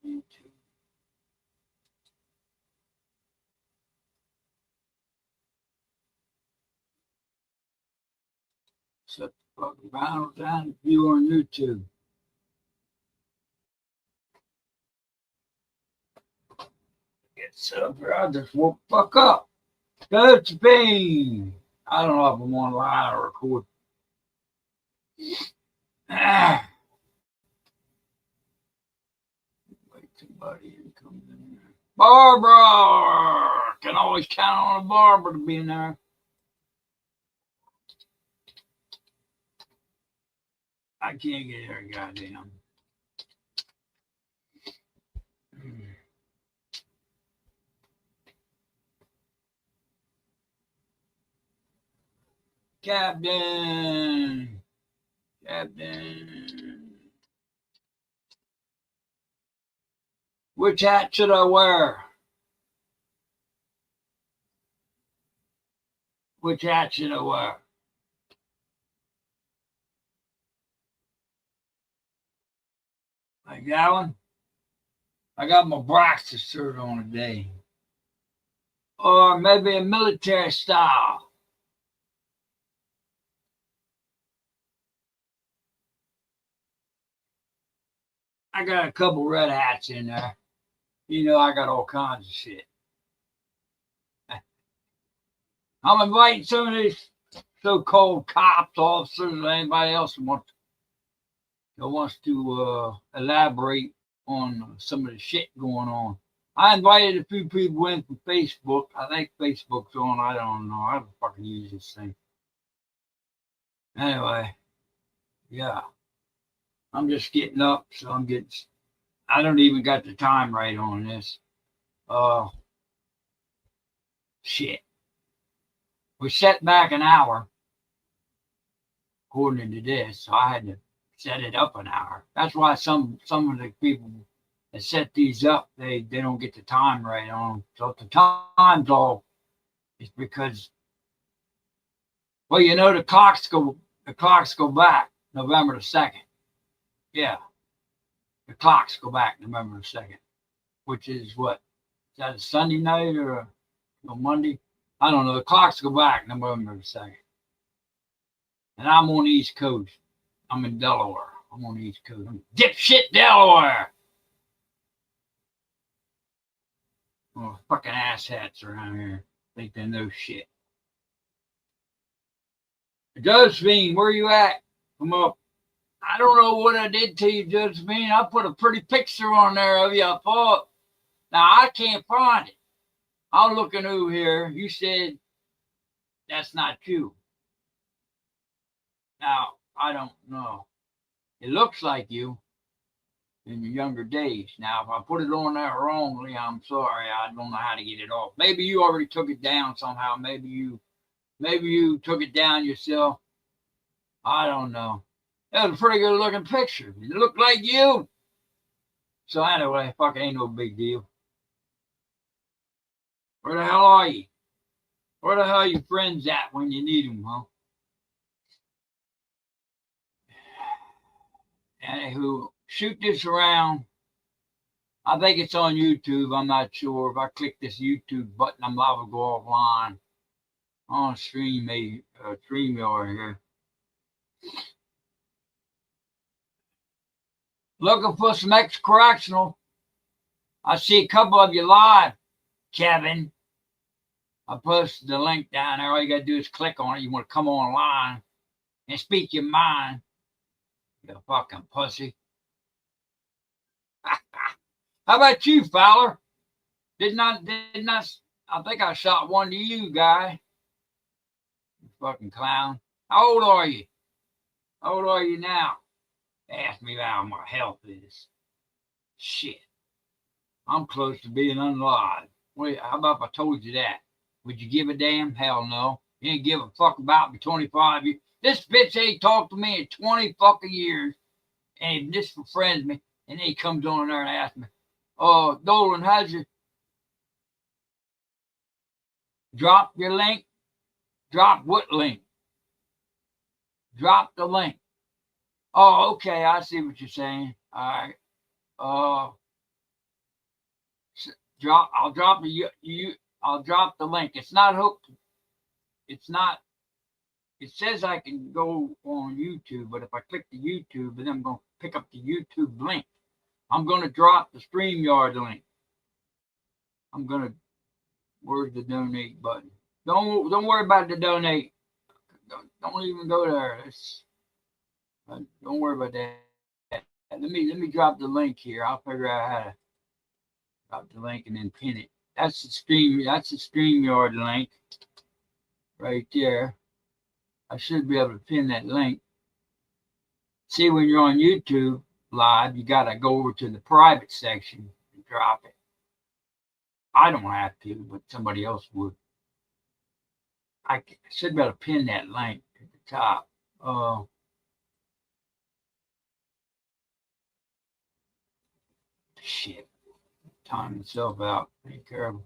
YouTube. Set the fucking vinyl down to view on YouTube. Get set up here. I just woke the fuck up. Coach Bean. I don't know if I'm on live or record. Ah. Wait, somebody comes in here. Barbara! Can always count on a Barbara to be in there. I can't get her goddamn. Captain. Which hat should I wear? Which hat should I wear? Like that one? I got my Braxton shirt on today. Or maybe a military style. I got a couple red hats in there. You know, I got all kinds of shit. I'm inviting some of these so-called cops, officers, or anybody else who wants to elaborate on some of the shit going on. I invited a few people in from Facebook. I think Facebook's on. I don't know. I don't fucking use this thing. Anyway, yeah. I'm just getting up, so I don't even got the time right on this. Shit. We set back an hour, according to this, so I had to set it up an hour. That's why some of the people that set these up, they don't get the time right on them. So if the time's off, it's because, well, you know, the clocks go back November the 2nd. Yeah. The clocks go back November the 2nd, which is what? Is that a Sunday night or a Monday? I don't know. The clocks go back November the 2nd. And I'm on the East Coast. I'm in Delaware. I'm on the East Coast. I'm dipshit Delaware. Oh, fucking asshats around here. Think they know shit. Josephine, where you at? Come up. I don't know what I did to you, Josephine. I put a pretty picture on there of you, I thought. Now, I can't find it. I'm looking over here. You said that's not you. Now, I don't know. It looks like you in your younger days. Now, if I put it on there wrongly, I'm sorry. I don't know how to get it off. Maybe you already took it down somehow. Maybe you took it down yourself. I don't know. That was a pretty good looking picture. It looked like you. So anyway, fuck, ain't no big deal. Where the hell are you? Where the hell are your friends at when you need them, huh? Anywho, shoot this around. I think it's on YouTube. I'm not sure. If I click this YouTube button, I'm liable to go offline on StreamYard here. Looking for some ex-correctional. I see a couple of you live, Kevin. I posted the link down there. All you got to do is click on it. You want to come online and speak your mind. You fucking pussy. How about you, Fowler? Did not. I think I shot one to you, guy. You fucking clown. How old are you? How old are you now? Ask me how my health is. Shit. I'm close to being unalive. Wait, how about if I told you that? Would you give a damn? Hell no. You ain't give a fuck about me 25 years. This bitch ain't talked to me in 20 fucking years. And he just befriends me. And then he comes on there and asks me, oh, Dolan, how'd you drop your link? Drop what link? Drop the link. Oh, okay. I see what you're saying. All right. I'll drop I'll drop the link. It's not hooked. It's not. It says I can go on YouTube, but if I click the YouTube, then I'm going to pick up the YouTube link. I'm going to drop the StreamYard link. I'm going to. Where's the donate button? Don't worry about the donate. Don't even go there. Don't worry about that. Let me drop the link here. I'll figure out how to drop the link and then pin it. That's the StreamYard link right there. I should be able to pin that link. See, when you're on YouTube live, you gotta go over to the private section and drop it. I don't have to, but somebody else would. I should be able to pin that link at the top. Shit. Time myself out. Be careful.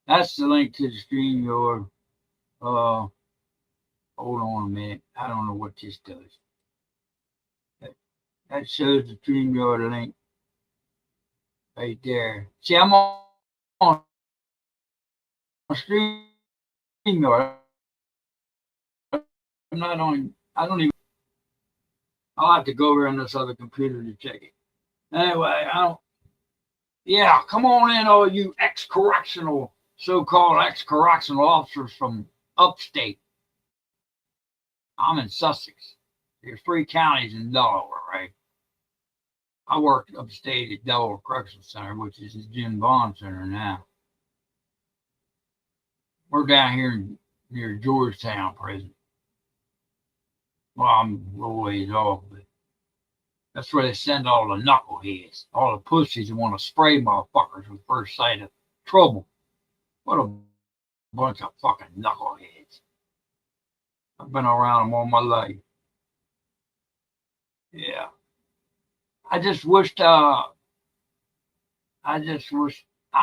That's the link to the StreamYard. Hold on a minute. I don't know what this does. That shows the StreamYard link right there. See, I'm on StreamYard. I'm not on. I don't even. I'll have to go over on this other computer to check it. Anyway, I don't. Yeah, come on in, all you so-called ex-correctional officers from upstate. I'm in Sussex. There's 3 counties in Delaware, right? I worked upstate at Delaware Correctional Center, which is the Jim Bond Center now. We're down here near Georgetown Prison. Well, I'm a little ways off, but that's where they send all the knuckleheads, all the pussies who want to spray motherfuckers with first sight of trouble. What a bunch of fucking knuckleheads. I've been around them all my life. Yeah. I just wished, I don't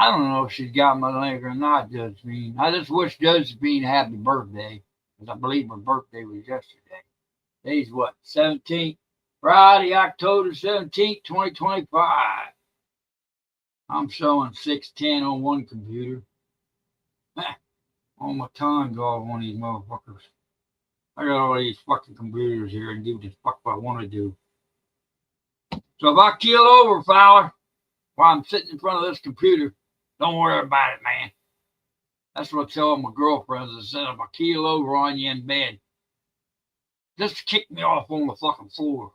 know if she's got my link or not, Josephine. I just wish Josephine happy birthday, because I believe her birthday was yesterday. Today's what, 17th? Friday, October 17th, 2025. I'm showing 6:10 on one computer. All my time's off on these motherfuckers. I got all these fucking computers here and do the fuck I want to do. So if I keel over, Fowler, while I'm sitting in front of this computer, don't worry about it, man. That's what I tell my girlfriends. I said, if I keel over on you in bed, just kick me off on the fucking floor.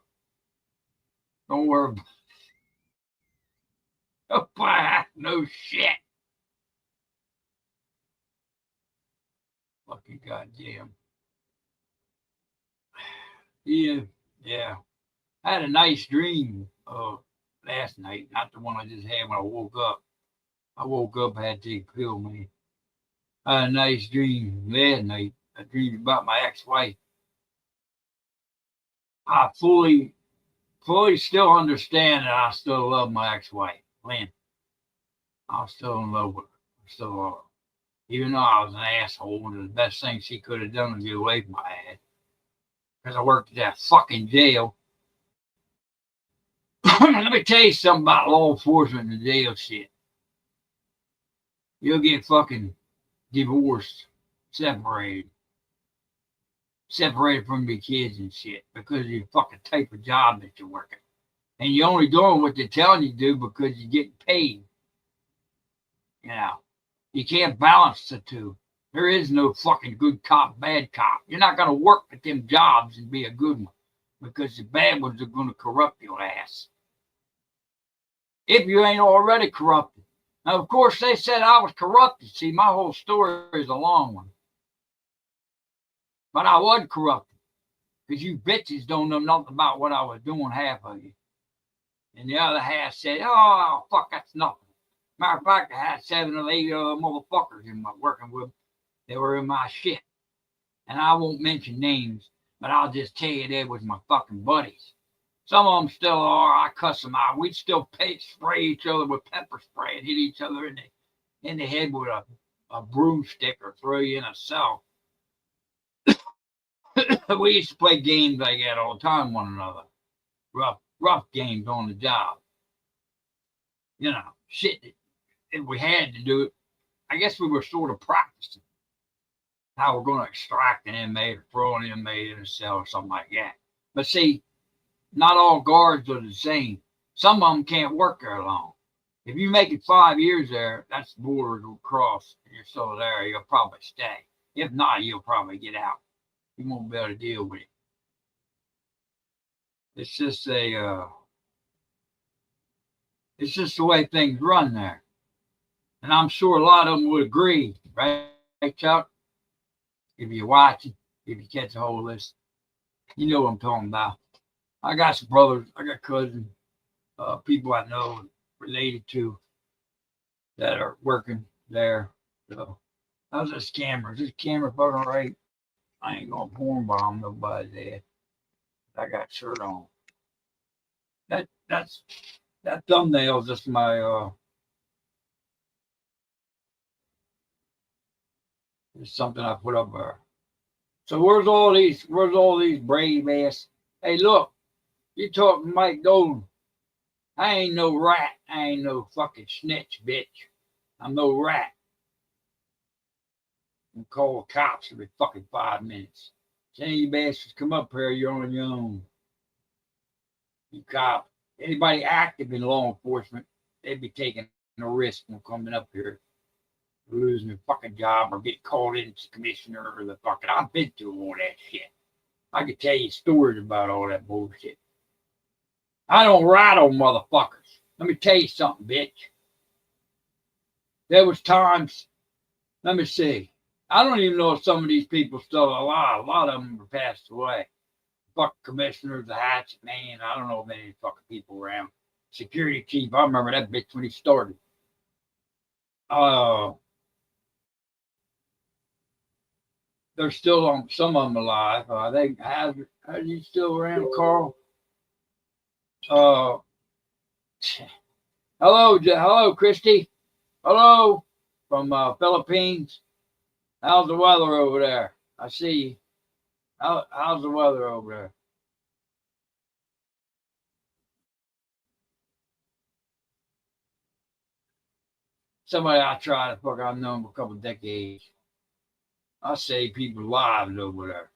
Don't worry about it. No shit. Fucking goddamn. Yeah. I had a nice dream last night, not the one I just had when I woke up. I woke up, I had to take a pill, man. I had a nice dream last night. I dreamed about my ex-wife. I fully still understand that I still love my ex-wife, Lynn. I'm still in love with her. I still love her. Even though I was an asshole, one of the best things she could have done was get away from my ass. Because I worked at that fucking jail. Let me tell you something about law enforcement and the jail shit. You'll get fucking divorced, separated from your kids and shit because of your fucking type of job that you're working. And you're only doing what they're telling you to do because you're getting paid. You know, you can't balance the two. There is no fucking good cop, bad cop. You're not going to work at them jobs and be a good one because the bad ones are going to corrupt your ass. If you ain't already corrupted. Now, of course, they said I was corrupted. See, my whole story is a long one. But I wasn't corrupted because you bitches don't know nothing about what I was doing, half of you. And the other half said, oh, fuck, that's nothing. Matter of fact, I had 7 or 8 motherfuckers in my working with. They were in my shit. And I won't mention names, but I'll just tell you they was my fucking buddies. Some of them still are. I cuss them out. We'd still spray each other with pepper spray and hit each other in the head with a broomstick or throw you in a cell. We used to play games like that all the time, one another. Rough games on the job. You know, shit. if we had to do it, I guess we were sort of practicing how we're going to extract an inmate or throw an inmate in a cell or something like that. But see, not all guards are the same. Some of them can't work there long. If you make it 5 years there, that's the border to cross. If you're still there, you'll probably stay. If not, you'll probably get out. You won't be able to deal with it. It's just it's just the way things run there. And I'm sure a lot of them would agree, right, Chuck? If you're watching, if you catch a hold of this, you know what I'm talking about. I got some brothers, I got cousins, people I know related to that are working there. So how's this camera? Is this camera fucking right? I ain't gonna porn bomb nobody's head. I got shirt on. That thumbnail is just my it's something I put up there. So where's all these brave ass? Hey, look, you talking Mike Golden. I ain't no rat. I ain't no fucking snitch, bitch. I'm no rat. I'm call the cops every fucking 5 minutes. Say you bastards come up here, you're on your own. You cop. Anybody active in law enforcement, they'd be taking a risk from coming up here, losing their fucking job or get called into the commissioner or the fucking. I've been through all that shit. I could tell you stories about all that bullshit. I don't rattle motherfuckers. Let me tell you something, bitch. There was times, let me see. I don't even know if some of these people still alive. A lot of them were passed away. Fuck commissioners, the hatchet man. I don't know if any fucking people around. Security chief, I remember that bitch when he started. They're still on, some of them alive. They have you still around, Carl? Hello, Christy. Hello, from Philippines. How's the weather over there? I see you. How's the weather over there? Somebody I try to fuck, I've known for a couple of decades. I say people lives over there.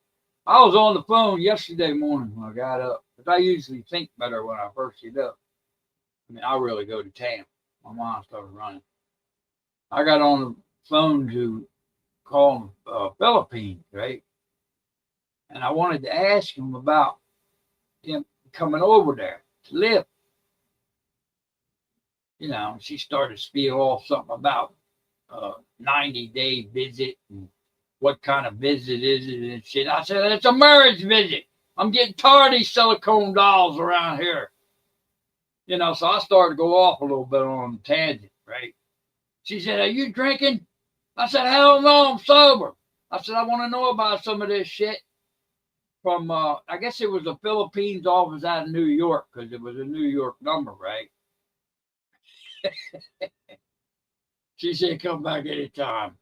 I was on the phone yesterday morning when I got up, because I usually think better when I first get up. I mean, I really go to town. My mom started running. I got on the phone to call Philippines, right? And I wanted to ask him about him coming over there to live. You know, she started to spiel off something about 90-day visit and what kind of visit is it and shit. I said, it's a marriage visit. I'm getting tired of these silicone dolls around here. You know, so I started to go off a little bit on a tangent, right? She said, are you drinking? I said, hell no, I'm sober. I said, I want to know about some of this shit from, I guess it was the Philippines office out of New York, because it was a New York number, right? She said, come back anytime.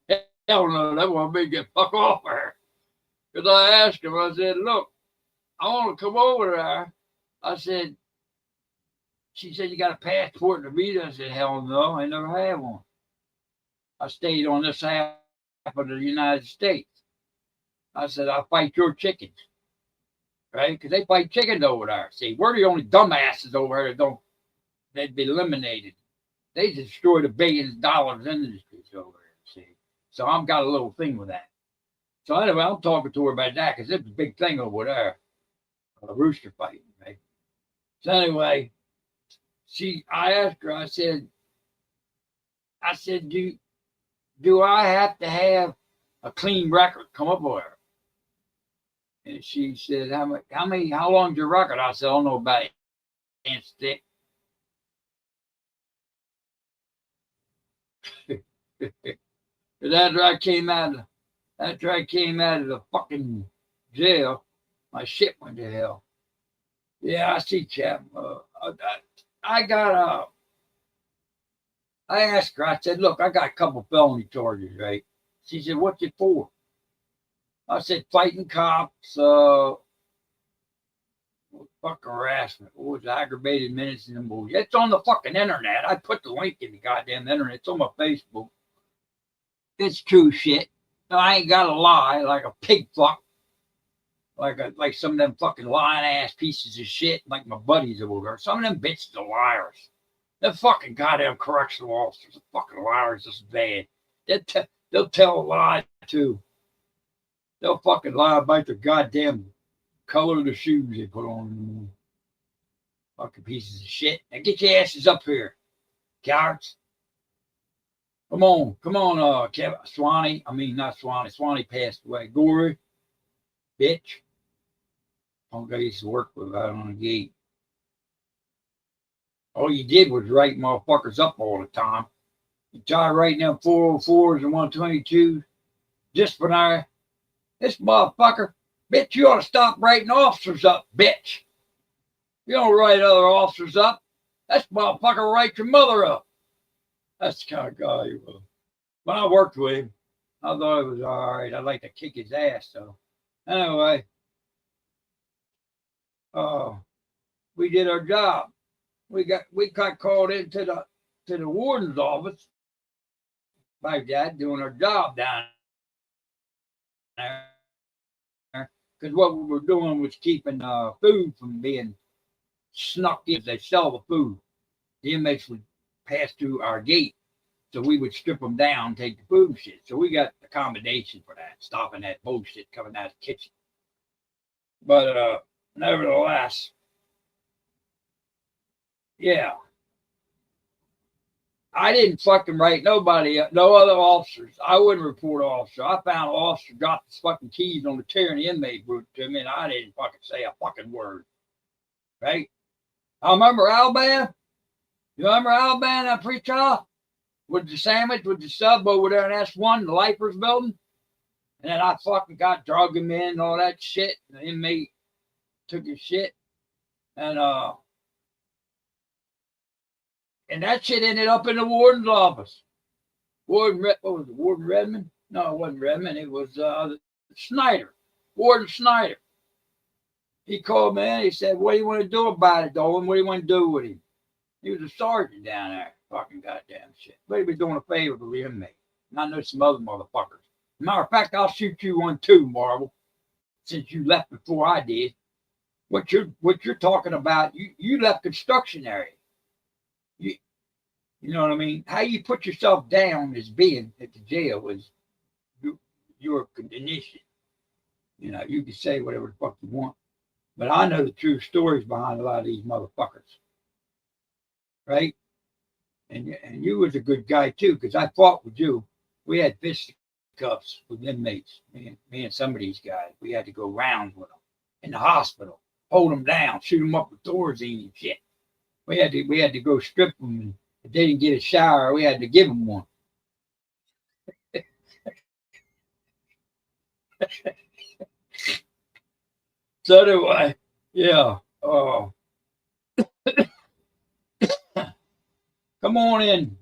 Hell no, that want me to get fuck off her. Because I asked him, I said, look, I want to come over there. I said, she said, you got a passport and a visa? I said, hell no, I never had one. I stayed on this half of the United States. I said, I'll fight your chickens. Right? Because they fight chickens over there. See, we're the only dumbasses over here they'd be eliminated. They destroy the billions of dollars industries over there, see. So I've got a little thing with that. So anyway, I'm talking to her about that because it's a big thing over there. A rooster fighting, right? So anyway, I asked her, I said, do I have to have a clean record come up with her? And she said, how long's your record? I said, I don't know about it. And stick. After I came out of the fucking jail, my shit went to hell. Yeah, I see, chap. I asked her, I said, look, I got a couple felony charges, right? She said, what's it for? I said, fighting cops, fucking harassment. What was aggravated minutes in the movie? It's on the fucking internet. I put the link in the goddamn internet. It's on my Facebook. It's true shit. No, I ain't got to lie like a pig fuck. Like some of them fucking lying ass pieces of shit, like my buddies over there. Some of them bitches are liars. Them fucking goddamn correctional officers are fucking liars. This is bad. They'll tell a lie too. They'll fucking lie about their goddamn color of the shoes they put on. Fucking pieces of shit. Now get your asses up here, cowards. Come on, Kevin Swanee. I mean, not Swanee. Swanee passed away. Gory, bitch. Punk I used to work with out on the gate. All you did was write motherfuckers up all the time. You try writing them 404s and 122s. Disciplinary. This motherfucker, bitch, you ought to stop writing officers up, bitch. You don't write other officers up. That motherfucker write your mother up. That's the kind of guy he was. When I worked with him, I thought it was all right. I'd like to kick his ass, though. Anyway, we did our job. We got called into the warden's office by Dad doing our job down there. Because what we were doing was keeping food from being snuck in. They sell the food. The inmates would pass through our gate. So we would strip them down, take the food and shit. So we got accommodation for that, stopping that bullshit coming out of the kitchen. But nevertheless, yeah. I didn't fucking write nobody up, no other officers. I wouldn't report an officer. I found an officer dropped his fucking keys on the chair and the inmate brought it to me, and I didn't fucking say a fucking word. Right? I remember Alabama. You remember Alabama, that pre-trial? With the sandwich, with the sub over there in S1, the Lifers building. And then I fucking got drug him in and all that shit. The inmate took his shit. And that shit ended up in the warden's office. What was it, Warden Redmond? No, it wasn't Redmond. It was Snyder, Warden Snyder. He called me in. He said, what do you want to do about it, Dolan? What do you want to do with him? He was a sergeant down there. Fucking goddamn shit. But he was doing a favor to the inmate. And I know some other motherfuckers. Matter of fact, I'll shoot you one too, Marvel. Since you left before I did. What you're talking about, you left construction area. You know what I mean? How you put yourself down as being at the jail was your condition. You know, you can say whatever the fuck you want. But I know the true stories behind a lot of these motherfuckers. Right? And you was a good guy too, because I fought with you. We had fisticuffs with inmates. Me and some of these guys. We had to go rounds with them in the hospital, hold them down, shoot them up with Thorazine and shit. We had to go strip them, and if they didn't get a shower, we had to give them one. So anyway, yeah. Come on in.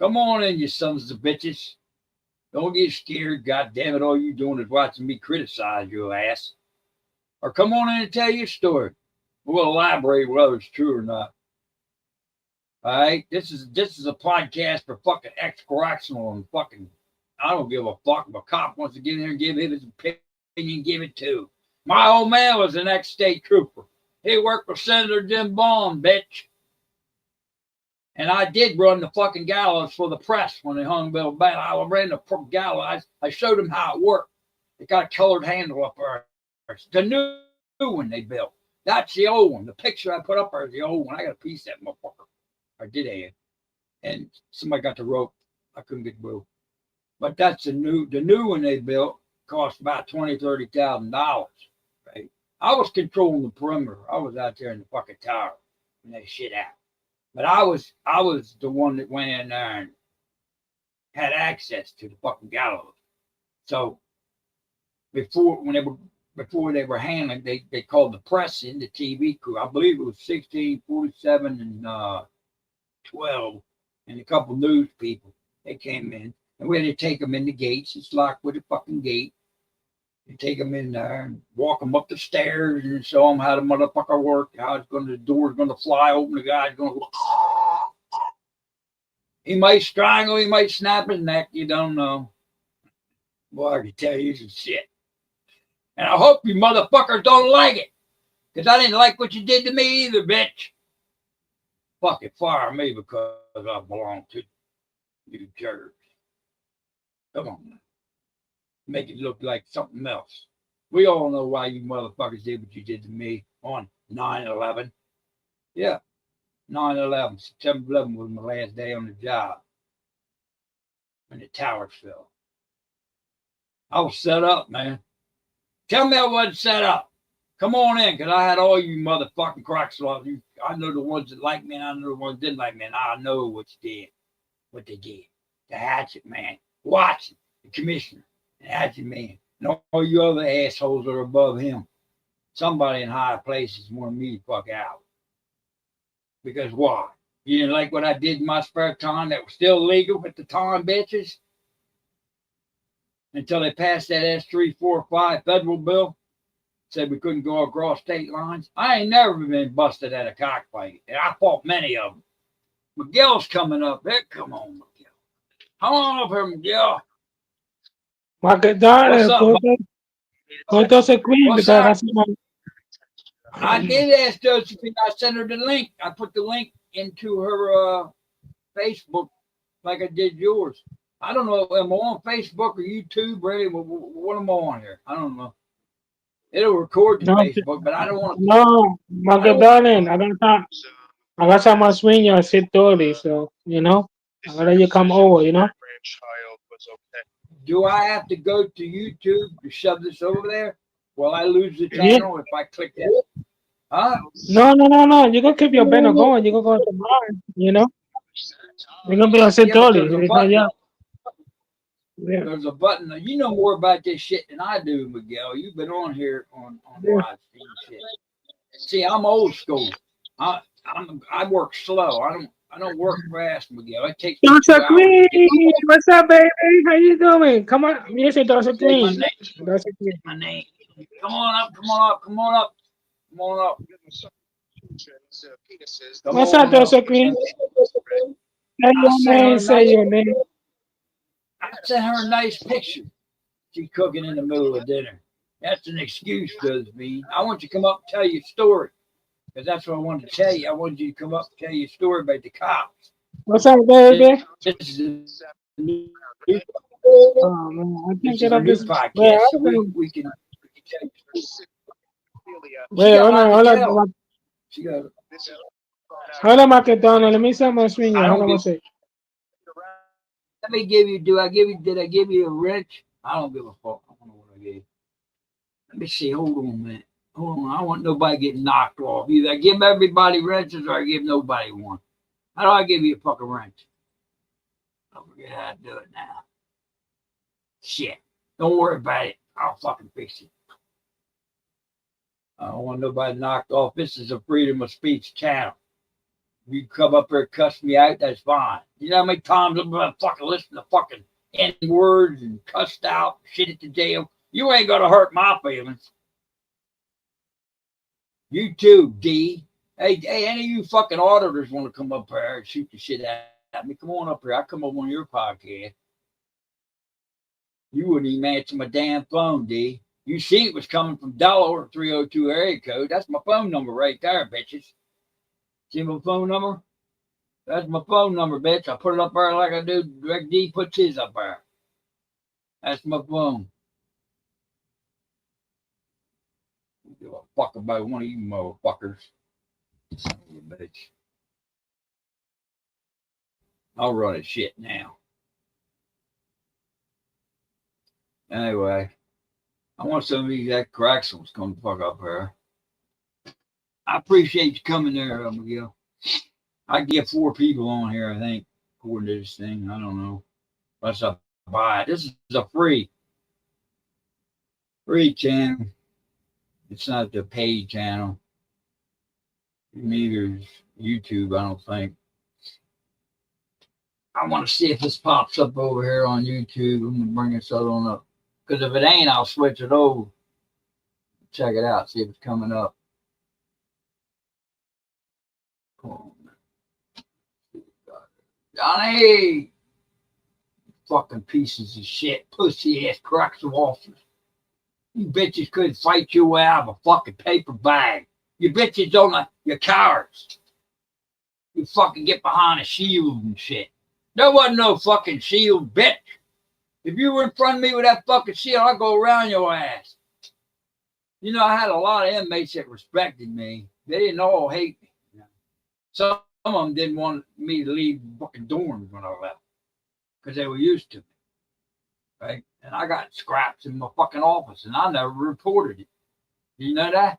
Come on in, you sons of bitches. Don't get scared. God damn it, all you doing is watching me criticize your ass. Or come on in and tell your story. We'll elaborate whether it's true or not. All right? This is a podcast for fucking ex-correctional and fucking, I don't give a fuck if a cop wants to get in there and give his opinion, give it to. My old man was an ex-state trooper. He worked for Senator Jim Bond, bitch. And I did run the fucking gallows for the press when they hung Bill Bell. I ran the gallows. I showed them how it worked. It got a colored handle up there. The new one they built. That's the old one. The picture I put up there is the old one. I got a piece of that motherfucker. I did have. And somebody got the rope. I couldn't get the rope. But that's the new one they built cost about $20,000-$30,000. Right? I was controlling the perimeter. I was out there in the fucking tower when they shit out. But I was the one that went in there and had access to the fucking gallows. So before they were handling, they called the press in, the TV crew. I believe it was 16, 47, and 12, and a couple news people. They came in, and we had to take them in the gates. It's locked with a fucking gate. You take them in there and walk them up the stairs and show them how the motherfucker work, how the door's going to fly open, the guy's going to. He might strangle, he might snap his neck, you don't know. Boy, I can tell you some shit. And I hope you motherfuckers don't like it. Because I didn't like what you did to me either, bitch. Fucking fire me because I belong to you jerks. Come on, man. Make it look like something else. We all know why you motherfuckers did what you did to me on 9/11. Yeah, 9/11. September 11 was my last day on the job. When the towers fell. I was set up, man. Tell me I wasn't set up. Come on in, because I had all you motherfucking cracks. I know the ones that like me, and I know the ones that didn't like me, and I know what you did, what they did. The Hatchet Man, Watson, the Commissioner, the Hatchet Man, and all you other assholes that are above him. Somebody in higher places wanted me to fuck out. Because why? You didn't like what I did in my spare time that was still legal at the time, bitches? Until they passed that S345 federal bill, said we couldn't go across state lines. I ain't never been busted at a cockfight, and I fought many of them. Miguel's coming up. Hey, come on, Miguel. Come on up here, Miguel. What's up, Queen, What's because up? I did ask Josephine. I sent her the link. I put the link into her Facebook like I did yours. I don't know. Am I on Facebook or YouTube? Really? What am I on here? I don't know. It'll record to no, Facebook, but I don't want to. no, darling, I got some swing at 6:30, so I gotta you come over, Do I have to go to YouTube to shove this over there? Will I lose the Yeah. channel if I click that? Huh? No. You gonna keep your banner going. You gonna go tomorrow, You're gonna be on Yeah, but 6:30. there's a button. Yeah. There's a button. You know more about this shit than I do, Miguel. You've been on here on Yeah. live stream shit. See, I'm old school. I work slow. I don't work fast, Miguel. It takes me 2 Dr. hours to get Queen, what's up, baby? How you doing? Come on. Yes, Dr. say my Queen. name. Dr. Queen. My name. Come on up. Come on up. Come on up. Come on up. Come What's up, on up. Dr. Queen? Say your name. Say your name. I sent her a nice picture. She's cooking in the middle of dinner. That's an excuse, does me. I want you to come up and tell your story. Because that's what I wanted to tell you. I wanted you to come up and tell your story about the cops. What's up, baby? This is a new, Oh man, I can't this get is a up new this. podcast. So we can tell you. Wait, hold on. She got Hold on, Makedona. Let me set my swing. I Hold don't on one give. second. Let me give you. Did I give you a wrench? I don't give a fuck. I don't know what I gave. Let me see. Hold on a minute. Hold on. I don't want nobody getting knocked off. Either I give everybody wrenches or I give nobody one. How do I give you a fucking wrench? I forget how to do it now. Shit. Don't worry about it. I'll fucking fix it. I don't want nobody knocked off. This is a freedom of speech channel. You come up here and cuss me out, that's fine. You know how many times I'm gonna fucking listen to fucking N words and cussed out, shit at the jail? You ain't gonna hurt my feelings. You too, D. Hey, any of you fucking auditors want to come up here and shoot the shit at me? Come on up here. I come up on your podcast. You wouldn't even answer my damn phone, D. You see it was coming from Delaware 302 area code. That's my phone number right there, bitches. See my phone number? That's my phone number, bitch. I put it up there like I do. Direct D puts his up there. That's my phone. I don't give a fuck about one of you motherfuckers. Son of a bitch. I'll run his shit now. Anyway, I want some of these correctionals to come the fuck up here. I appreciate you coming there, Miguel. I get 4 people on here, I think, according to this thing. I don't know. Unless I buy it. This is a free channel. It's not the paid channel. Neither is YouTube, I don't think. I want to see if this pops up over here on YouTube. I'm going to bring this other one up. Because if it ain't, I'll switch it over. Check it out. See if it's coming up. Johnny! Fucking pieces of shit. Pussy ass correctional officers. You bitches couldn't fight your way out of a fucking paper bag. You bitches don't like, you're cowards. You fucking get behind a shield and shit. There wasn't no fucking shield, bitch. If you were in front of me with that fucking shield, I'd go around your ass. You know, I had a lot of inmates that respected me. They didn't all hate me. Some of them didn't want me to leave the fucking dorms when I left because they were used to me, right? And I got scraps in my fucking office, and I never reported it. You know that?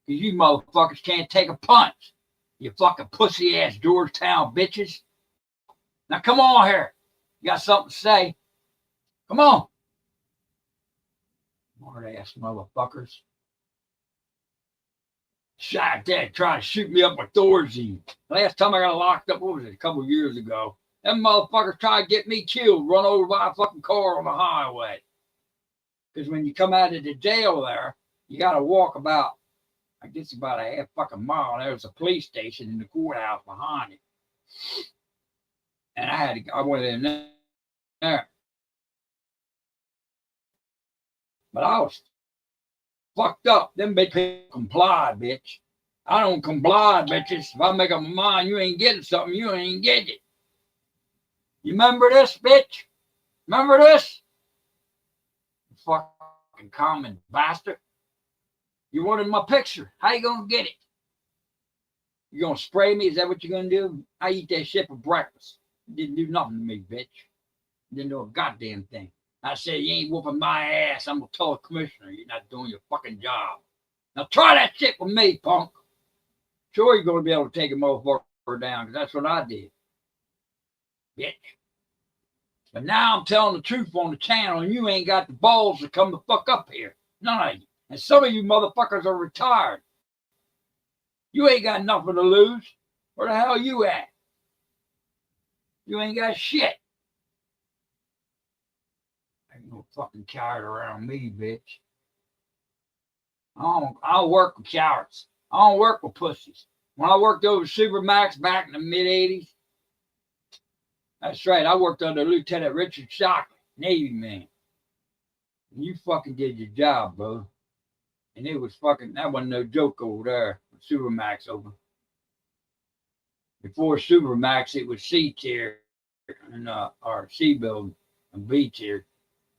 Because you motherfuckers can't take a punch. You fucking pussy-ass Georgetown bitches. Now come on here. You got something to say? Come on. Smart-ass motherfuckers. Shot dead trying to shoot me up with Thorazine. Last time I got locked up, what was it, a couple of years ago? Them motherfuckers tried to get me killed, run over by a fucking car on the highway. Because when you come out of the jail there, you got to walk about, I guess about a half fucking mile. There's a police station in the courthouse behind it. And I went in there. But I was fucked up. Them bitches comply, bitch. I don't comply, bitches. If I make up my mind, you ain't getting something, you ain't getting it. You remember this, bitch? Remember this? You fucking common bastard. You wanted my picture. How you gonna get it? You gonna spray me? Is that what you're gonna do? I eat that shit for breakfast. You didn't do nothing to me, bitch. You didn't do a goddamn thing. I said, you ain't whooping my ass. I'm gonna tell the commissioner you're not doing your fucking job. Now try that shit with me, punk. Sure, you're gonna be able to take a motherfucker down, because that's what I did. Bitch. But now I'm telling the truth on the channel, and you ain't got the balls to come the fuck up here. None of you. And some of you motherfuckers are retired. You ain't got nothing to lose. Where the hell you at? You ain't got shit. Ain't no fucking coward around me, bitch. I don't work with cowards. I don't work with pussies. When I worked over Supermax back in the mid-'80s, that's right, I worked under Lieutenant Richard Shockley, Navy man. And you fucking did your job, bro. And it was fucking, that wasn't no joke over there. Supermax over. Before Supermax, it was C tier and or C building and B tier.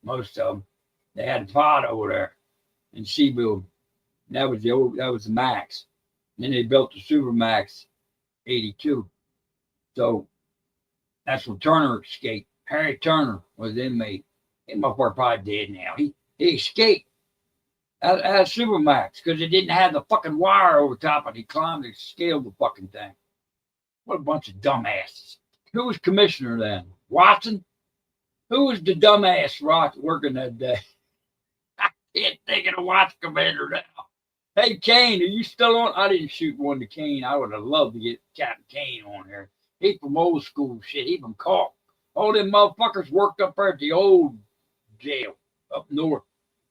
Most of them, they had a pod over there in C building. That was the max. And then they built the Supermax 82. So that's when Turner escaped. Harry Turner was the inmate. That motherfucker probably dead now. He escaped out of Supermax because it didn't have the fucking wire over top of it. He climbed and scaled the fucking thing. What a bunch of dumbasses. Who was commissioner then? Watson? Who was the dumbass working that day? I can't think of the watch commander now. Hey, Kane, are you still on? I didn't shoot one to Kane. I would have loved to get Captain Kane on here. He from old school shit. He from Cork. All them motherfuckers worked up there at the old jail up north.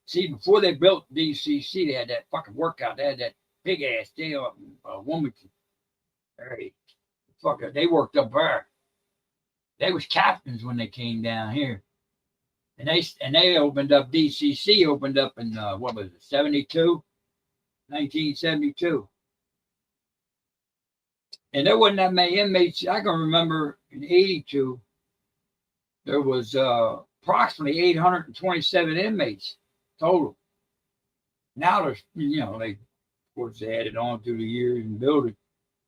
See, before they built DCC, they had that fucking workout. They had that big ass jail up in Wilmington. Hey, fucker, they worked up there. They was captains when they came down here. And they opened up, DCC opened up in, what was it, 72? 1972. And there wasn't that many inmates. I can remember in 82, there was approximately 827 inmates total. Now there's, they, of course, they added on through the years and built it.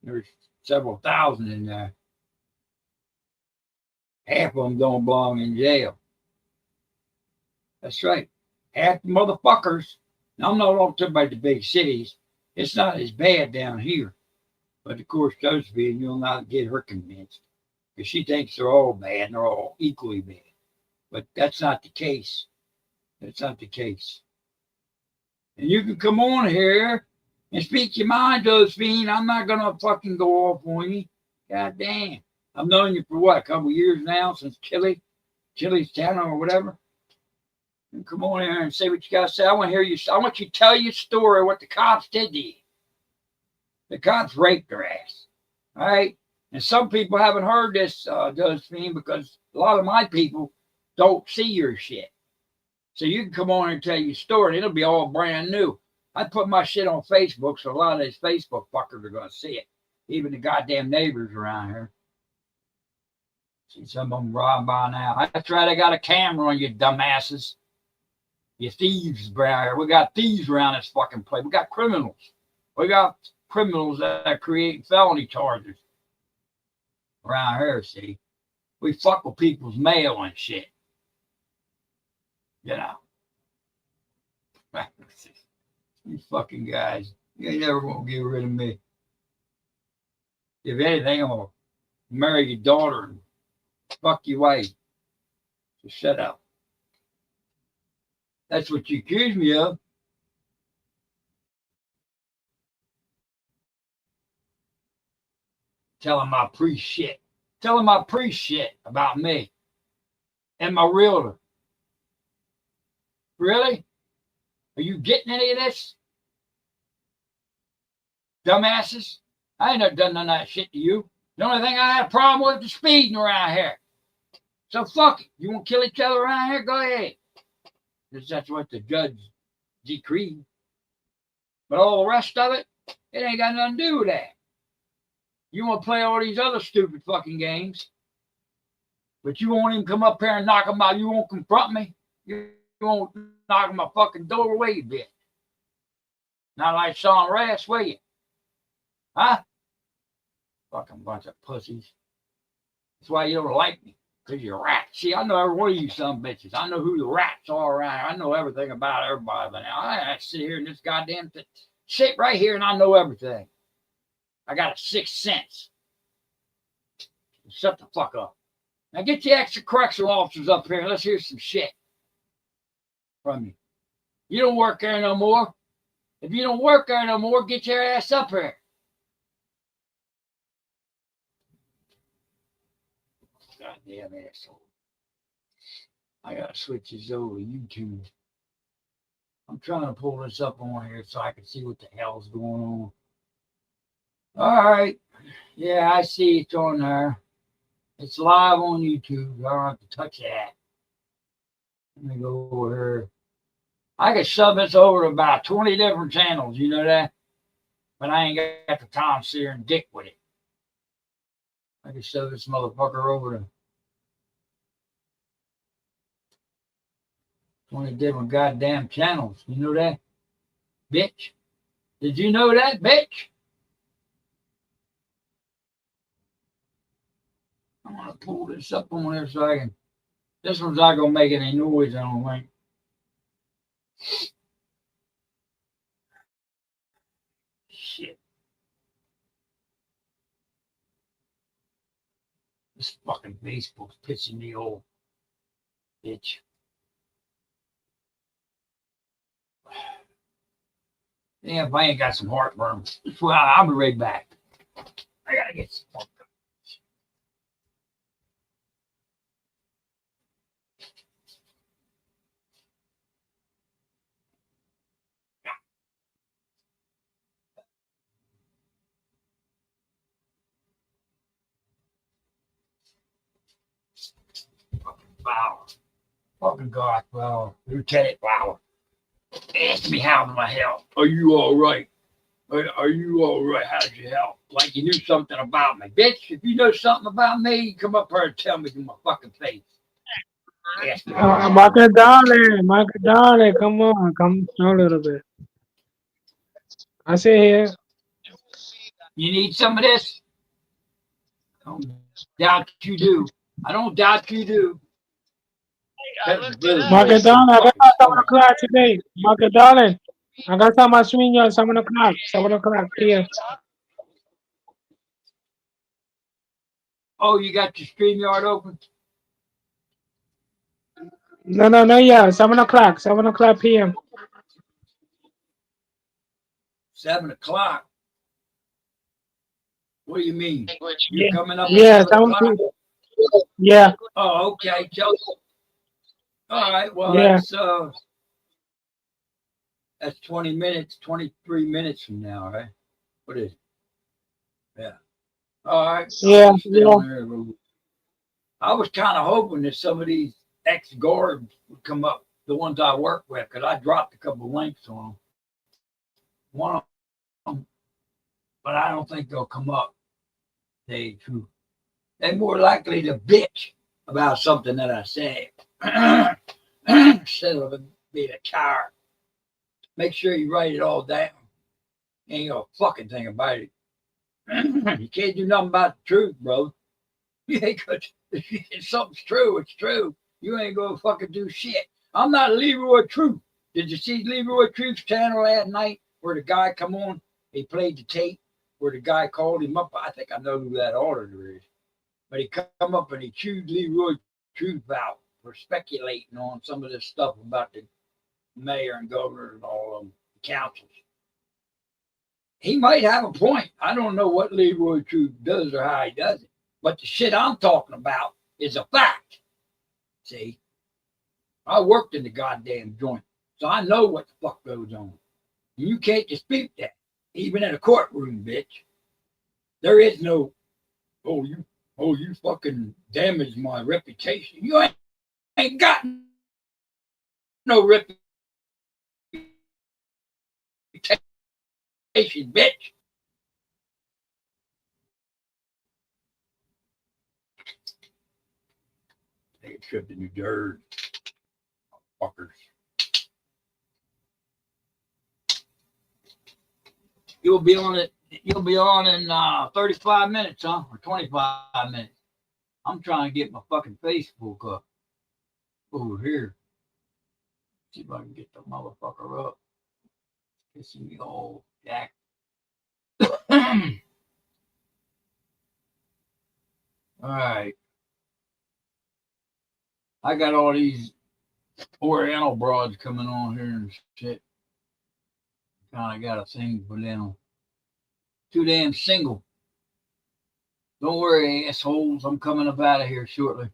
There's several thousand in there. Half of them don't belong in jail. That's right. Half the motherfuckers. Now, I'm not talking about the big cities. It's not as bad down here. But of course, Josephine, you'll not get her convinced. Because she thinks they're all bad and they're all equally bad. But that's not the case. That's not the case. And you can come on here and speak your mind, Josephine. I'm not going to fucking go off on you. God damn. I've known you for what, a couple of years now, since Chili's Channel or whatever. And come on here and say what you got to say. I want to hear you. I want you to tell your story what the cops did to you. The cops raped her ass. All right? And some people haven't heard this, Josephine, because a lot of my people don't see your shit. So you can come on and tell your story, and it'll be all brand new. I put my shit on Facebook, so a lot of these Facebook fuckers are going to see it. Even the goddamn neighbors around here. See some of them riding by now. That's right, I got a camera on you dumbasses. You thieves around here. We got thieves around this fucking place. We got criminals. We got criminals that are creating felony charges around here, see. We fuck with people's mail and shit. You know. You fucking guys. You ain't never gonna get rid of me. If anything, I'm gonna marry your daughter and fuck your wife. So shut up. That's what you accuse me of. Telling my priest shit. Telling my priest shit about me and my realtor. Really? Are you getting any of this? Dumbasses? I ain't never done none of that shit to you. The only thing I had a problem with is speeding around here. So fuck it. You want to kill each other around here? Go ahead. Because that's what the judge decreed. But all the rest of it, it ain't got nothing to do with that. You want to play all these other stupid fucking games, but you won't even come up here and knock them out. You won't confront me. You won't knock my fucking door away, bitch. Not like Sean Rass, will you? Huh? Fucking bunch of pussies. That's why you don't like me, because you're rats. See, I know every one of you some bitches. I know who the rats are around here. I know everything about everybody by now. I have to sit here in this goddamn thing. Sit right here and I know everything. I got a sixth sense. Shut the fuck up. Now get the extra correctional officers up here and let's hear some shit from you. You don't work there no more. If you don't work there no more, get your ass up here. Goddamn asshole. I gotta switch this over to YouTube. I'm trying to pull this up on here so I can see what the hell's going on. All right. Yeah, I see it's on there. It's live on YouTube. I don't have to touch that. Let me go over here. I can shove this over to about 20 different channels. You know that? But I ain't got the time to sit here and dick with it. I can shove this motherfucker over to 20 different goddamn channels. You know that? Bitch. Did you know that, bitch? I'm going to pull this up on there so I can. This one's not going to make any noise, I don't think. Shit. This fucking Facebook's pissing me off, bitch. Yeah, if I ain't got some heartburn, well, I'll be right back. I gotta get some heartburn. Flower. Fucking God, Flower. Lieutenant Flower. Asked me how my health. Are you all right? Are you all right? How's your health? Like you knew something about me. Bitch, if you know something about me, you come up here and tell me to my fucking face. Michael Darling, come on, come a little bit. I sit here. You need some of this? I don't doubt you do. I don't doubt you do. Michael Darling, I got 7 o'clock today. Michael Darling, I got time to swing you at 7 o'clock. 7 o'clock here. Oh, you got your StreamYard open? No, yeah, 7 o'clock, 7 o'clock p.m. 7 o'clock? What do you mean? You're Yeah, coming up yeah, at 7 o'clock? yeah. Oh, okay. All right. Well, Yeah. that's 20 minutes, 23 minutes from now, right? What is it? Yeah. All right. I'll Yeah. just stay Yeah. on here a little bit. I was kind of hoping that some of these ex guards would come up, the ones I work with, because I dropped a couple of links on them. One of them, but I don't think they'll come up. They true. They're more likely to bitch about something that I said instead of being a coward. Make sure you write it all down. Ain't no fucking thing about it. You can't do nothing about the truth, bro. You ain't gonna, if something's true, it's true. You ain't gonna fucking do shit. I'm not Leroy Truth. Did you see Leroy Truth's channel last night where the guy come on? He played the tape where the guy called him up. I think I know who that auditor is. But he come up and he chewed Leroy Truth out for speculating on some of this stuff about the mayor and governor and all of them, the councils. He might have a point. I don't know what Leroy Truth does or how he does it. But the shit I'm talking about is a fact. See, I worked in the goddamn joint, so I know what the fuck goes on. You can't dispute that, even in a courtroom, bitch. There is no, oh you fucking damaged my reputation. You ain't got no reputation, bitch. Take a trip to New Jersey, fuckers. You'll be on it. You'll be on in 35 minutes, huh? Or 25 minutes. I'm trying to get my fucking Facebook up over here. See if I can get the motherfucker up. Pissing me off, Jack. All right. I got all these Oriental broads coming on here and shit. Kind of got a thing for them. Too damn single. Don't worry, assholes. I'm coming up out of here shortly.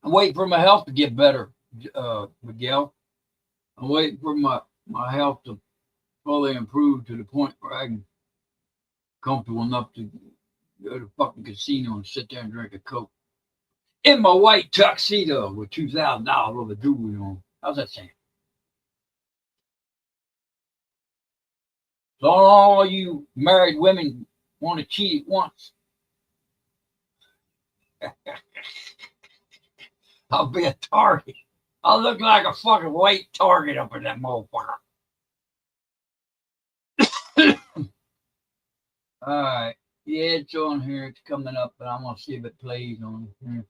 I'm waiting for my health to get better, Miguel. I'm waiting for my health to fully improve to the point where I can comfortable enough to go to the fucking casino and sit there and drink a Coke. In my white tuxedo with $2,000 worth of jewelry on. How's that sound? So all you married women want to cheat at once. I'll be a target. I'll look like a fucking white target up in that motherfucker. All right. Yeah, it's on here. It's coming up, but I'm going to see if it plays on here.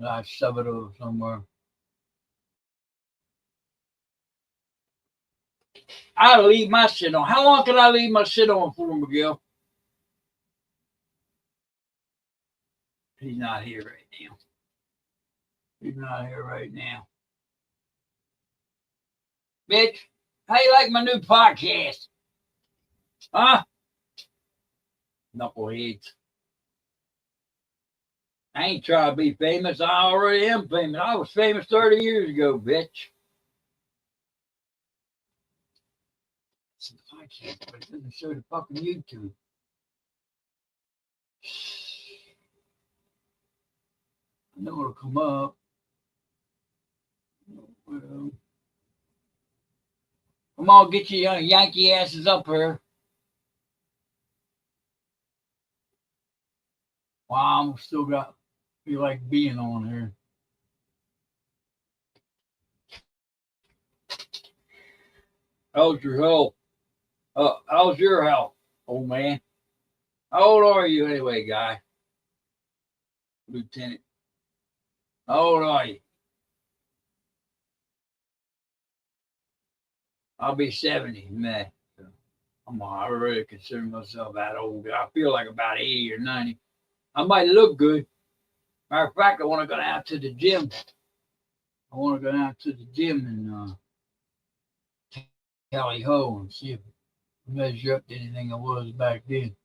I shove it over somewhere. I'll leave my shit on. How long can I leave my shit on for, Miguel? He's not here right now. He's not here right now. Bitch, how you like my new podcast? Huh? Knuckleheads. I ain't trying to be famous. I already am famous. I was famous 30 years ago, bitch. It's a podcast, but it doesn't show the fucking YouTube. I know it'll come up. Well, come on, get your young Yankee asses up here. Wow, I'm still got feel like being on here. How's your health? How's your health, old man? How old are you anyway, guy? Lieutenant. How old are you? I'll be 70, man. I really consider myself that old. I feel like about 80 or 90. I might look good. Matter of fact, I want to go out to the gym. I want to go out to the gym and tally ho and see if I measure up to anything I was back then.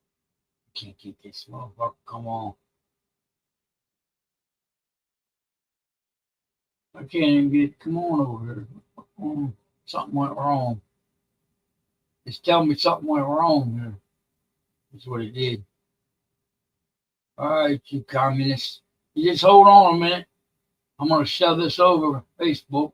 I can't keep this motherfucker. Come on. I can't even get. Come on over here. Something went wrong. It's telling me something went wrong here. That's what it did. All right, you communists. You just hold on a minute. I'm gonna shove this over Facebook.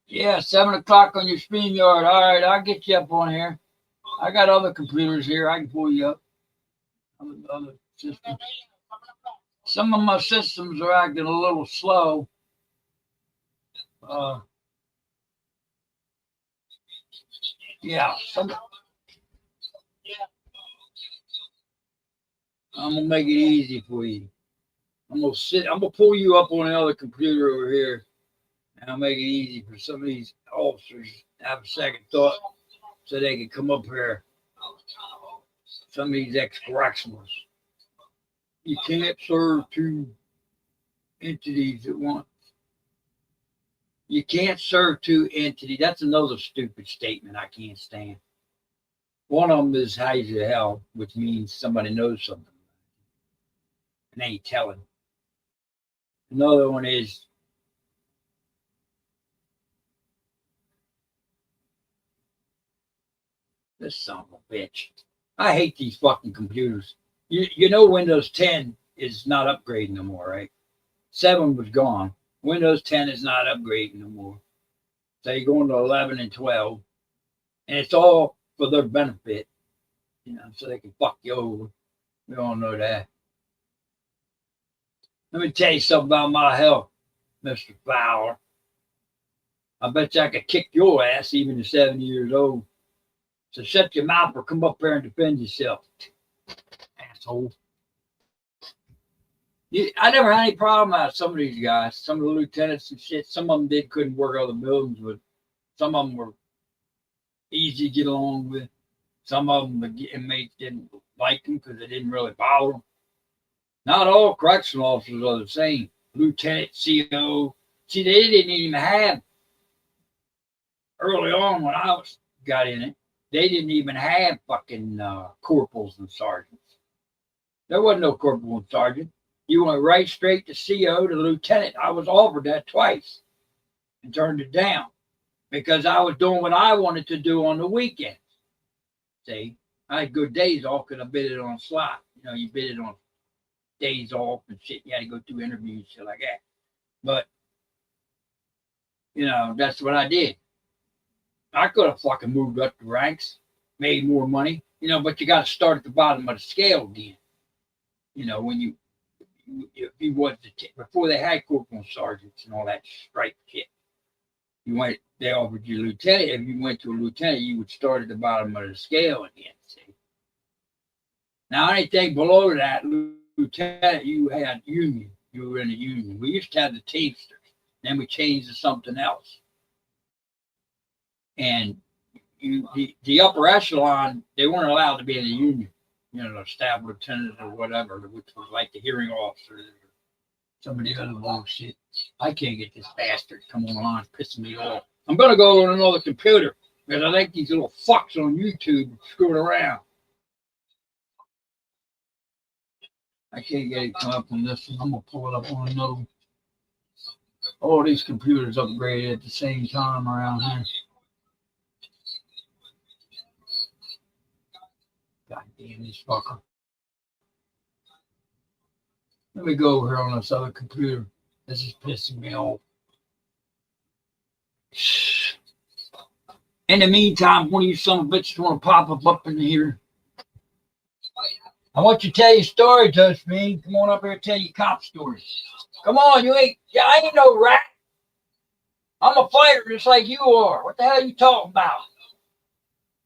Yeah, 7 o'clock on your StreamYard. All right, I'll get you up on here. I got other computers here. I can pull you up. Other systems. Some of my systems are acting a little slow. Yeah, I'm gonna make it easy for you. I'm gonna pull you up on the other computer over here, and I'll make it easy for some of these officers to have a second thought, so they can come up here. Some of these ex-correctionals. You can't serve two entities at once. You can't serve two entities. That's another stupid statement I can't stand. One of them is high as hell, which means somebody knows something and ain't telling. Another one is this son of a bitch. I hate these fucking computers. You know Windows 10 is not upgrading no more, right? 7 was gone. Windows 10 is not upgrading no more. So you're going to 11 and 12. And it's all for their benefit, so they can fuck you over. We all know that. Let me tell you something about my health, Mr. Fowler. I bet you I could kick your ass even at 70 years old. So shut your mouth or come up here and defend yourself, asshole. I never had any problem with some of these guys, some of the lieutenants and shit. Some of them couldn't work other buildings, but some of them were easy to get along with. Some of them, the inmates didn't like them because they didn't really bother them. Not all correctional officers are the same. Lieutenant, CO. See, they didn't even have, early on when I got in it, they didn't even have fucking corporals and sergeants. There wasn't no corporal and sergeant. You went right straight to CO to lieutenant. I was offered that twice and turned it down because I was doing what I wanted to do on the weekends. See, I had good days off because I bid it on a slot. You bid it on days off and shit. You had to go through interviews, shit like that. But, that's what I did. I could have fucking moved up the ranks, made more money, but you got to start at the bottom of the scale again. When if you was before they had corporal sergeants and all that stripe shit, they offered you lieutenant. If you went to a lieutenant, you would start at the bottom of the scale again. See, now anything below that lieutenant, you had union. You were in a union. We used to have the Teamsters, then we changed to something else. And the upper echelon, they weren't allowed to be in the union. The staff lieutenant or whatever, which was like the hearing officer or some of the other bullshit. I can't get this bastard to come online, pissing me off. I'm gonna go on another computer because I think these little fucks on YouTube screwing around. I can't get it come up on this one. I'm gonna pull it up on another. All these computers upgraded at the same time around here. God damn this fucker. Let me go over here on this other computer. This is pissing me off. In the meantime, one of you son of bitches want to pop up in here. I want you to tell your story, Toast Me. Come on up here and tell your cop stories. Come on, I ain't no rat. I'm a fighter just like you are. What the hell are you talking about?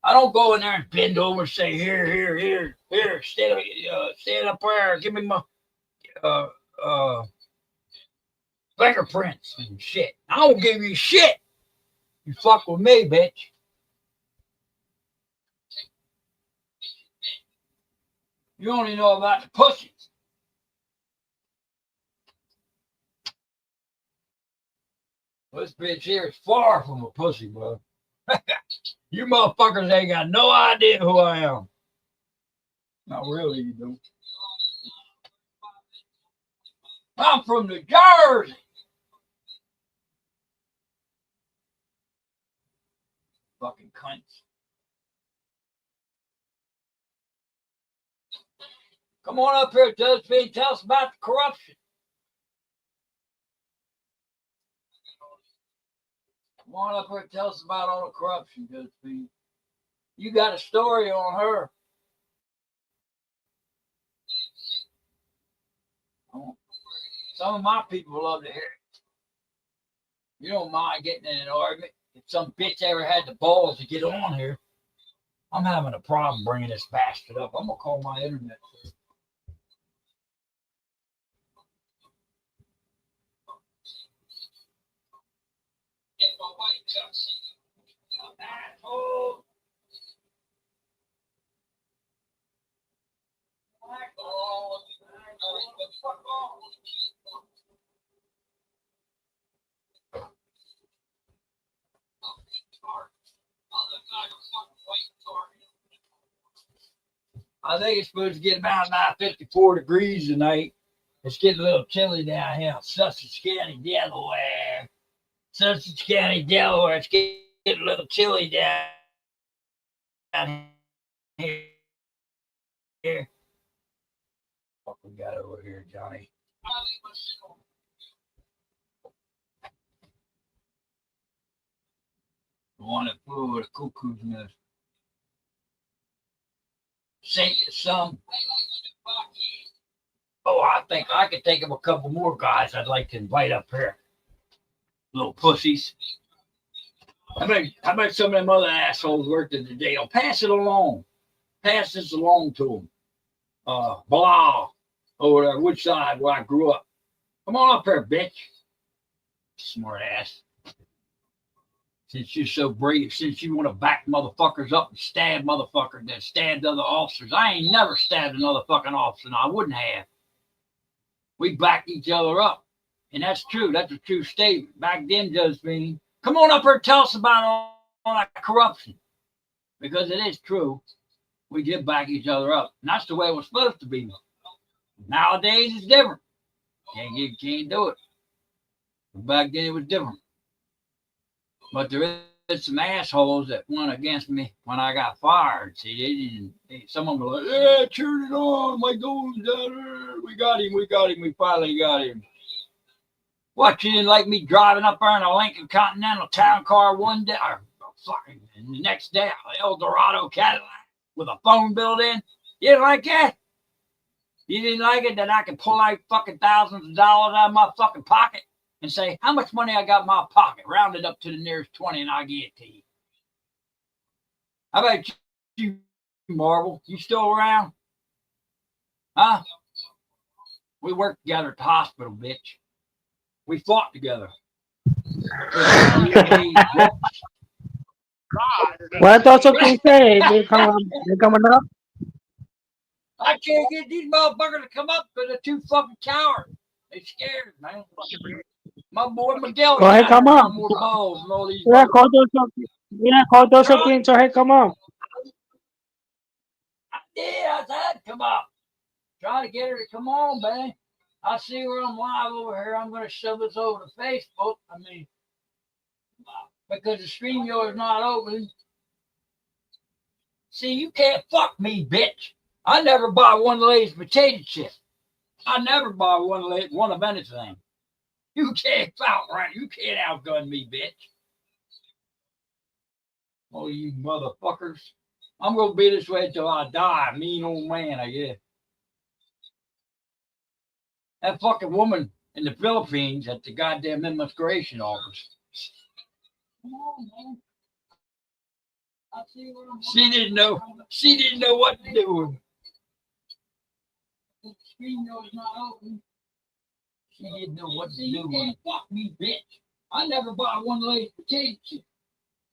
I don't go in there and bend over and say, here, stand up there, give me my fingerprints and shit. I don't give you shit. You fuck with me, bitch. You only know about the pussies. This bitch here is far from a pussy, bro. You motherfuckers ain't got no idea who I am. Not really, you don't. I'm from New Jersey. Fucking cunts. Come on up here, Josephine. Tell us about the corruption. Come on up here and tell us about all the corruption, Josephine. You got a story on her. Some of my people love to hear it. You don't mind getting in an argument. If some bitch ever had the balls to get on here, I'm having a problem bringing this bastard up. I'm going to call my internet. I think it's supposed to get about 54 degrees tonight. It's getting a little chilly down here in Sussex County, Delaware. Sussex County, Delaware. It's getting a little chilly down here. What we got over here, Johnny? The one that flew over the cuckoo's nest. Sing some. Oh, I think I could think of a couple more guys I'd like to invite up here. Little pussies. How about some of them other assholes working today? I'll pass it along. Pass this along to them. Blah. Over there, Woodside, where I grew up. Come on up here, bitch. Smart ass. Since you're so brave, since you want to back motherfuckers up and stab motherfuckers that stabbed other officers. I ain't never stabbed another fucking officer, and I wouldn't have. We backed each other up. And that's true. That's a true statement. Back then, Josephine, come on up here and tell us about all that corruption. Because it is true. We did back each other up. And that's the way it was supposed to be. Nowadays, it's different. Can't do it. But back then, it was different. But there is some assholes that went against me when I got fired. See, some of them were like, yeah, turn it on. My goal's down there. We got him. We finally got him. What, you didn't like me driving up there in a Lincoln Continental town car one day? Or fucking, and the next day, an Eldorado Cadillac with a phone built in? You didn't like that? You didn't like it that I could pull out fucking thousands of dollars out of my fucking pocket and say, how much money I got in my pocket? Round it up to the nearest 20 and I'll give it to you. How about you, Marvel? You still around? Huh? We worked together at the hospital, bitch. We fought together. What also can say? They coming up. I can't get these motherfuckers to come up because they're too fucking cowards. They scared, man. My boy Miguel. Go ahead, come on. More balls and all these. Yeah, call those things. So hey, come on. Yeah, I said, come on. Try to get her to come on, man. I see where I'm live over here. I'm going to shove this over to Facebook. I mean, because the stream yard is not open. See, you can't fuck me, bitch. I never buy one of these potato chips. I never buy one of anything. You can't outrun. You can't outgun me, bitch. Oh, you motherfuckers. I'm going to be this way until I die. Mean old man, I guess. That fucking woman in the Philippines at the goddamn immigration office. Come on, man. She didn't know. She didn't know what to do. The screen was not open. She didn't know what to do. You can't fuck me, bitch. I never bought one of those potato chips.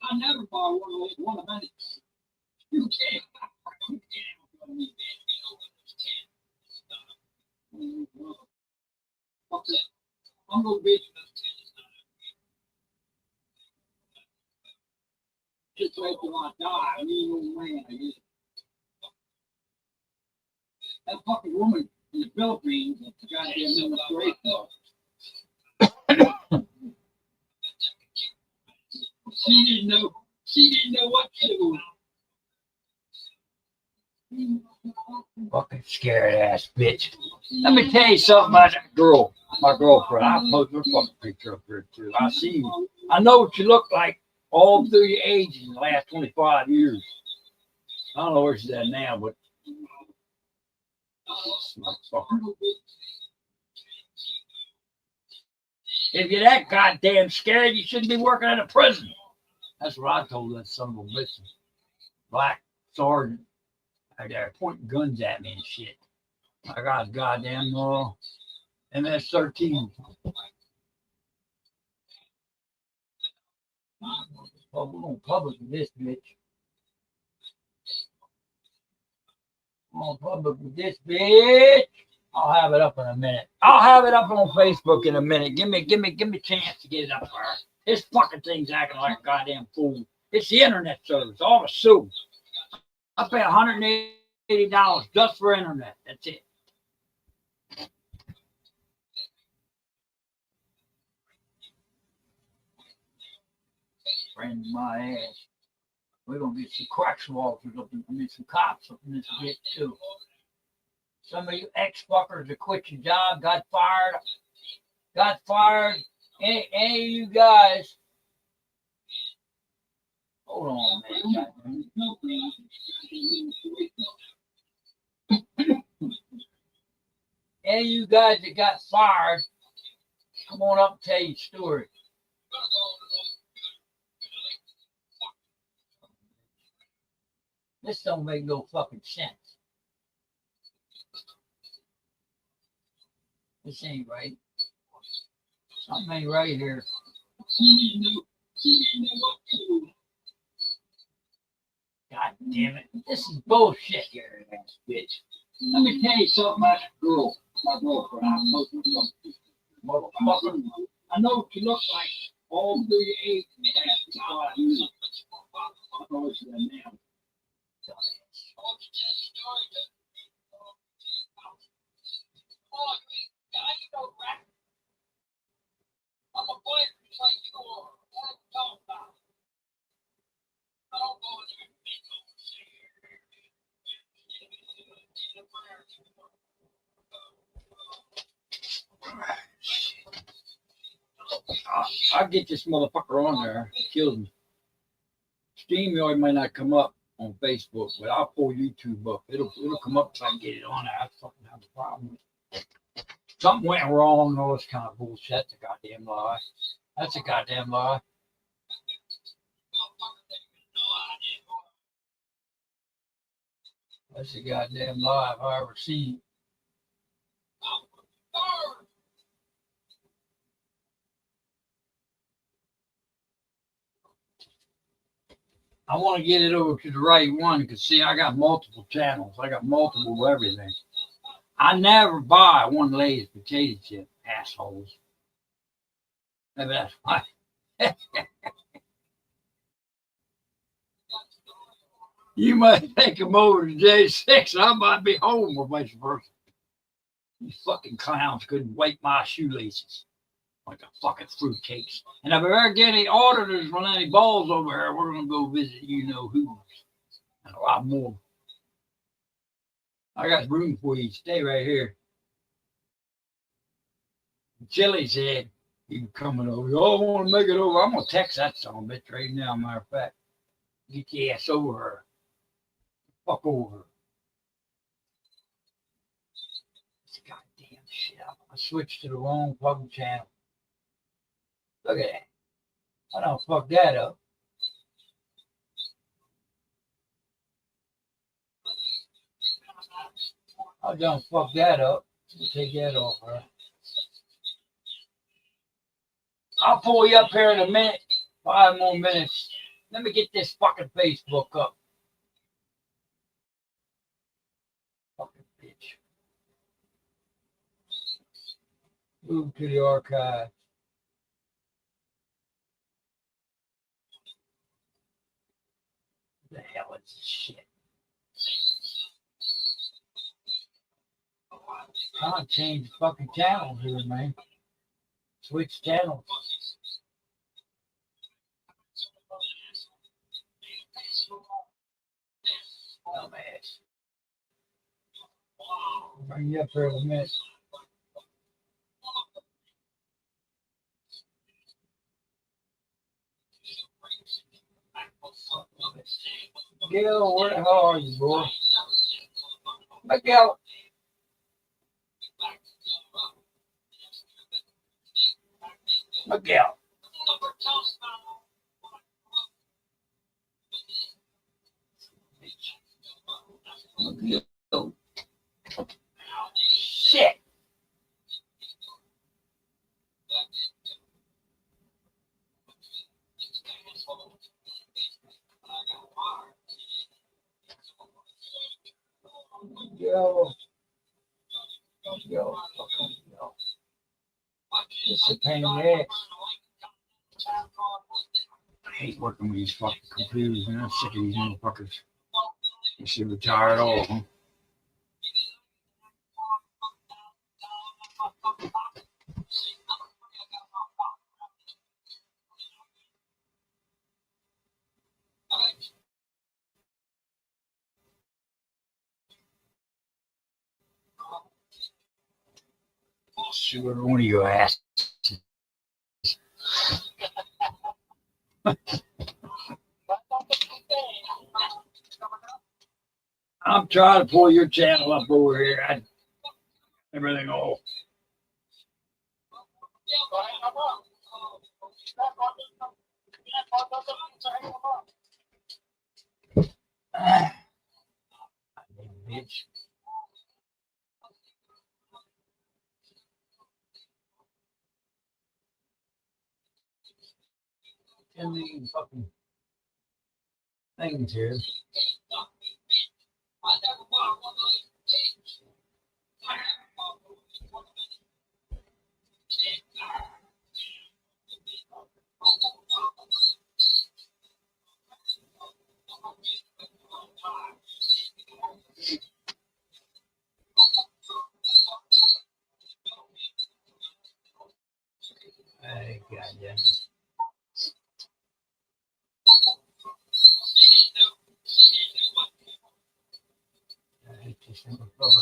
I never bought one of those. You can't. You can't me, bitch. Fuck that. I'm gonna bitch. Just wait till I die. Me and old man. That fucking woman in the Philippines, goddamn demonstration. She didn't know. She didn't know what to do. Fucking scared ass bitch. Let me tell you something about that girl, my girlfriend. I posted her fucking picture up here too. I see you. I know what you look like all through your age in the last 25 years. I don't know where she's at now, but if you're that goddamn scared, you shouldn't be working in a prison. That's what I told that son of a bitch. Black sergeant. They're pointing guns at me and shit. I got goddamn MS-13. Well, we're going public with this bitch. We're going public with this bitch. I'll have it up in a minute. I'll have it up on Facebook in a minute. Give me a chance to get it up there. This fucking thing's acting like a goddamn fool. It's the internet service. All the sue. I pay $180 just for internet. That's it. Friend my ass. We're gonna get some correctional officers up and some cops up in this bitch too. Some of you ex-fuckers that quit your job, got fired. Any of you guys. Hold on, man. Any of you guys that got fired, come on up and tell your story. This don't make no fucking sense. This ain't right. Something ain't right here. God damn it. This is bullshit here, ass bitch. Let me tell you something about that girl. My girlfriend. Motherfucker. I know what you look like all through your age. I know what you're now. I'll get this motherfucker on there. Kill him. StreamYard might not come up on Facebook, but I'll pull YouTube up. It'll come up if I can get it on there. I fucking have a problem. Something went wrong. No, it's kind of bullshit. That's a goddamn lie. That's a goddamn lie. That's a goddamn lie if I ever seen. I want to get it over to the right one because, see, I got multiple channels. I got multiple everything. I never buy one Lay's potato chip, assholes. Maybe that's why. You might take them over to J6 and I might be home or vice versa. These fucking clowns couldn't wipe my shoelaces like a fucking fruitcakes. And if I ever get any auditors run any balls over here, we're going to go visit you know who and a lot more. I got room for you. Stay right here. Chili said he was coming over. Oh, I want to make it over. I'm going to text that son of a bitch right now, matter of fact. Get your ass over her. Fuck over her. This goddamn shit. I switched to the wrong fucking channel. Look at that. I don't fuck that up. I don't fuck that up. We'll take that off, right? I'll pull you up here in a minute. 5 more minutes. Let me get this fucking Facebook up. Fucking bitch. Move to the archive. Can't change fucking channels here, man. Switch channels. Dumbass. Bring you up here in a minute. Gil, where the hell are you, boy? Miguel. Miguel. Miguel. Shit. Miguel. Miguel. Miguel. It's a pain in the ass. I hate working with these fucking computers, man. I'm sick of these motherfuckers. You should retire all of them. Sure, one of your asses. I'm trying to pull your channel up over here. Everything off. Bitch. And the fucking things here. Hey, goddamn.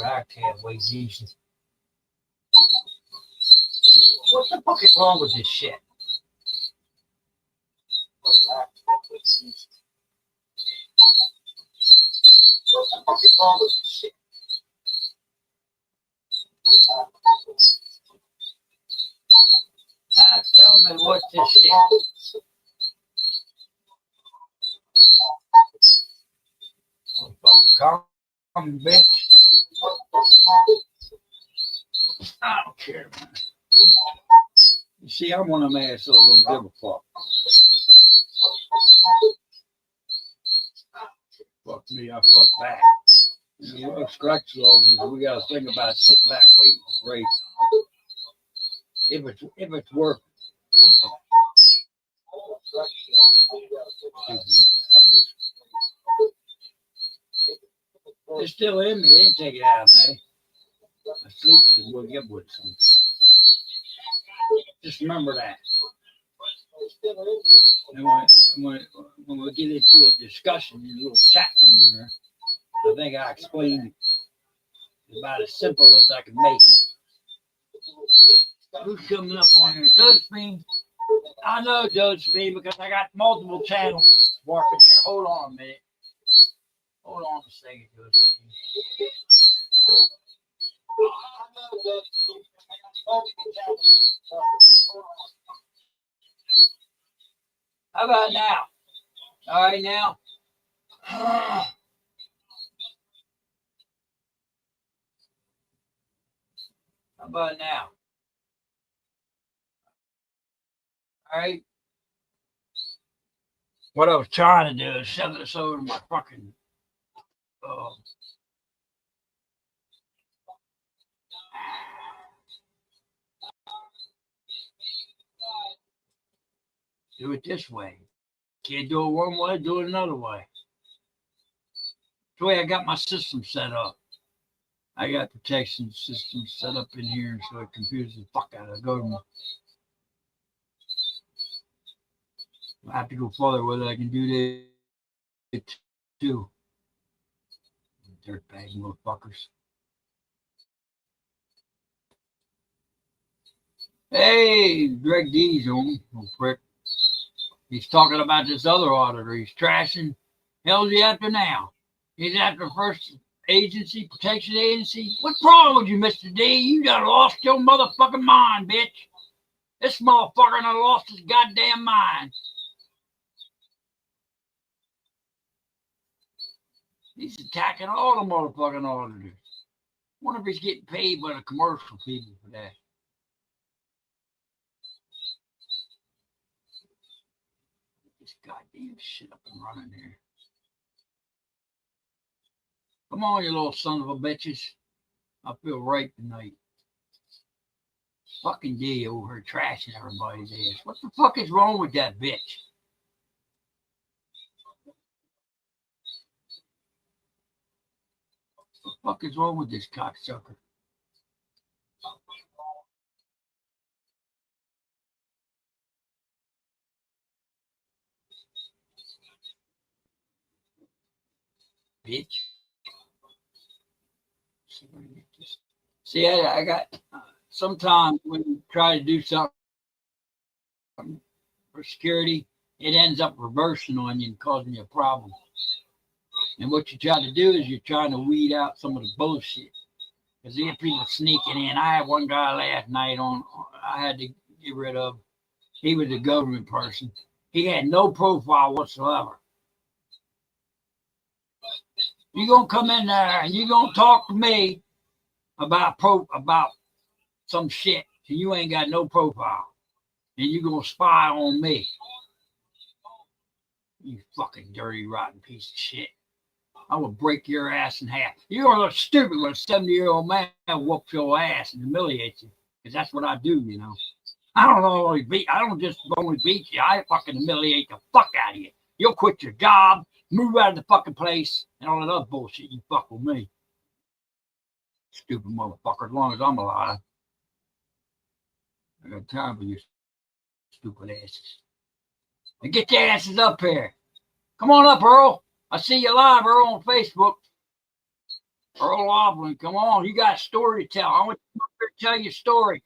I can't wait, Jesus. What the fuck is wrong with this shit? What the fuck is wrong with this shit? Tell me what this shit. Motherfucker, come, bitch. I don't care, man. You see, I'm one of them assholes who don't give a fuck. Fuck me, I fuck back. You know, correctional officers, we got to think about sitting back waiting for race. If it's working. They're still in me. They ain't take it out of me. I sleep with it. We'll get with it sometimes. Just remember that. And when we get into a discussion, in a little chat room there, I think I explained it about as simple as I can make it. Who's coming up on here? Josephine. I know Josephine because I got multiple channels working here. Hold on a minute. Hold on a second, Josephine. How about now? All right, now. How about now? All right. What I was trying to do is shove this over my fucking. Do it this way. Can't do it one way, do it another way. The way I got my system set up. I got protection systems set up in here so it confuses the fuck out of the government. I have to go further with it. I can do that too. Dirtbag motherfuckers. Hey, Greg D's on, little prick. He's talking about this other auditor. He's trashing. Hell's he after now? He's after first agency, protection agency. What's wrong with you, Mr. D? You done lost your motherfucking mind, bitch. This motherfucker done lost his goddamn mind. He's attacking all the motherfucking auditors. Wonder if he's getting paid by the commercial people for that. This goddamn shit up and running here. Come on, you little son of a bitches. I feel right tonight. Fucking D over here trashing everybody's ass. What the fuck is wrong with that bitch? What the fuck is wrong with this cocksucker? Bitch. See, I got sometimes when you try to do something for security, it ends up reversing on you and causing you a problem. And what you try to do is you're trying to weed out some of the bullshit. Because you get people sneaking in. I had one guy last night I had to get rid of. He was a government person. He had no profile whatsoever. You're going to come in there and you're going to talk to me about some shit. And you ain't got no profile. And you're going to spy on me. You fucking dirty, rotten piece of shit. I will break your ass in half. You're going to look stupid when a 70-year-old man whoops your ass and humiliates you. Because that's what I do, you know. I don't just only beat you. I fucking humiliate the fuck out of you. You'll quit your job, move out of the fucking place, and all that other bullshit you fuck with me. Stupid motherfucker, as long as I'm alive. I got time for you stupid asses. And get your asses up here. Come on up, Earl. I see you live, Earl, on Facebook. Earl Oblin, come on. You got a story to tell. I want you to tell your story.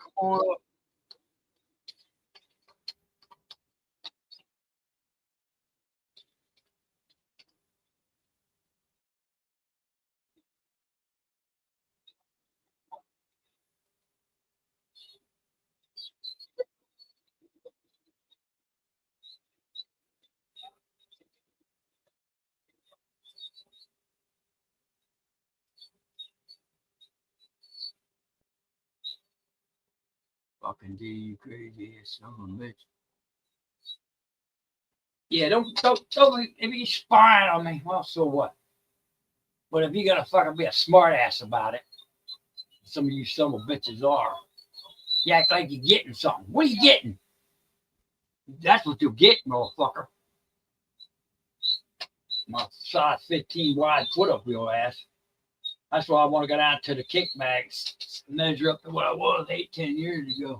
Come on up. Fucking D, you crazy ass son of a bitch. Yeah, don't if you spying on me, well, so what? But if you gotta fucking be a smart ass about it, some of you son of bitches are. You act like you're getting something. What are you getting? That's what you'll get, motherfucker. My size 15 wide foot up your ass. That's why I want to go down to the kickbacks, measure up to what I was 8-10 years ago.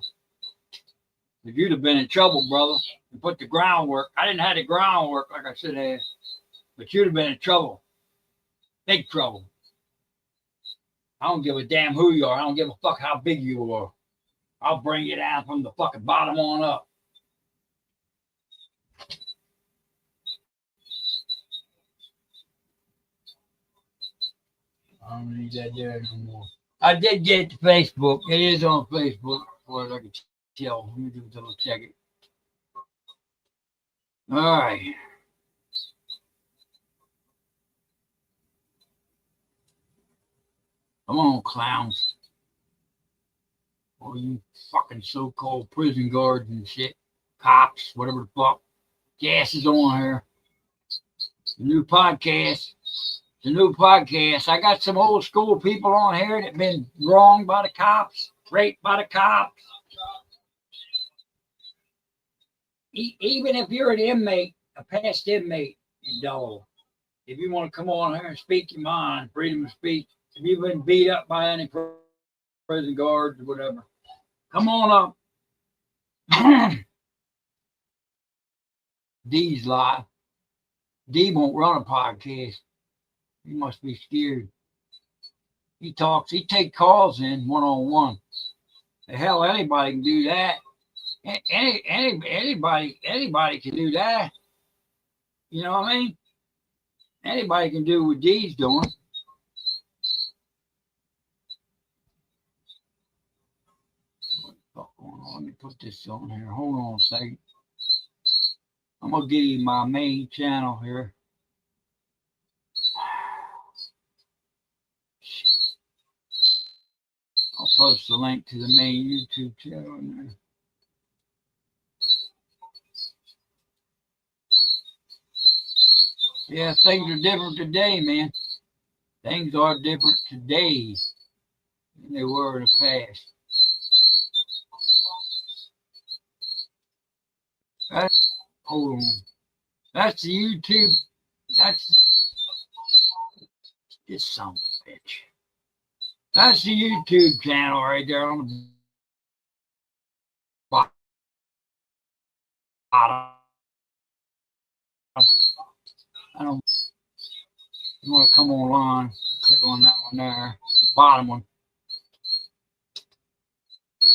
If you'd have been in trouble, brother, and put the groundwork. I didn't have the groundwork like I should have, but you'd have been in trouble. Big trouble. I don't give a damn who you are. I don't give a fuck how big you are. I'll bring you down from the fucking bottom on up. I don't need that there no more. I did get it to Facebook. It is on Facebook, as far as I can tell. Let me do a double check it. All right. Come on, clowns. All you fucking so-called prison guards and shit. Cops, whatever the fuck. Gas is on here. The new podcast. The new podcast. I got some old school people on here that been wronged by the cops, raped by the cops. even if you're an inmate, a past inmate in Delaware, if you want to come on here and speak your mind, freedom of speech, if you've been beat up by any prison guards or whatever, come on up. D's live. D won't run a podcast. He must be scared. He talks. He take calls in one-on-one. The hell, anybody can do that. Anybody can do that. You know what I mean? Anybody can do what D's doing. What the fuck going on? Let me put this on here. Hold on a second. I'm gonna give you my main channel here. I'll post a link to the main YouTube channel in there. Yeah, things are different today, man. Things are different today than they were in the past. Hold on. That's the YouTube. That's this son of a bitch. That's the YouTube channel right there on the bottom. I don't. You want to come online? Click on that one there. The bottom one.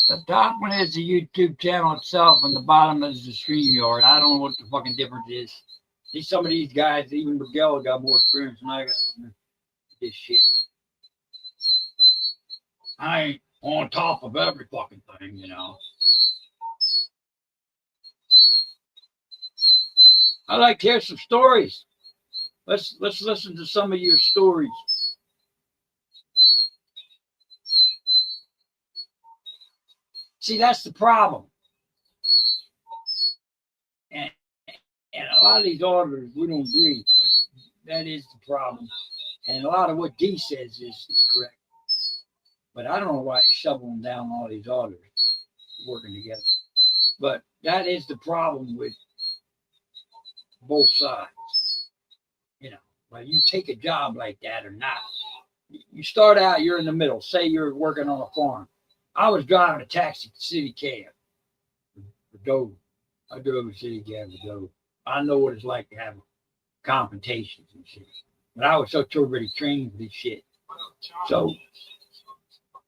The top one is the YouTube channel itself, and the bottom is the StreamYard. I don't know what the fucking difference is. See, some of these guys, even Miguel, got more experience than I got on this shit. I ain't on top of every fucking thing, you know. I like to hear some stories. Let's listen to some of your stories. See, that's the problem. And a lot of these auditors, we don't agree, but that is the problem. And a lot of what D says is correct. But I don't know why he's shoveling down all these auditors working together. But that is the problem with both sides. You know, whether you take a job like that or not. You start out, you're in the middle. Say you're working on a farm. I was driving a taxi city cab for Dover. I drove a city cab for Dover. I know what it's like to have confrontations and shit. But I was so already trained for this shit. So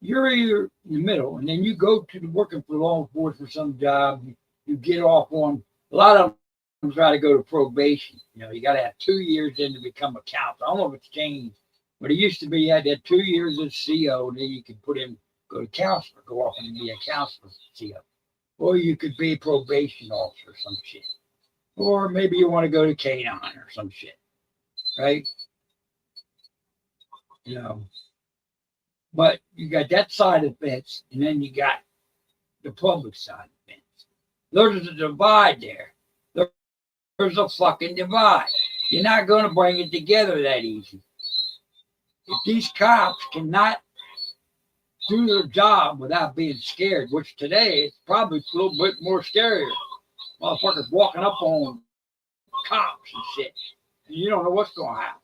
you're in the middle, and then you go to working for law enforcement for some job. You get off on, a lot of them try to go to probation. You know, you got to have 2 years in to become a counselor. I don't know if it's changed, but it used to be you had to have 2 years as CO, and then you could go to counselor, go off and be a counselor CO. Or you could be a probation officer or some shit. Or maybe you want to go to canine or some shit, right? You know, but you got that side of the fence, and then you got the public side of the fence. There's a divide there. There's a fucking divide. You're not going to bring it together that easy. If these cops cannot do their job without being scared, which today it's probably a little bit more scarier. Motherfuckers walking up on cops and shit, and you don't know what's going to happen.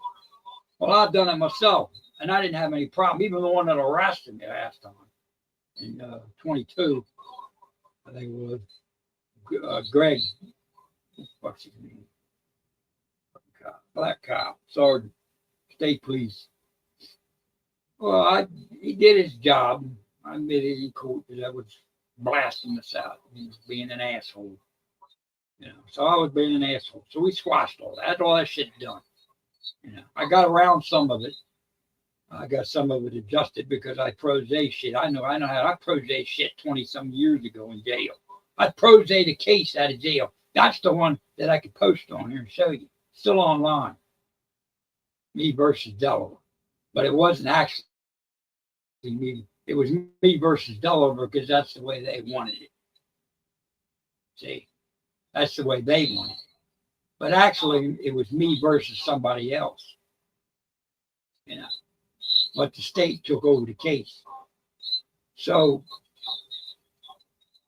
Well, I've done it myself, and I didn't have any problem. Even the one that arrested me last time in 22, I think it was Greg. What's his name? Black cop, sergeant, state police. Well, he did his job. I admitted in court that I was blasting us out. He was being an asshole. You know, so I was being an asshole. So we squashed all that. That's all that shit done. You know, I got around some of it. I got some of it adjusted because I prosaic shit. I know how I prosaic shit 20-some years ago in jail. I prosaic a case out of jail. That's the one that I could post on here and show you. Still online. Me versus Delaware. But it wasn't actually me. It was me versus Delaware because that's the way they wanted it. See? That's the way they wanted it. But actually, it was me versus somebody else. You know. But the state took over the case. So,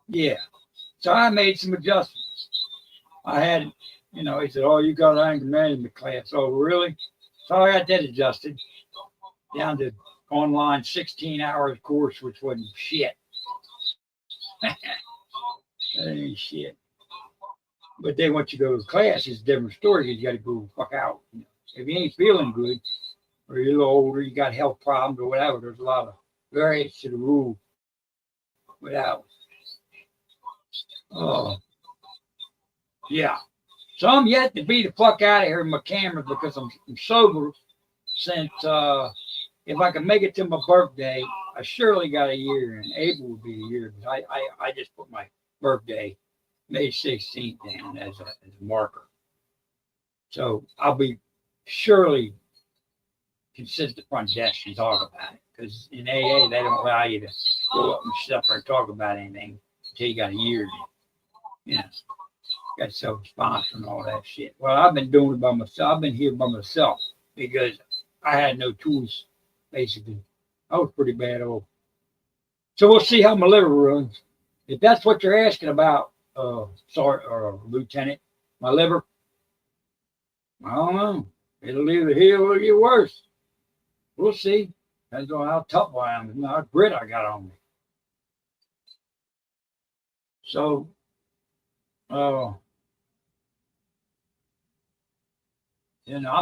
yeah. So I made some adjustments. I had, he said, "Oh, you got anger management class." Oh, really? So I got that adjusted down to online 16 hours course, which wasn't shit. That ain't shit. But then once you go to class, it's a different story because you got to go the fuck out. If you ain't feeling good or you're a little older, you got health problems or whatever, there's a lot of variants to the rule without. Oh, yeah. So I'm yet to be the fuck out of here with my camera because I'm sober since if I can make it to my birthday, I surely got a year, and April will be a year. I just put my birthday, May 16th, down as a marker. So I'll be surely consistent front desk and talk about it. Because in AA, they don't allow you to go up and stuff or talk about anything until you got a year. Got self-sponsor and all that shit. Well, I've been doing it by myself. I've been here by myself because I had no tools, basically. I was pretty bad old. So we'll see how my liver runs. If that's what you're asking about, Lieutenant, my liver, I don't know. It'll either heal or get worse. We'll see. Depends on how tough I am and how grit I got on me. So, I'm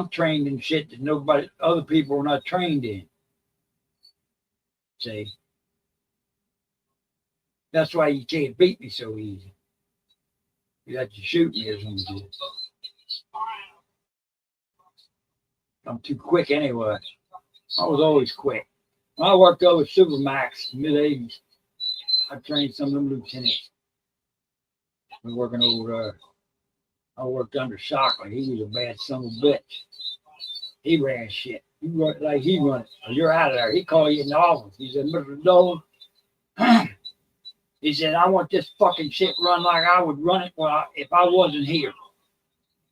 trained in shit that other people are not trained in. See? That's why you can't beat me so easy. You have to shoot me or something. I'm too quick anyway. I was always quick. When I worked over at Supermax in the mid-80s, I trained some of them lieutenants. I was working over there. I worked under Shockley. He was a bad son of a bitch. He ran shit. He run like he run it. You're out of there. He called you in the office. He said, "Mr. Dolan," he said, "I want this fucking shit run like I would run it if I wasn't here.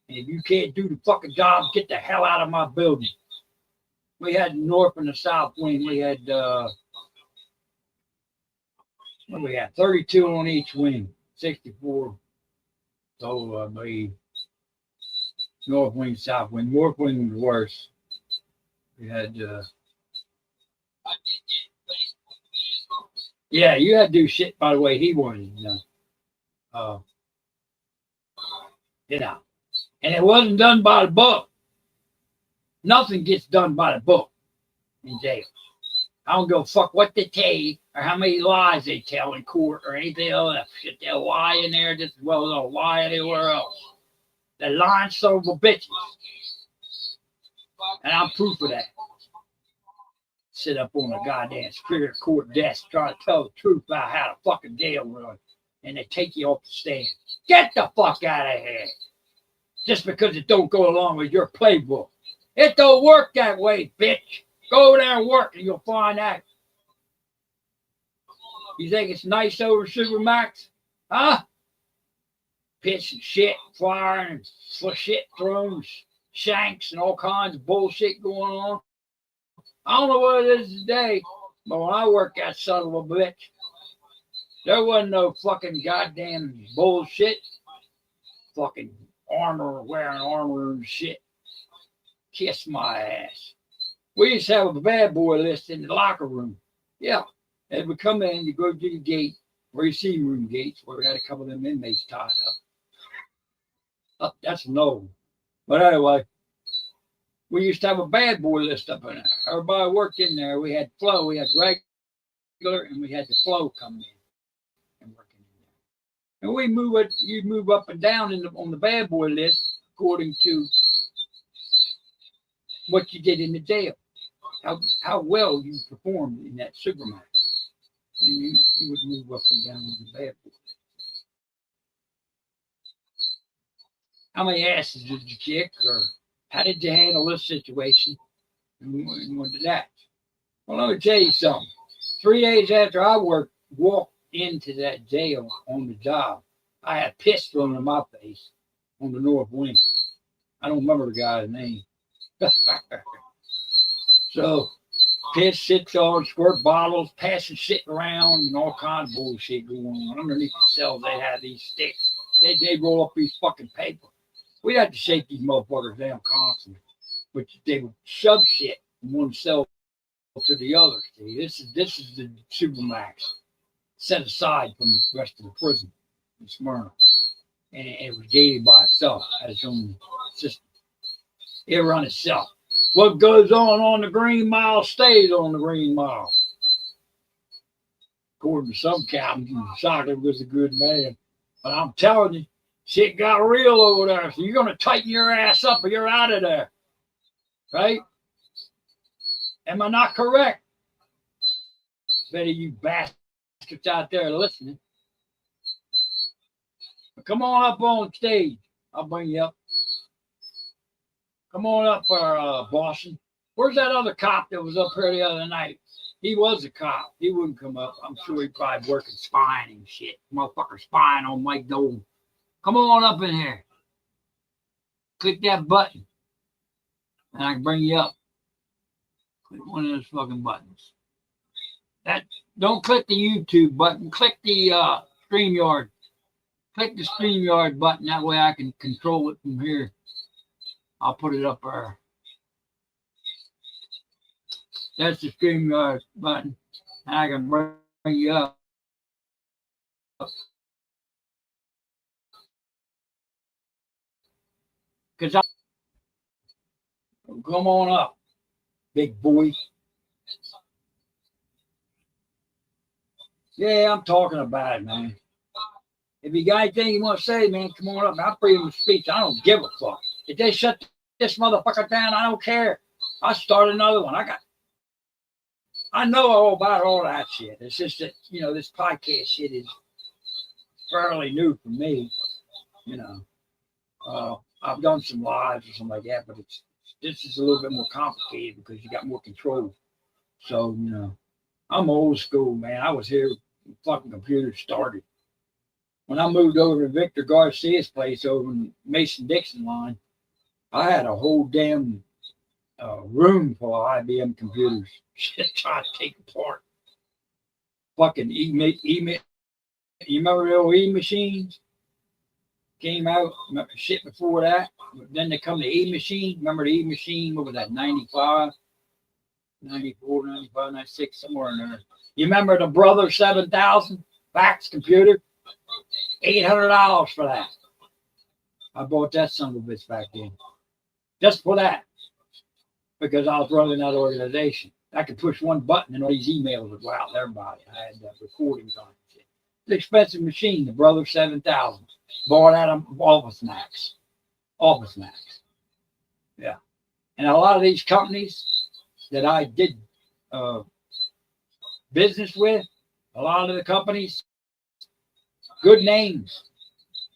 And if you can't do the fucking job, get the hell out of my building." We had the north and the south wing. We had 32 on each wing, 64. So I believe north wing, south wing. North wing was worse. We had yeah, you had to do shit by the way he wanted it done. And it wasn't done by the book. Nothing gets done by the book in jail. I don't give a fuck what they tell you or how many lies they tell in court or anything else. Shit, they'll lie in there just as well as they'll lie anywhere else. They're lying son of a bitches. And I'm proof of that. Sit up on a goddamn superior court desk trying to tell the truth about how the fucking jail runs. And they take you off the stand. Get the fuck out of here. Just because it don't go along with your playbook. It don't work that way, bitch. Go over there and work and you'll find out. You think it's nice over Supermax? Huh? Piss and shit, flying and shit thrown, shanks and all kinds of bullshit going on. I don't know what it is today, but when I worked that son of a bitch, there wasn't no fucking goddamn bullshit. Fucking wearing armor and shit. Kiss my ass. We used to have a bad boy list in the locker room. Yeah. As we come in, you go to the gate, receiving room gates, where we had a couple of them inmates tied up. That's no. But anyway, we used to have a bad boy list up in there. Everybody worked in there. We had flow, we had regular, and we had the flow come in and working in there. And you move up and down on the bad boy list according to what you did in the jail. How well you performed in that Supermax. And you would move up and down on the bad boy. How many asses did you kick, or how did you handle this situation? And what did that? Well, let me tell you something. 3 days after I walked into that jail on the job, I had piss thrown in my face on the north wing. I don't remember the guy's name. So, piss, shit on, squirt bottles, passing shit around, and all kinds of bullshit going on. Underneath the cells, they had these sticks They roll up these fucking paper. We'd have to shake these motherfuckers down constantly, but they would shove shit from one cell to the other. See, this is the Supermax set aside from the rest of the prison in Smyrna, and it was gated by itself, had its own system. It run itself. What goes on the Green Mile stays on the Green Mile. According to some captains, Sockler was a good man. But I'm telling you, shit got real over there. So you're going to tighten your ass up or you're out of there. Right? Am I not correct? Better you bastards out there listening. But come on up on stage. I'll bring you up. Come on up for Boston. Where's that other cop that was up here the other night? He was a cop. He wouldn't come up. I'm sure he probably working spying and shit. Motherfucker spying on Mike Dolan. Come on up in here. Click that button. And I can bring you up. Click one of those fucking buttons. Don't click the YouTube button. Click the StreamYard. Click the StreamYard button. That way I can control it from here. I'll put it up there. That's the StreamYard button. And I can bring you up. Come on up, big boy. Yeah, I'm talking about it, man. If you got anything you want to say, man, come on up. I'm freedom of speech. I don't give a fuck. If they shut this motherfucker down, I don't care. I'll start another one. I know all about all that shit. It's just that, this podcast shit is fairly new for me. I've done some lives or something like that, but this is a little bit more complicated because you got more control. So, I'm old school, man. I was here when fucking computers started. When I moved over to Victor Garcia's place over in Mason-Dixon line, I had a whole damn room full of IBM computers. Shit, trying to take apart. Fucking email. You remember the old E-machines? Came out, shit before that. Then they come to E-machine. Remember the E-machine? What was that, 95, 94, 95, 96, somewhere in there. You remember the Brother 7000 fax computer? $800 for that. I bought that son of a bitch back then. Just for that. Because I was running that organization. I could push one button and all these emails would go out to everybody. I had recordings on it. It's an expensive machine, the Brother 7000. Bought out of Office Max. Yeah. And a lot of these companies that I did business with, a lot of the companies, good names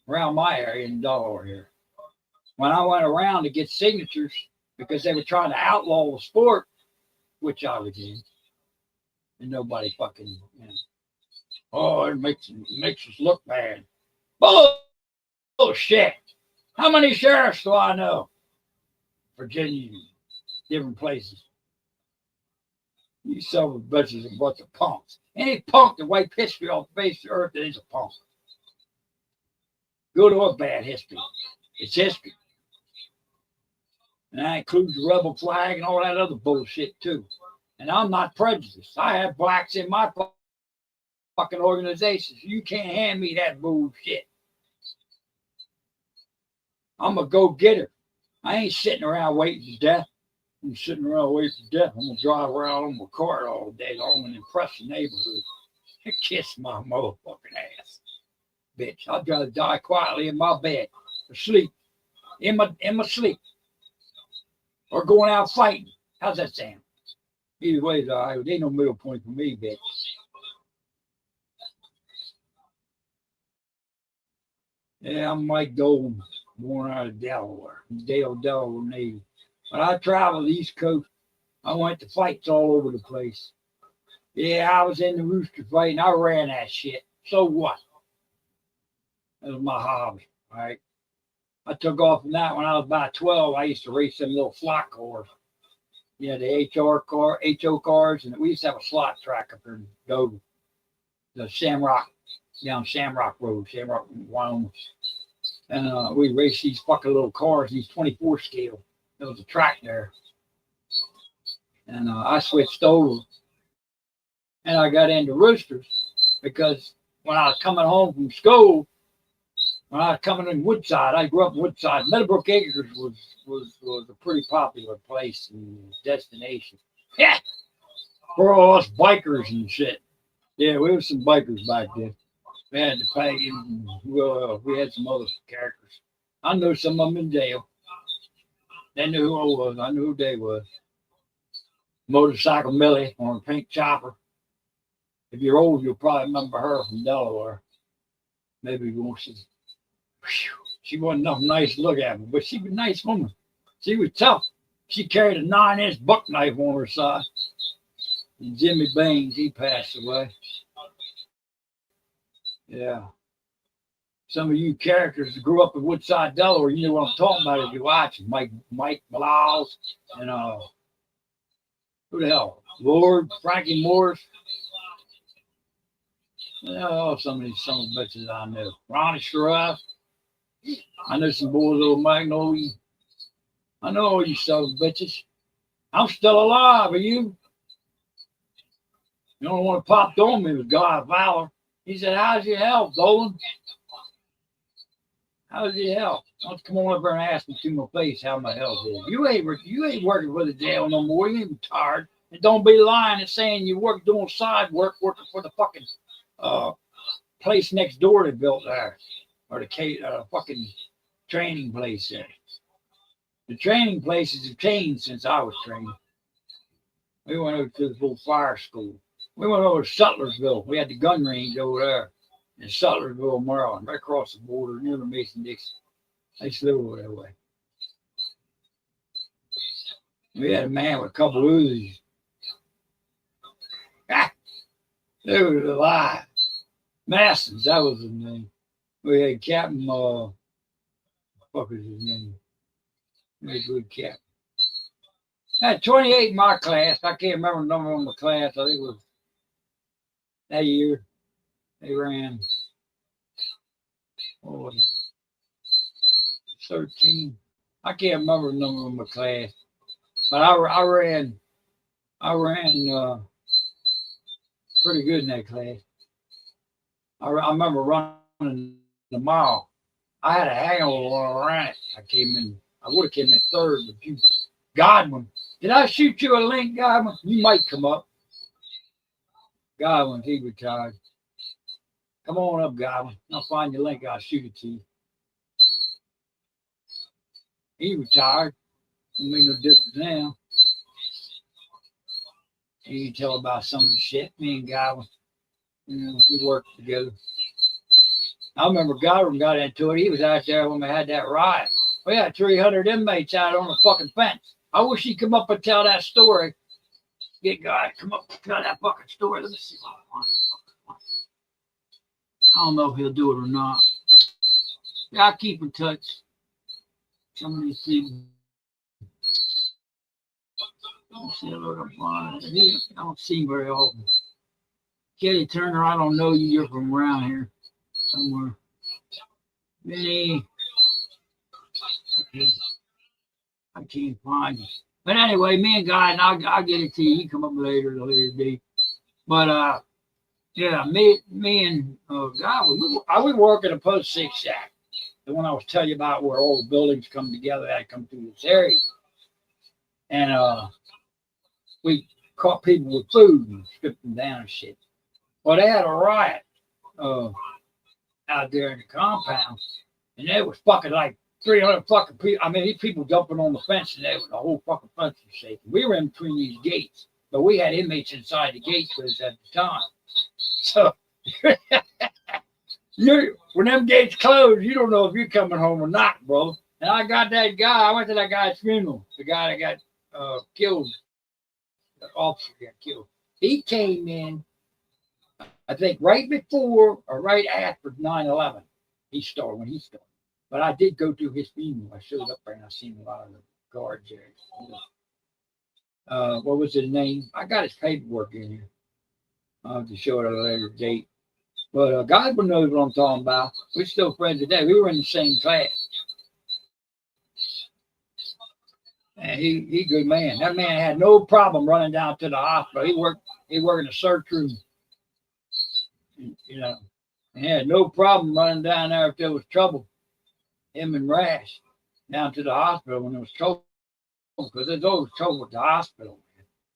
around my area in Delaware here. When I went around to get signatures because they were trying to outlaw the sport, which I was in, and nobody fucking, oh, it makes us look bad. Bullshit. How many sheriffs do I know? Virginia, different places. You son of a bitches are a bunch of punks. Any punk that wipes history off the face of the earth is a punk. Good or bad history. It's history. And that includes the rebel flag and all that other bullshit too. And I'm not prejudiced. I have blacks in my fucking organization. So you can't hand me that bullshit. I'm a go-getter. I ain't sitting around waiting to death. I'm sitting around waiting for death. I'm going to drive around on my car all day long and impress the neighborhood. Kiss my motherfucking ass. Bitch, I'd rather die quietly in my bed, asleep, in my sleep, or going out fighting. How's that sound? Either way, there ain't no middle point for me, bitch. Yeah, I'm Mike Dolan, born out of Delaware, Dale, Delaware Navy. But I traveled the East Coast. I went to fights all over the place. Yeah, I was in the rooster fight and I ran that shit. So what? That was my hobby, all right? I took off from that when I was about 12. I used to race them little slot cars. The HO cars, and we used to have a slot track up there in Dover. The Shamrock, down Shamrock Road, Shamrock, Wyoming. And we raced these fucking little cars, these 24 scale. There was a track there. And I switched over and I got into roosters because when I was coming home from school, when I was coming in Woodside, I grew up in Woodside. Meadowbrook Acres was a pretty popular place and destination. Yeah, for all us bikers and shit. Yeah, we were some bikers back then. We had the Pagan. Well, we had some other characters. I knew some of them in jail. They knew who I was. I knew who they was. Motorcycle Millie on a pink chopper. If you're old, you'll probably remember her from Delaware. Maybe you won't see. She wasn't nothing nice to look at, but she was a nice woman. She was tough. She carried a 9-inch buck knife on her side. And Jimmy Baines, he passed away. Yeah. Some of you characters that grew up in Woodside, Delaware, you know what I'm talking about if you watch Mike Miles and who the hell? Lord, Frankie Morris. Oh, some of these bitches I knew. Ronnie Sheriff. I know some boys over Magnolia. I know all you son of bitches. I'm still alive, are you? The only one that popped on me was God Valor. He said, how's your health, Dolan? How's your health? Why don't you come on over and ask me to my face how my health is? You ain't working for the jail no more. You ain't retired. And don't be lying and saying you work doing side work, working for the fucking place next door they built there. Or the fucking training place there. The training places have changed since I was trained. We went over to the little fire school. We went over to Sutlersville. We had the gun range over there in Sutlersville, Maryland, right across the border near the Mason-Dixon. I used to live over that way. We had a man with a couple of Uzis. They was alive. Masters, that was his name. We had Captain, what was his name? He was a good captain. I had 28 in my class. I can't remember the number of my class. I think it was that year. They ran, what was it, 13. I can't remember the number of my class. But I ran pretty good in that class. I remember running the mile. I had a hangover when I ran it. I would have came in third, but you, Godwin. Did I shoot you a link, Godwin? You might come up. Godwin, he retired. Come on up, Godwin. I'll find your link. I'll shoot it to you. He retired. Don't make no difference now. You can tell about some of the shit. Me and Godwin, we worked together. I remember Godwin got into it. He was out there when we had that riot. We had 300 inmates out on the fucking fence. I wish he'd come up and tell that story. Get God to come up and tell that fucking story. Let me see what I want. I don't know if he'll do it or not. Yeah, I keep in touch. Some of these people. Let's see if I can find it. I don't see him very often. Kelly Turner, I don't know you. You're from around here somewhere. Vinny. I can't find you. But anyway, me and Guy, and I'll get it to you. You come up later date. But yeah, me and Guy, we work at a post 6 shack. The one I was telling you about where all the buildings come together, that come through this area. And we caught people with food and stripped them down and shit. Well, they had a riot out there in the compound, and they was fucking like 300 fucking people. I mean, these people jumping on the fence, and the whole fucking fence was shaking. We were in between these gates, but we had inmates inside the gates with us at the time. So when them gates close, you don't know if you're coming home or not, bro. And I got that guy. I went to that guy's funeral. The guy that got killed, the officer got killed. He came in, I think, right before or right after 9/11. When he started. But I did go to his funeral. I showed up there and I seen a lot of the guards there. What was his name? I got his paperwork in here. I'll have to show it at a later date. But Godwin knows what I'm talking about. We're still friends today. We were in the same class. And he good man. That man had no problem running down to the hospital. He worked in the surgery room, you know, and he had no problem running down there if there was trouble. Him and Rash down to the hospital when there was trouble, because there's always trouble with the hospital.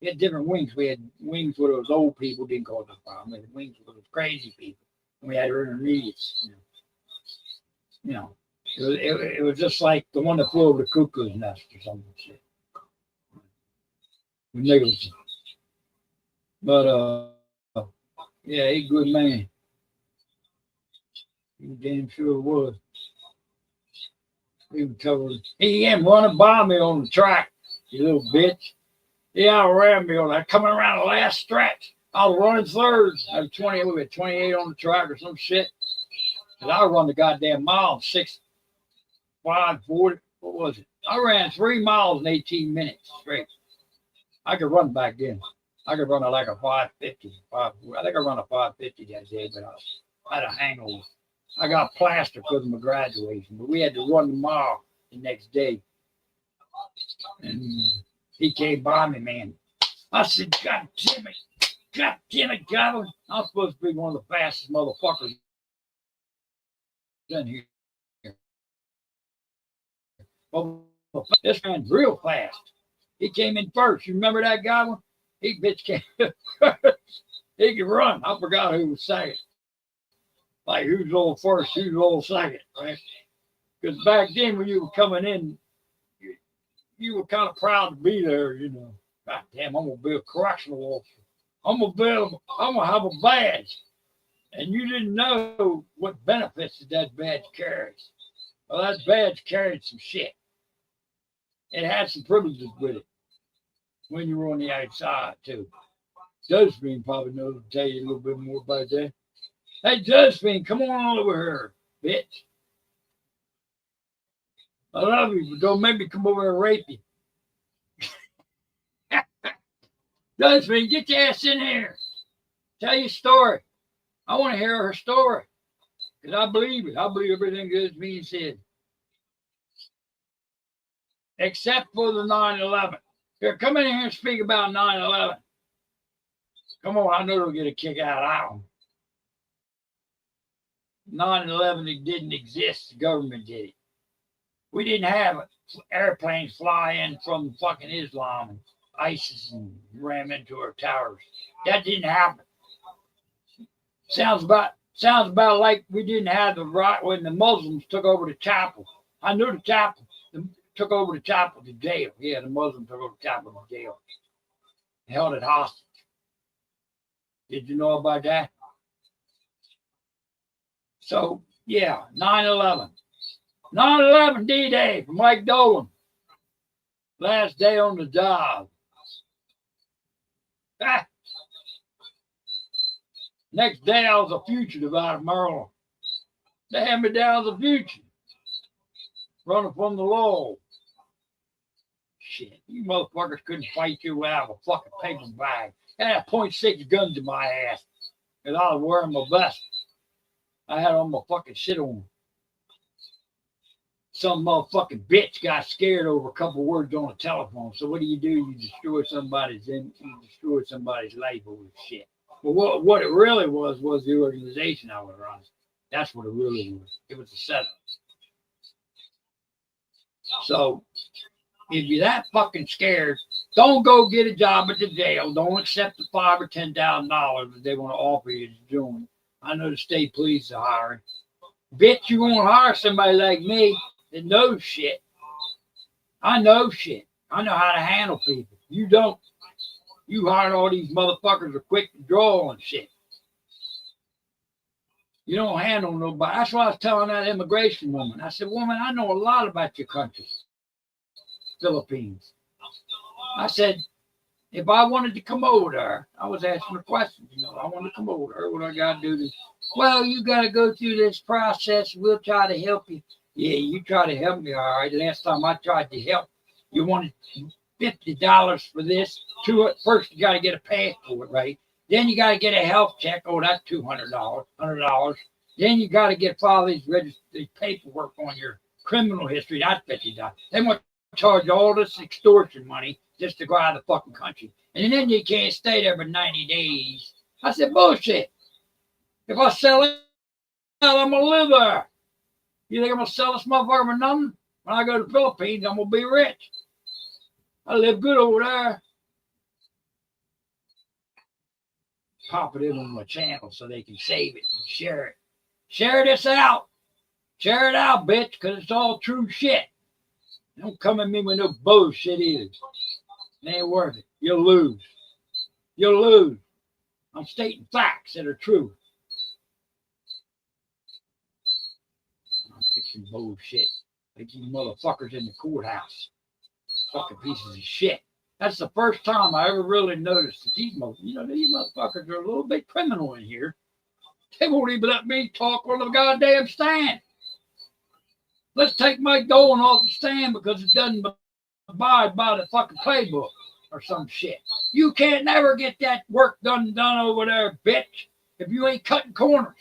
We had different wings. We had wings where those old people didn't cause a problem. We had wings where those crazy people. And we had intermediates. You know. It was just like the one that flew over the cuckoo's nest or something. Shit. With Nicholson. But yeah, he's a good man. He damn sure was. He came running by me on the track, you little bitch. He outran me on that coming around the last stretch. I was running third. I was 28 on the track or some shit. And I run the goddamn mile 6:5:40. What was it? I ran 3 miles in 18 minutes straight. I could run back then. I could run like a 5:50. I think I run a 5:50 that day, but I had a hangover. I got plaster because of my graduation, but we had to run the mile the next day. And he came by me, man. I said, God damn it, Godwin. I'm supposed to be one of the fastest motherfuckers in here. Well, this ran real fast. He came in first. You remember that Godwin? He bitch came first. He could run. I forgot who was second. Like who's on first, who's on second, right? Because back then when you were coming in, you were kind of proud to be there, you know. God damn, I'm gonna be a correctional officer. I'm gonna have a badge. And you didn't know what benefits that badge carries. Well, that badge carried some shit. It had some privileges with it when you were on the outside too. Josephine probably knows to tell you a little bit more about that. Hey, Josephine, come on over here, bitch. I love you, but don't make me come over here and rape you. Josephine, get your ass in here. Tell your story. I want to hear her story. Because I believe it. I believe everything Josephine said. Except for the 9/11. Here, come in here and speak about 9/11. Come on, I know they'll get a kick out of that one. 9/11, it didn't exist. The government did it. We didn't have airplanes fly in from fucking Islam and ISIS and ram into our towers. That didn't happen. Sounds about like we didn't have the right when the Muslims took over the chapel. I knew the chapel took over the chapel to jail. Yeah, the Muslims took over the chapel to jail. Held it hostage. Did you know about that? So, yeah, 9/11. 9/11 D-Day for Mike Dolan. Last day on the job. Ah. Next day, I was a fugitive out of Maryland. They had me down as a fugitive. Running from the law. Shit, you motherfuckers couldn't fight you without a fucking paper bag. I had .6 guns in my ass. Because I was wearing my vest. I had all my fucking shit on. Some motherfucking bitch got scared over a couple words on the telephone. So what do? You destroy somebody's life over shit. But what it really was the organization I was running. That's what it really was. It was a setup. So if you're that fucking scared, don't go get a job at the jail. Don't accept the $5,000 or $10,000 that they want to offer you to join. I know the state police are hiring. Bitch, you won't hire somebody like me that knows shit. I know shit. I know how to handle people. You don't. You hired all these motherfuckers who are quick to draw and shit. You don't handle nobody. That's what I was telling that immigration woman. I said, woman, I know a lot about your country, Philippines. I said, if I wanted to come over there, I was asking her questions. I wanted to come over there. What I got to do this? Well, you got to go through this process. We'll try to help you. Yeah, you try to help me, all right. The last time I tried to help, you wanted $50 for this. First, you got to get a passport, right? Then you got to get a health check. Oh, that's $200, $100. Then you got to file these paperwork on your criminal history. That's $50. They want to charge all this extortion money just to go out of the fucking country. And then you can't stay there for 90 days. I said, bullshit. If I sell it, I'm going to live there. You think I'm going to sell this motherfucker for nothing? When I go to the Philippines, I'm going to be rich. I live good over there. Pop it in on my channel so they can save it and share it. Share this out. Share it out, bitch, because it's all true shit. Don't come at me with no bullshit either. It ain't worth it. You'll lose. You'll lose. I'm stating facts that are true. I'm fixing bullshit like you motherfuckers in the courthouse. Fucking pieces of shit. That's the first time I ever really noticed that these motherfuckers are a little bit criminal in here. They won't even let me talk on the goddamn stand. Let's take Mike Dolan off the stand because it doesn't abide by the fucking playbook or some shit. You can't never get that work done over there, bitch, if you ain't cutting corners.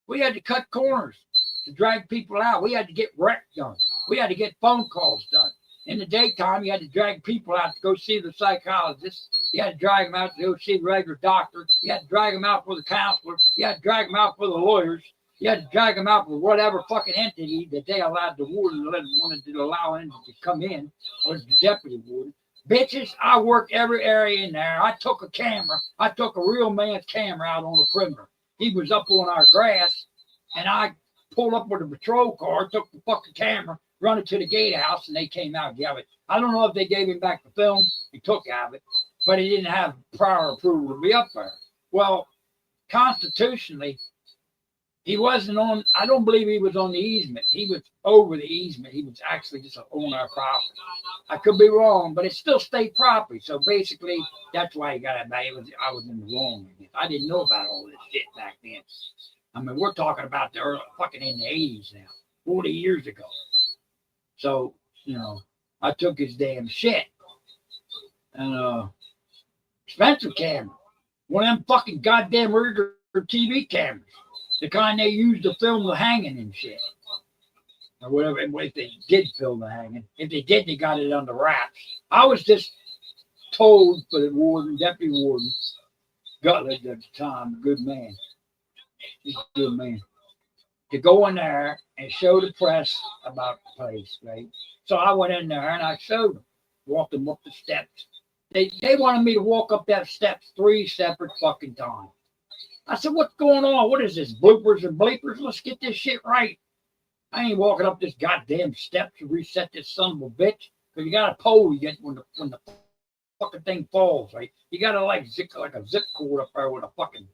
We had to cut corners to drag people out. We had to get rec done. We had to get phone calls done. In the daytime, you had to drag people out to go see the psychologist. You had to drag them out to go see the regular doctor. You had to drag them out for the counselor. You had to drag them out for the lawyers. You had to drag them out for whatever fucking entity that they allowed the warden wanted to allow in to come in, or the deputy warden. Bitches, I worked every area in there. I took a camera. I took a real man's camera out on the perimeter. He was up on our grass, and I pulled up with a patrol car, took the fucking camera, run it to the gatehouse, and they came out and gave it. I don't know if they gave him back the film. He took out of it, but he didn't have prior approval to be up there. Well, constitutionally, he wasn't on, I don't believe he was on the easement. He was over the easement. He was actually just on our property. I could be wrong, but it's still state property. So basically, that's why he got it back. I was in the wrong. I didn't know about all this shit back then. I mean, we're talking about the early, fucking in the 80s now, 40 years ago. So, I took his damn shit. And expensive camera. One of them fucking goddamn regular TV cameras. The kind they used to film the hanging and shit. Or whatever, if they did film the hanging. If they did, they got it under wraps. I was just told for the warden, deputy warden, Gutledge at the time, a good man. He's a good man. To go in there and show the press about the place, right? So I went in there and I showed them, walked them up the steps. They wanted me to walk up that steps 3 separate fucking times. I said, what's going on? What is this, bloopers and bleepers? Let's get this shit right. I ain't walking up this goddamn steps to reset this son of a bitch. Because you got a pole you get when the fucking thing falls, right? You got to like a zip cord up there with a fucking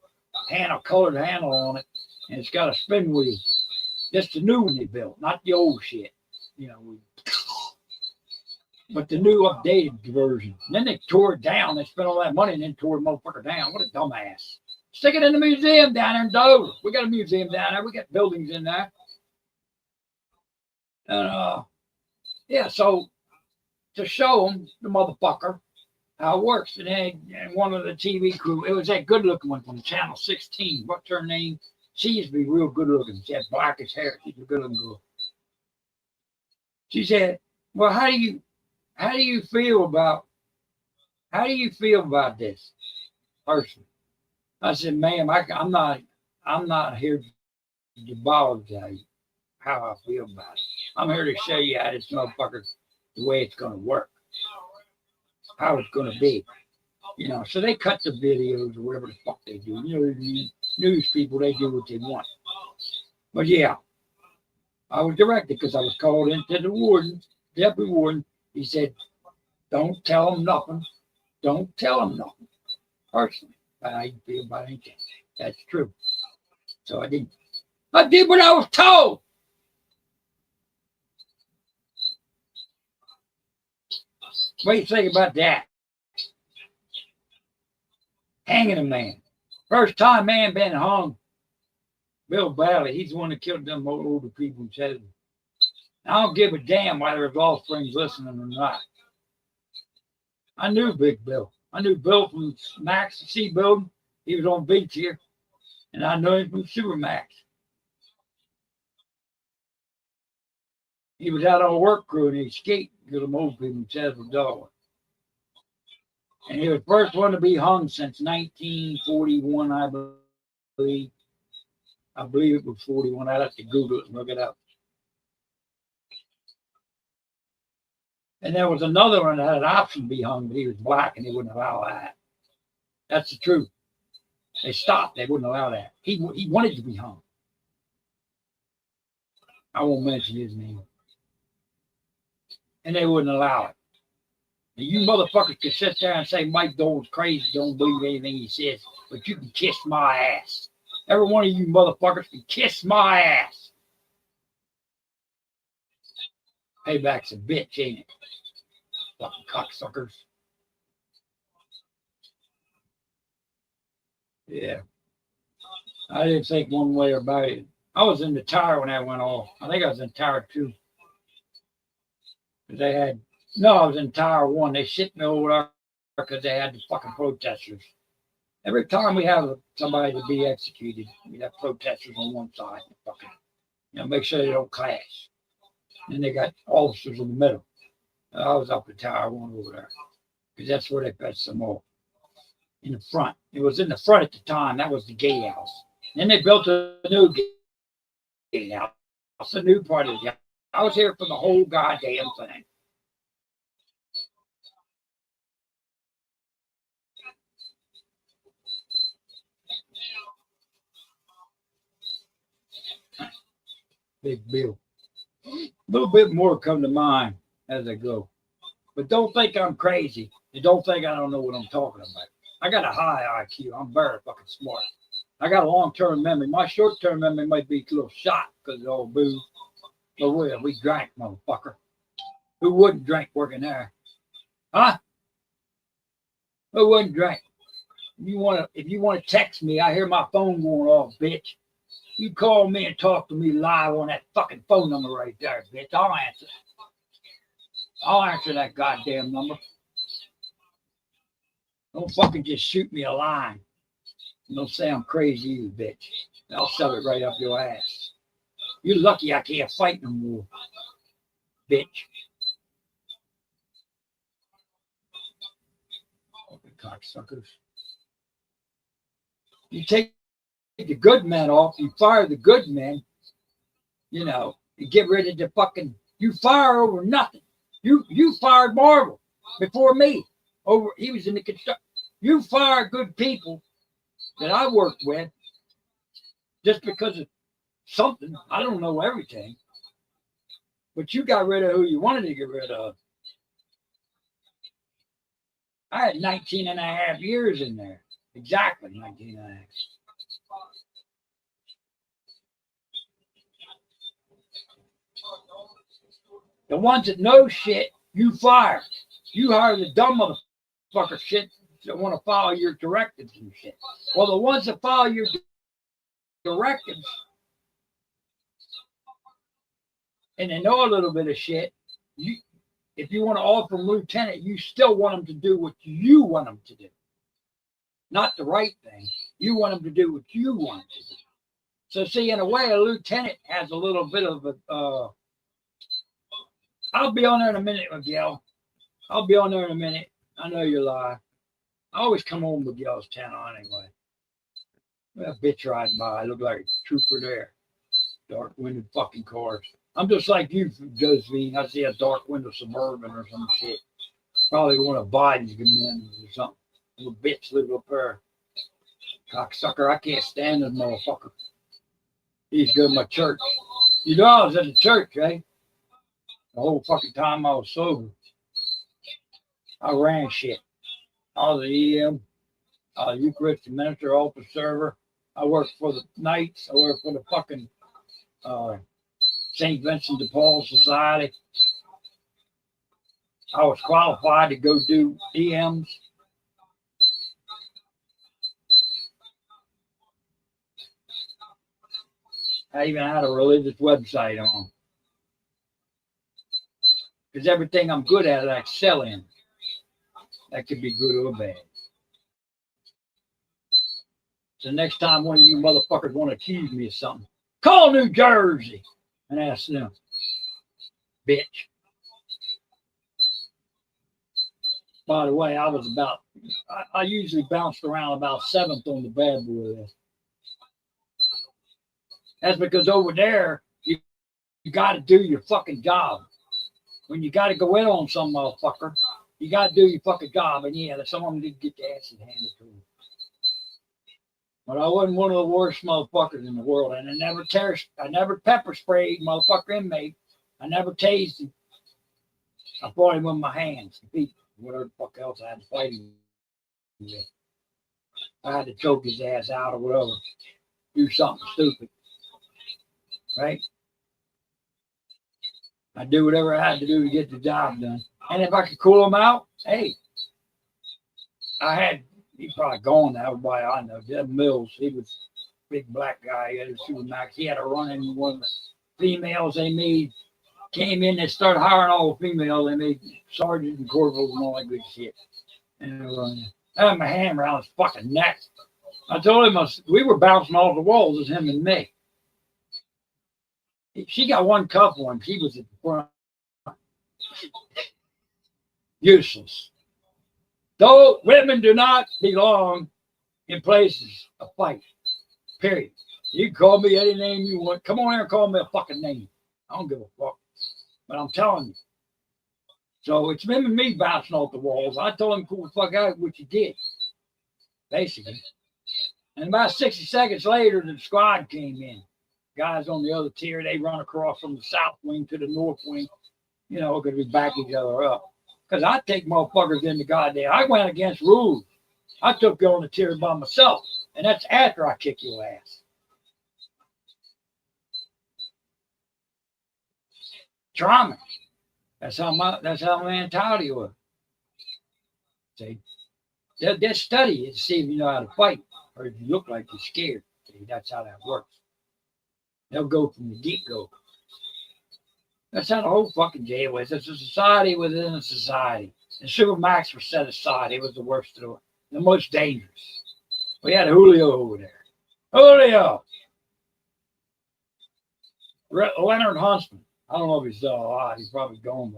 colored handle on it. And it's got a spin wheel. That's the new one they built, not the old shit. But the new updated version. And then they tore it down. They spent all that money and then tore the motherfucker down. What a dumbass. Stick it in the museum down there in Dover. We got a museum down there. We got buildings in there. And, so to show them, the motherfucker, how it works. And one of the TV crew, it was that good-looking one from Channel 16. What's her name? She used to be real good-looking. She had blackish hair. She's a good-looking girl. She said, well, how do you feel about this person? I said, ma'am, I'm not here to bother you how I feel about it. I'm here to show you how this motherfucker, the way it's going to work, how it's going to be. So they cut the videos or whatever the fuck they do. The news people, they do what they want. But yeah, I was directed because I was called into the warden, deputy warden. He said, don't tell them nothing. Don't tell them nothing. Personally. How you feel about anything. That's true. So I did what I was told. What do you think about that? Hanging a man. First time man been hung. Bill Bradley, he's the one that killed them older people in Chester. I don't give a damn whether his offspring's listening or not. I knew Big Bill. I knew Bill from Max C Building. He was on beach here. And I know him from Supermax. He was out on a work crew and he skated to the most people in Cheswood, Delaware. And he was the first one to be hung since 1941, I believe. I believe it was 41. I'd have to Google it and look it up. And there was another one that had an option to be hung, but he was black and they wouldn't allow that. That's the truth. They stopped. They wouldn't allow that. He wanted to be hung. I won't mention his name. And they wouldn't allow it. And you motherfuckers can sit there and say Mike Dole's crazy, don't believe anything he says, but you can kiss my ass. Every one of you motherfuckers can kiss my ass. Payback's a bitch, ain't it? Fucking cocksuckers. Yeah. I didn't think one way about it. I was in the tire when that went off. I think I was in tire 2. They had, no, I was in tire 1. They shipped me over there because they had the fucking protesters. Every time we have somebody to be executed, we have protesters on one side. Fucking, make sure they don't clash. And they got officers in the middle. I was up in tire 1 over there because that's where they fetched them all. In the front. It was in the front at the time. That was the gate house. Then they built a new gate house. That's a new part of the house. I was here for the whole goddamn thing. Big Bill. A little bit more come to mind as I go. But don't think I'm crazy. And don't think I don't know what I'm talking about. I got a high IQ. I'm very fucking smart. I got a long-term memory. My short-term memory might be a little shot because of all booze. But we drank, motherfucker. Who wouldn't drink working there? Huh? Who wouldn't drink? If you wanna text me, I hear my phone going off, bitch. You call me and talk to me live on that fucking phone number right there, bitch. I'll answer. I'll answer that goddamn number. Don't fucking just shoot me a line. Don't say I'm crazy, you bitch. I'll shove it right up your ass. You're lucky I can't fight no more, bitch. Fucking cocksuckers. You take the good men off, you fire the good men, you get rid of the fucking, you fire over nothing. You fired Marvel before me. He was in the construction. You fire good people that I worked with just because of something. I don't know everything. But you got rid of who you wanted to get rid of. I had 19 and a half years in there. Exactly 19 and a half. The ones that know shit, you fire. You hire the dumb motherfucker shit that want to follow your directives and shit. Well, the ones that follow your directives and they know a little bit of shit, if you want to offer them lieutenant, you still want them to do what you want them to do. Not the right thing. You want them to do what you want them to do. So, see, in a way, a lieutenant has a little bit of a... I'll be on there in a minute, Miguel. I'll be on there in a minute. I know you're lying. I always come home with Miguel's channel anyway. That bitch riding by. I look like a trooper there. Dark window fucking cars. I'm just like you, Josephine. I see a dark window Suburban or some shit. Probably one of Biden's men or something. Little bitch live up there. Cocksucker. I can't stand this motherfucker. He's good in my church. You know I was at the church, eh? The whole fucking time I was sober. I ran shit. I was the EM, Eucharistic minister, altar server. I worked for the Knights. I worked for the fucking St. Vincent de Paul Society. I was qualified to go do EMs. I even had a religious website on. Because everything I'm good at, I excel in. That could be good or bad. So next time one of you motherfuckers want to accuse me of something, call New Jersey and ask them, bitch. By the way, I usually bounced around about 7th on the bad boy list. That's because over there, you got to do your fucking job. When you got to go in on some motherfucker, you got to do your fucking job. And yeah, some of them did get the acid handed to them. But I wasn't one of the worst motherfuckers in the world. And I never pepper sprayed motherfucker inmate. I never tased him. I fought him with my hands, feet, whatever the fuck else I had to fight him with. I had to choke his ass out or whatever. Do something stupid. Right? I do whatever I had to do to get the job done. And if I could cool him out, hey, he probably gone now, everybody I know. Jeb Mills, he was a big black guy. He had a Supermax. He had a run in one of the females they made. Came in, they started hiring all the females. They made sergeants and corporals and all that good shit. And I had my hand around his fucking neck. I told him we were bouncing off the walls, as him and me. She got one cuff on. She was at the front. Useless. Though women do not belong in places of fight. Period. You can call me any name you want. Come on here and call me a fucking name. I don't give a fuck. But I'm telling you. So it's him and me bouncing off the walls. I told him, cool the fuck out, which he did. Basically. And about 60 seconds later, the squad came in. Guys on the other tier, they run across from the south wing to the north wing, because we back each other up. Because I take motherfuckers in the goddamn. I went against rules. I took you on the tier by myself. And that's after I kick your ass. Trauma. That's how my mentality was. See? They'll study you to see if you know how to fight. Or if you look like you're scared. See, that's how that works. They'll go from the get-go. That's how the whole fucking jail is. It's a society within a society. And Supermax was set aside. It was the worst of the most dangerous. We had Julio over there. Julio! Leonard Huntsman. I don't know if he's still alive. He's probably gone.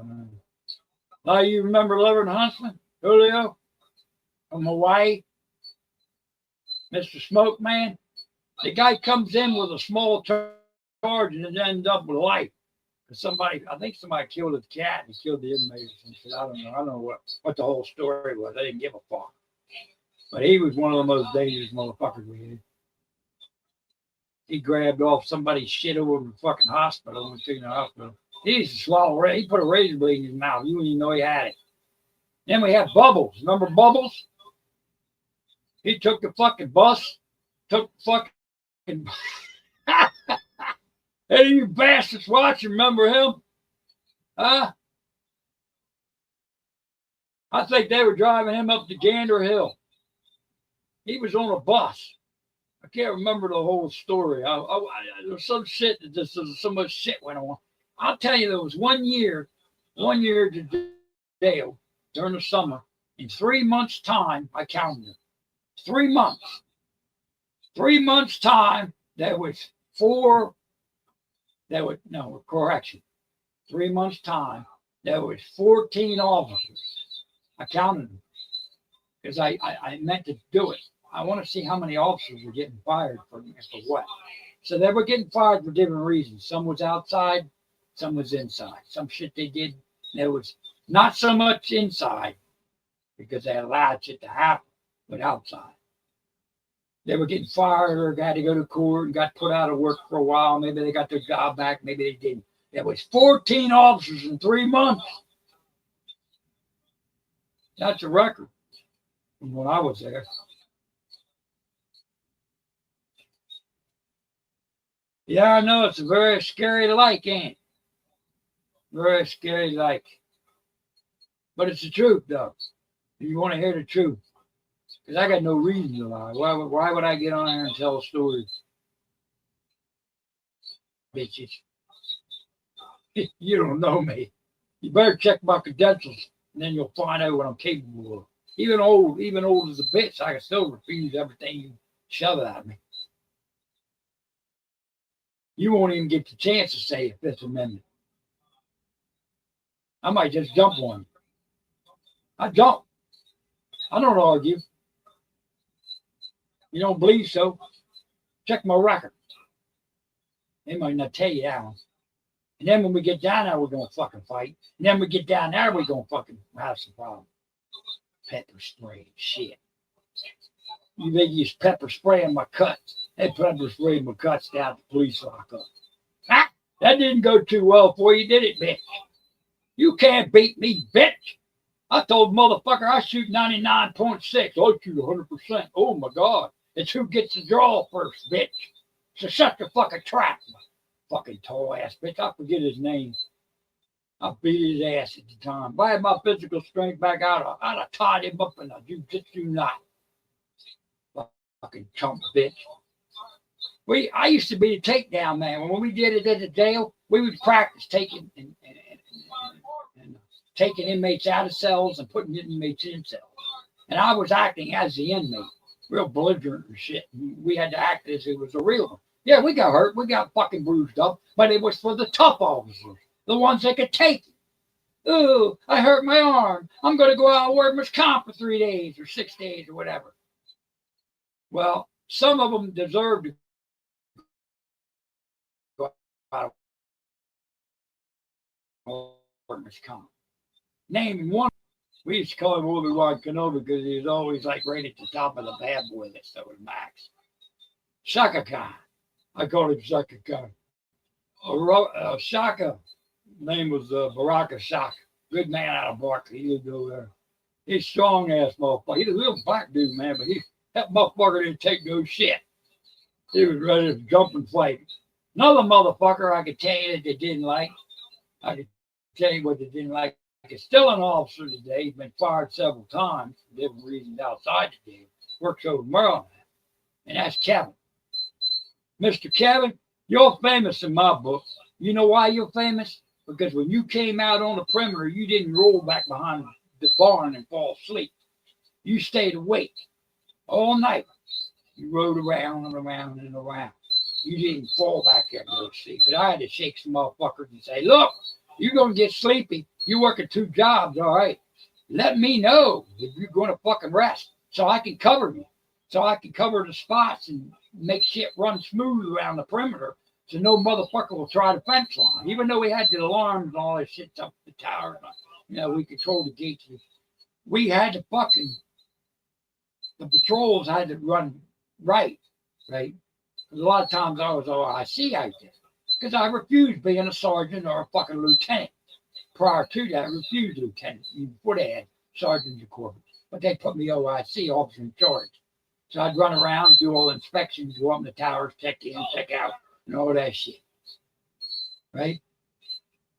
But now you remember Leonard Huntsman? Julio? From Hawaii? Mr. Smoke Man? The guy comes in with a small charge and it ends up with life. I think somebody killed his cat and killed the inmate. I don't know what the whole story was. I didn't give a fuck. But he was one of the most dangerous motherfuckers we had. He grabbed off somebody's shit over the fucking hospital and went to the hospital. He used to swallow. He put a razor blade in his mouth. You wouldn't even know he had it. Then we had Bubbles. Remember Bubbles? He took the fucking bus. Took the fucking. Hey, you bastards watching, remember him? Huh? I think they were driving him up to Gander Hill. He was on a bus. I can't remember the whole story. There was some shit that just so much shit went on. I'll tell you, there was 1 year to jail during the summer. In 3 months' time, I counted it. 3 months. 3 months' time, there was 3 months' time, there was 14 officers. I counted them because I meant to do it. I want to see how many officers were getting fired for what. So they were getting fired for different reasons. Some was outside, some was inside. Some shit they did, there was not so much inside because they allowed shit to happen, but outside. They were getting fired or had to go to court and got put out of work for a while. Maybe they got their job back. Maybe they didn't. There was 14 officers in 3 months. That's a record from when I was there. Yeah, I know it's a very scary like, ain't it? Very scary like. But it's the truth, though. You want to hear the truth. Because I got no reason to lie. Why would I get on there and tell stories? Bitches. You don't know me. You better check my credentials, and then you'll find out what I'm capable of. Even old as a bitch, I can still refuse everything you shove at me. You won't even get the chance to say a Fifth Amendment. I might just jump on you. I jump. I don't argue. You don't believe so? Check my record. They might not tell you that one. And then when we get down there, we're going to fucking fight. And then we get down there, we're going to fucking have some problem. Pepper spray shit. You think you use pepper spray in my cuts. They pepper sprayed my cuts down at the police lockup. Ah, that didn't go too well for you, did it, bitch? You can't beat me, bitch. I told motherfucker I shoot 99.6. I shoot 100%. Oh, my God. It's who gets the draw first, bitch. So shut the fucking trap. Fucking tall ass bitch. I forget his name. I beat his ass at the time. If I had my physical strength back out, I'd have tied him up in a jiu-jitsu knot. Fucking chump bitch. I used to be a takedown man. When we did it at the jail, we would practice taking and taking inmates out of cells and putting inmates in cells. And I was acting as the inmate, real belligerent and shit. We had to act as it was a real one. Yeah, we got hurt. We got fucking bruised up, but it was for the tough officers, the ones that could take it. Oh, I hurt my arm. I'm going to go out and work comp for 3 days or 6 days or whatever. Well, some of them deserve to go out and work comp. Naming one, we used to call him Obi-Wan Kenobi because he was always like right at the top of the bad boy list. That was Max. Shaka Khan. I called him Shaka Khan. Shaka, name was Baraka Shaka. Good man out of Barkley. He lived over there. He's strong ass motherfucker. He's a little black dude, man, but that motherfucker didn't take no shit. He was ready to jump and fight. Another motherfucker I could tell you that they didn't like. I could tell you what they didn't like. He's still an officer today. He's been fired several times for different reasons outside the jail. Works over in Maryland. And that's Kevin. Mr. Kevin, you're famous in my book. You know why you're famous? Because when you came out on the perimeter, you didn't roll back behind the barn and fall asleep. You stayed awake all night. You rode around and around and around. You didn't fall back there and go to sleep. But I had to shake some motherfuckers and say, look, you're going to get sleepy. You're working 2 jobs, all right? Let me know if you're going to fucking rest so I can cover you. So I can cover the spots and make shit run smooth around the perimeter so no motherfucker will try the fence line. Even though we had the alarms and all that shit up the tower, we controlled the gates. We had to the patrols had to run right? Because a lot of times I was OIC out there because I refused being a sergeant or a fucking lieutenant. Prior to that, I refused lieutenant. Before they had sergeants and corporate. But they put me OIC, officer in charge. So I'd run around, do all inspections, go up in the towers, check in, check out, and all that shit. Right?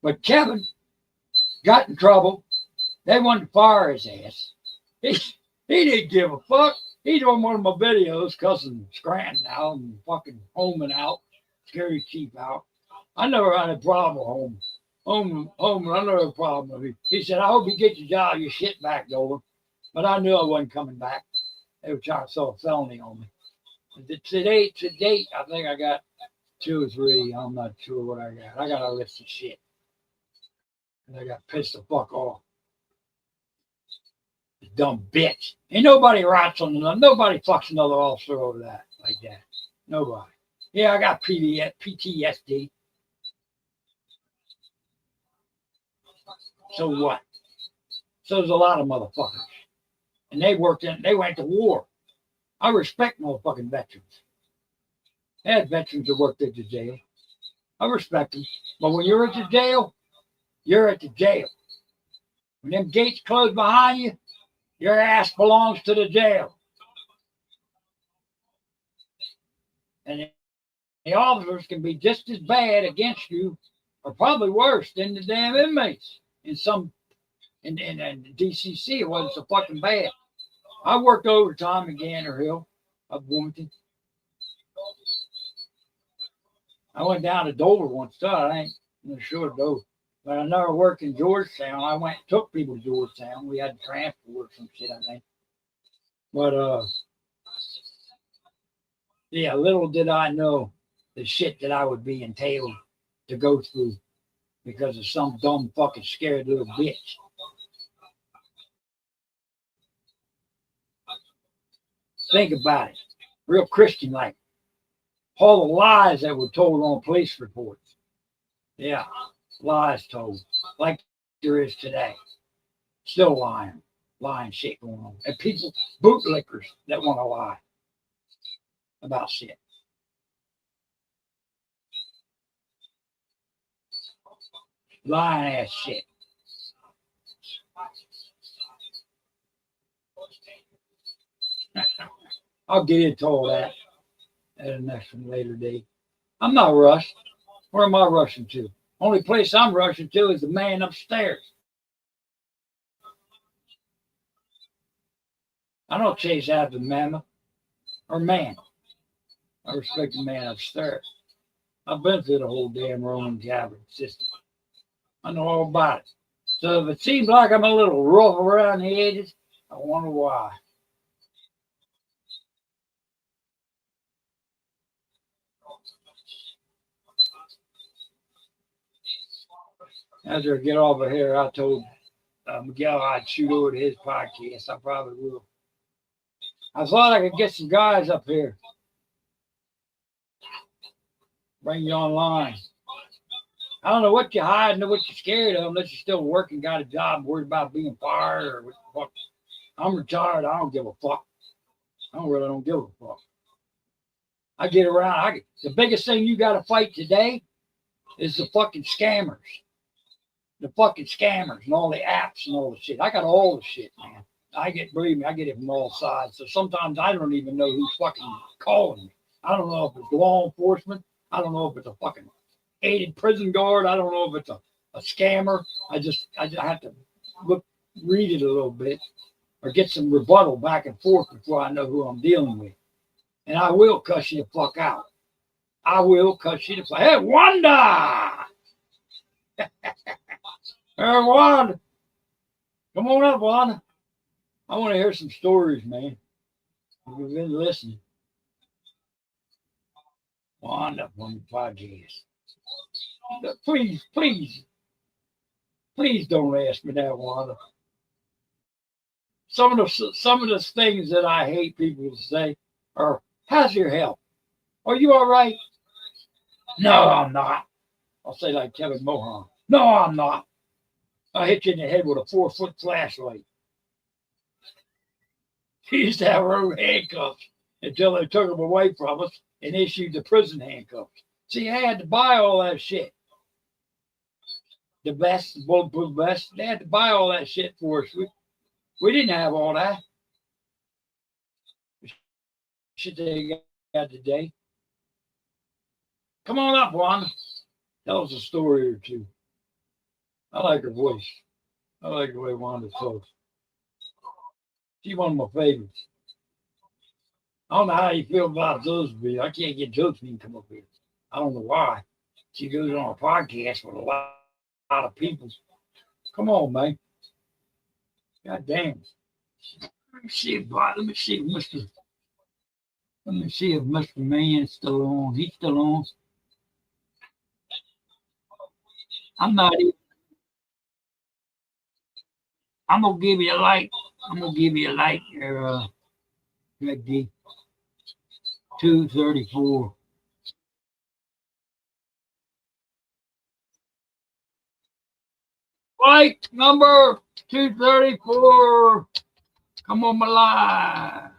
But Kevin got in trouble. They wanted to fire his ass. He didn't give a fuck. He's on one of my videos cussing Scranton out and fucking Holman out, Scary Chief out. I never had a problem with Holman. I never had a problem with him. He said, I hope you get your job, your shit back, Dolan. But I knew I wasn't coming back. They were trying to sell a felony on me. To date, I think I got 2 or 3. I'm not sure what I got. I got a list of shit. And I got pissed the fuck off. This dumb bitch. Ain't nobody rats on nobody fucks another officer over that like that. Nobody. Yeah, I got PTSD. So what? So there's a lot of motherfuckers. And they went to war. I respect motherfucking veterans. They had veterans that worked at the jail. I respect them. But when you're at the jail, you're at the jail. When them gates close behind you, your ass belongs to the jail. And the officers can be just as bad against you, or probably worse than the damn inmates. In DCC, it wasn't so fucking bad. I worked overtime in Gander Hill up Wilmington. I went down to Dover once, so I ain't sure Dover. But I never worked in Georgetown. I went and took people to Georgetown. We had to transport some shit, I think. But yeah, little did I know the shit that I would be entailed to go through because of some dumb fucking scared little bitch. Think about it. Real Christian like. All the lies that were told on police reports. Yeah, lies told. Like there is today. Still lying. Lying shit going on. And people, bootlickers that want to lie about shit. Lying ass shit. I'll get into all that at a next and later date. I'm not rushed. Where am I rushing to? Only place I'm rushing to is the man upstairs. I don't chase after the mammoth or man. I respect the man upstairs. I've been through the whole damn Roman Catholic system. I know all about it. So if it seems like I'm a little rough around the edges, I wonder why. After I get off of here, I told Miguel I'd shoot over to his podcast. I probably will. I thought I could get some guys up here. Bring you online. I don't know what you're hiding or what you're scared of unless you're still working, got a job, worried about being fired or what the fuck. I'm retired. I don't give a fuck. I really don't give a fuck. I get around. The biggest thing you got to fight today is the fucking scammers. The fucking scammers and all the apps and all the shit. I got all the shit, man. Believe me, I get it from all sides. So sometimes I don't even know who's fucking calling me. I don't know if it's law enforcement. I don't know if it's a fucking aided prison guard. I don't know if it's a scammer. I just have to read it a little bit or get some rebuttal back and forth before I know who I'm dealing with. And I will cuss you the fuck out. I will cuss you the fuck out. Hey, Wanda! Hey, Wanda! Come on up, Wanda. I want to hear some stories, man. You've been listening. Wanda on the podcast. Please don't ask me that, Wanda. Some of the things that I hate people to say are, "How's your health? Are you all right?" No, I'm not. I'll say like Kevin Mohan. No, I'm not. I hit you in the head with a 4-foot flashlight. He used to have our own handcuffs until they took them away from us and issued the prison handcuffs. See, I had to buy all that shit. The vest, the bulletproof vest, they had to buy all that shit for us. We didn't have all that shit they got today. Come on up, Wanda. Tell us a story or two. I like her voice. I like the way Wanda talks. She's one of my favorites. I don't know how you feel about Josephine. I can't get Josephine to come up here. I don't know why. She goes on a podcast with a lot of people. Come on, man. God damn. Let me see if Mr. Man's still on. He's still on. I'm not even. I'm gonna give you a like. I'm gonna give you a like here, Greg D. 234. Like number 234. Come on, my live.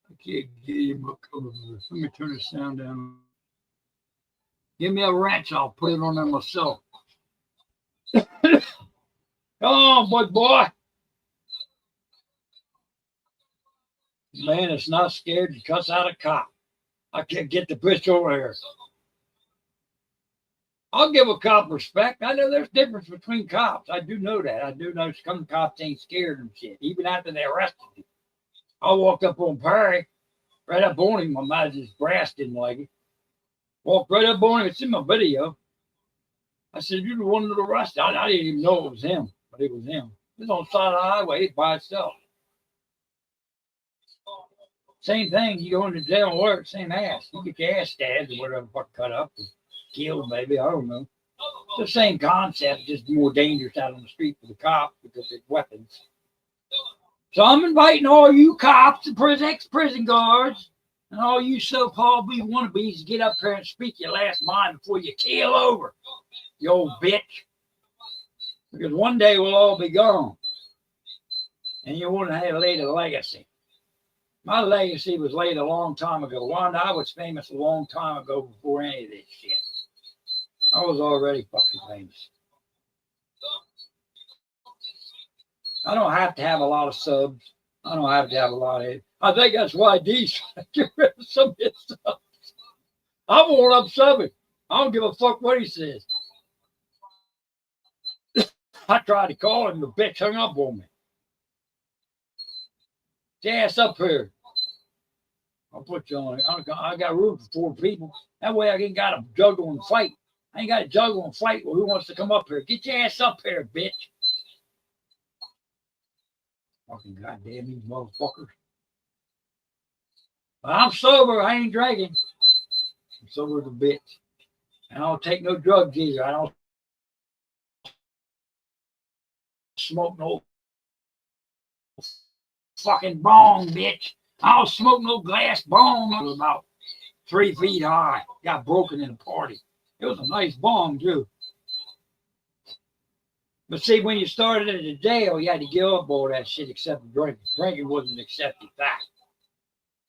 I can't get you my color. Let me turn the sound down. Give me a wrench. I'll put it on there myself. Come on, boy. Man is not scared to cuss out a cop. I can't get the bitch over here. I'll give a cop respect. I know there's difference between cops. I do know that. I do know some cops ain't scared of shit, even after they arrested him. I walked up on Perry, right up on him. My just brass didn't like it. Walked right up on him. It's in my video. I said, "You're the one that arrested." I didn't even know it was him, but it was him. It was on the side of the highway by itself. Same thing. You go into jail and work, same ass. You get your ass stabbed or whatever, cut up, or killed maybe. I don't know. It's the same concept, just more dangerous out on the street for the cops because there's weapons. So I'm inviting all you cops and ex-prison guards and all you so-called wannabes to get up here and speak your last mind before you keel over, you old bitch. Because one day we'll all be gone. And you want to have laid a legacy. My legacy was laid a long time ago. Wanda, I was famous a long time ago before any of this shit. I was already fucking famous. I don't have to have a lot of subs. I don't have to have a lot of. I think that's why D's trying to get rid of some of his stuff. I won't up-sub it. I don't give a fuck what he says. I tried to call him, the bitch hung up on me. Get your ass up here. I'll put you on. I got room for 4 people. That way I ain't got to juggle and fight. I ain't got to juggle and fight. Well, who wants to come up here? Get your ass up here, bitch. Fucking goddamn these motherfuckers. But I'm sober. I ain't drinking. I'm sober as a bitch. I don't take no drugs either. I don't smoke no fucking bong, bitch. I don't smoke no glass bong. It was about 3 feet high. Got broken in a party. It was a nice bong, too. But see, when you started at the jail, you had to give up all that shit except drinking. Drinking wasn't accepted fact.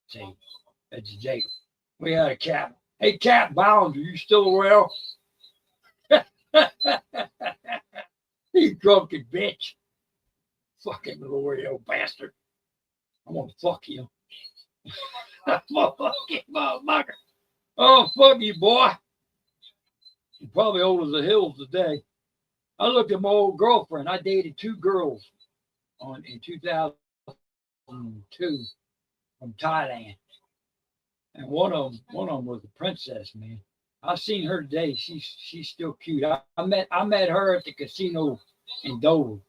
See, at the jail. We had a cap. Hey, Cap Bounds, are you still around? You drunken bitch. Fucking L'Oreal bastard. I'm gonna fuck you. I'm gonna fuck you, motherfucker. Oh, fuck you, boy. You're probably old as the hills today. I looked at my old girlfriend. I dated 2 girls in 2002 from Thailand. And one of them was a princess, man. I've seen her today. She's still cute. I met her at the casino in Dover.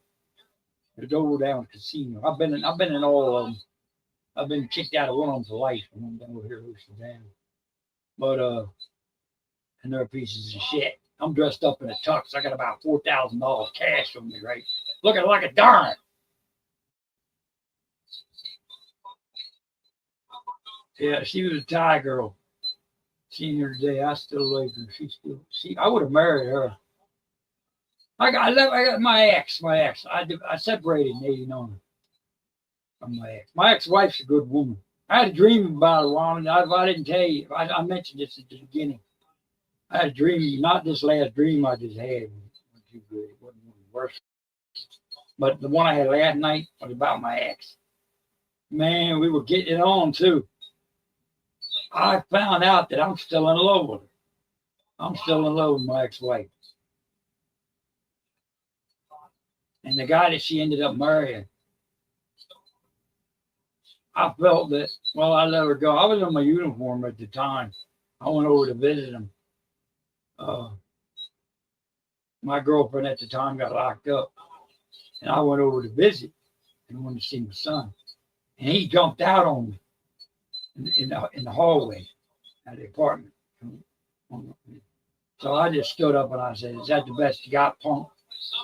The Dover Down Casino. I've been in all of them. I've been kicked out of one of them for life. I'm over here roosting down. But and they're pieces of shit. I'm dressed up in a tux. I got about $4,000 cash on me, right? Looking like a darn. Yeah, she was a Thai girl. Seen her today. I still like her. I would have married her. I got my ex. I separated in '89 from my ex. My ex-wife's a good woman. I had a dream about her, Ron. I didn't tell you. I mentioned this at the beginning. I had a dream, not this last dream I just had. It wasn't too good. It wasn't one of the worst. But the one I had last night was about my ex. Man, we were getting it on too. I found out that I'm still in love with her. I'm still in love with my ex-wife. And the guy that she ended up marrying, I felt that, well, I let her go. I was in my uniform at the time. I went over to visit him. My girlfriend at the time got locked up. And I went over to visit and wanted to see my son. And he jumped out on me in the hallway at the apartment. So I just stood up and I said, "Is that the best you got, punk?"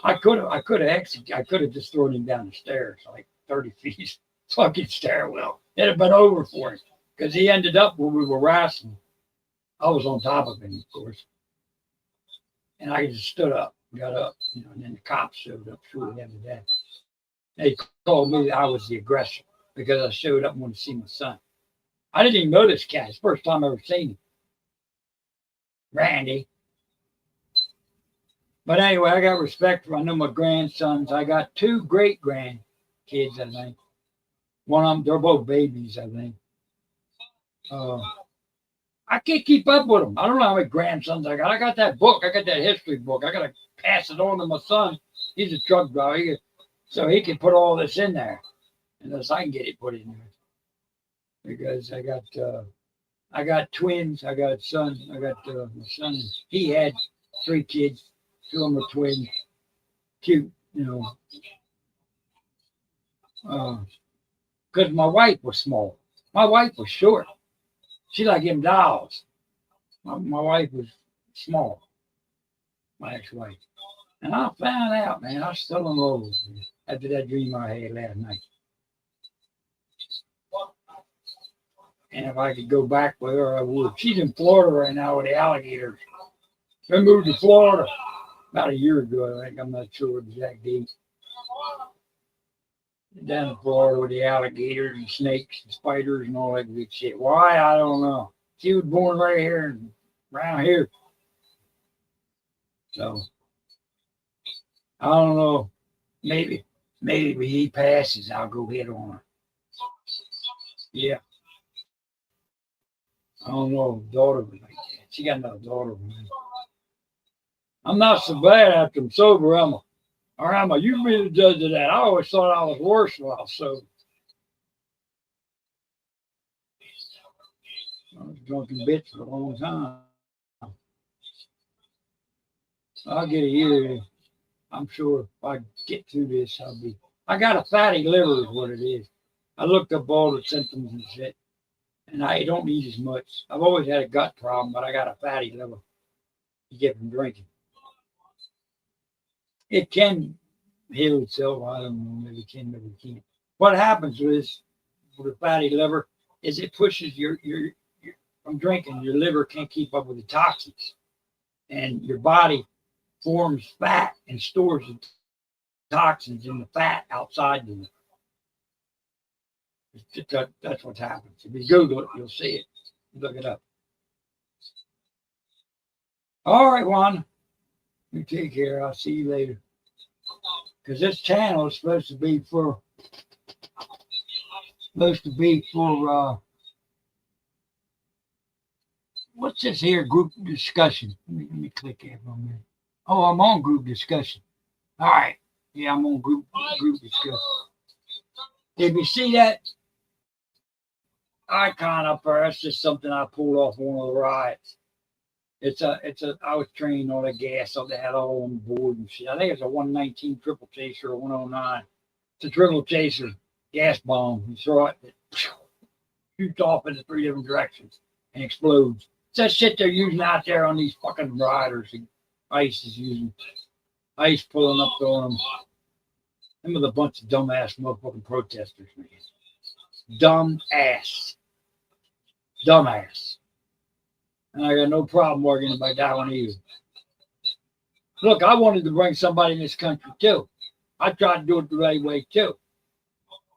I could have just thrown him down the stairs, like 30 feet, fucking stairwell. It'd have been over for him because he ended up where we were wrestling. I was on top of him, of course. And I just stood up, got up, and then the cops showed up shooting him to death. They called me that I was the aggressor because I showed up and wanted to see my son. I didn't even know this cat. It's the first time I ever seen him. Randy. But anyway, I got respect for, I know my grandsons. I got 2 great grandkids, I think. One of them, they're both babies, I think. I can't keep up with them. I don't know how many grandsons I got. I got that book. I got that history book. I got to pass it on to my son. He's a truck driver, so he can put all this in there, unless I can get it put in there. Because I got twins. I got a son. I got my son. He had 3 kids. 2 of them were twins. Cute, because my wife was small. My wife was short. She like them dolls. My wife was small. My ex-wife. And I found out, man, I was still in love with her after that dream I had last night. And if I could go back with her, I would. She's in Florida right now with the alligators. They moved to Florida about a year ago, I think. I'm not sure the exact date. Down in Florida with the alligators and snakes and spiders and all that good shit. Why? I don't know. She was born right here and around here. So, I don't know. Maybe when he passes, I'll go hit on her. Yeah. I don't know. Daughter was like that. She got another daughter. Man. I'm not so bad after I'm sober, am I? Or am I? You be the judge of that. I always thought I was worse while I was sober. I was drunk in bits for a long time. I'll get a year. I'm sure if I get through this, I got a fatty liver is what it is. I looked up all the symptoms and shit. And I don't eat as much. I've always had a gut problem, but I got a fatty liver to get from drinking. It can heal itself. I don't know. Maybe it can, maybe it can't. What happens with a fatty liver is it pushes your from drinking. Your liver can't keep up with the toxins, and your body forms fat and stores the toxins in the fat outside the liver. That's what happens. If you Google it, you'll see it. Look it up. All right, Juan. You take care. I'll see you later. Because this channel is supposed to be for what's this here? Group discussion. Let me click that on there. Oh, I'm on group discussion. All right. Yeah, I'm on group discussion. If you see that icon up there, that's just something I pulled off one of the rides. I was trained on the gas, so they had all on board and shit. I think it's a 119 triple chaser or 109. It's a triple chaser gas bomb. You throw it shoots off in the 3 different directions and explodes. It's that shit they're using out there on these fucking riders. ICE is using. ICE pulling up on them. Them with a bunch of dumbass motherfucking protesters, man. Dumbass. And I got no problem arguing about that one either. Look, I wanted to bring somebody in this country too. I tried to do it the right way too.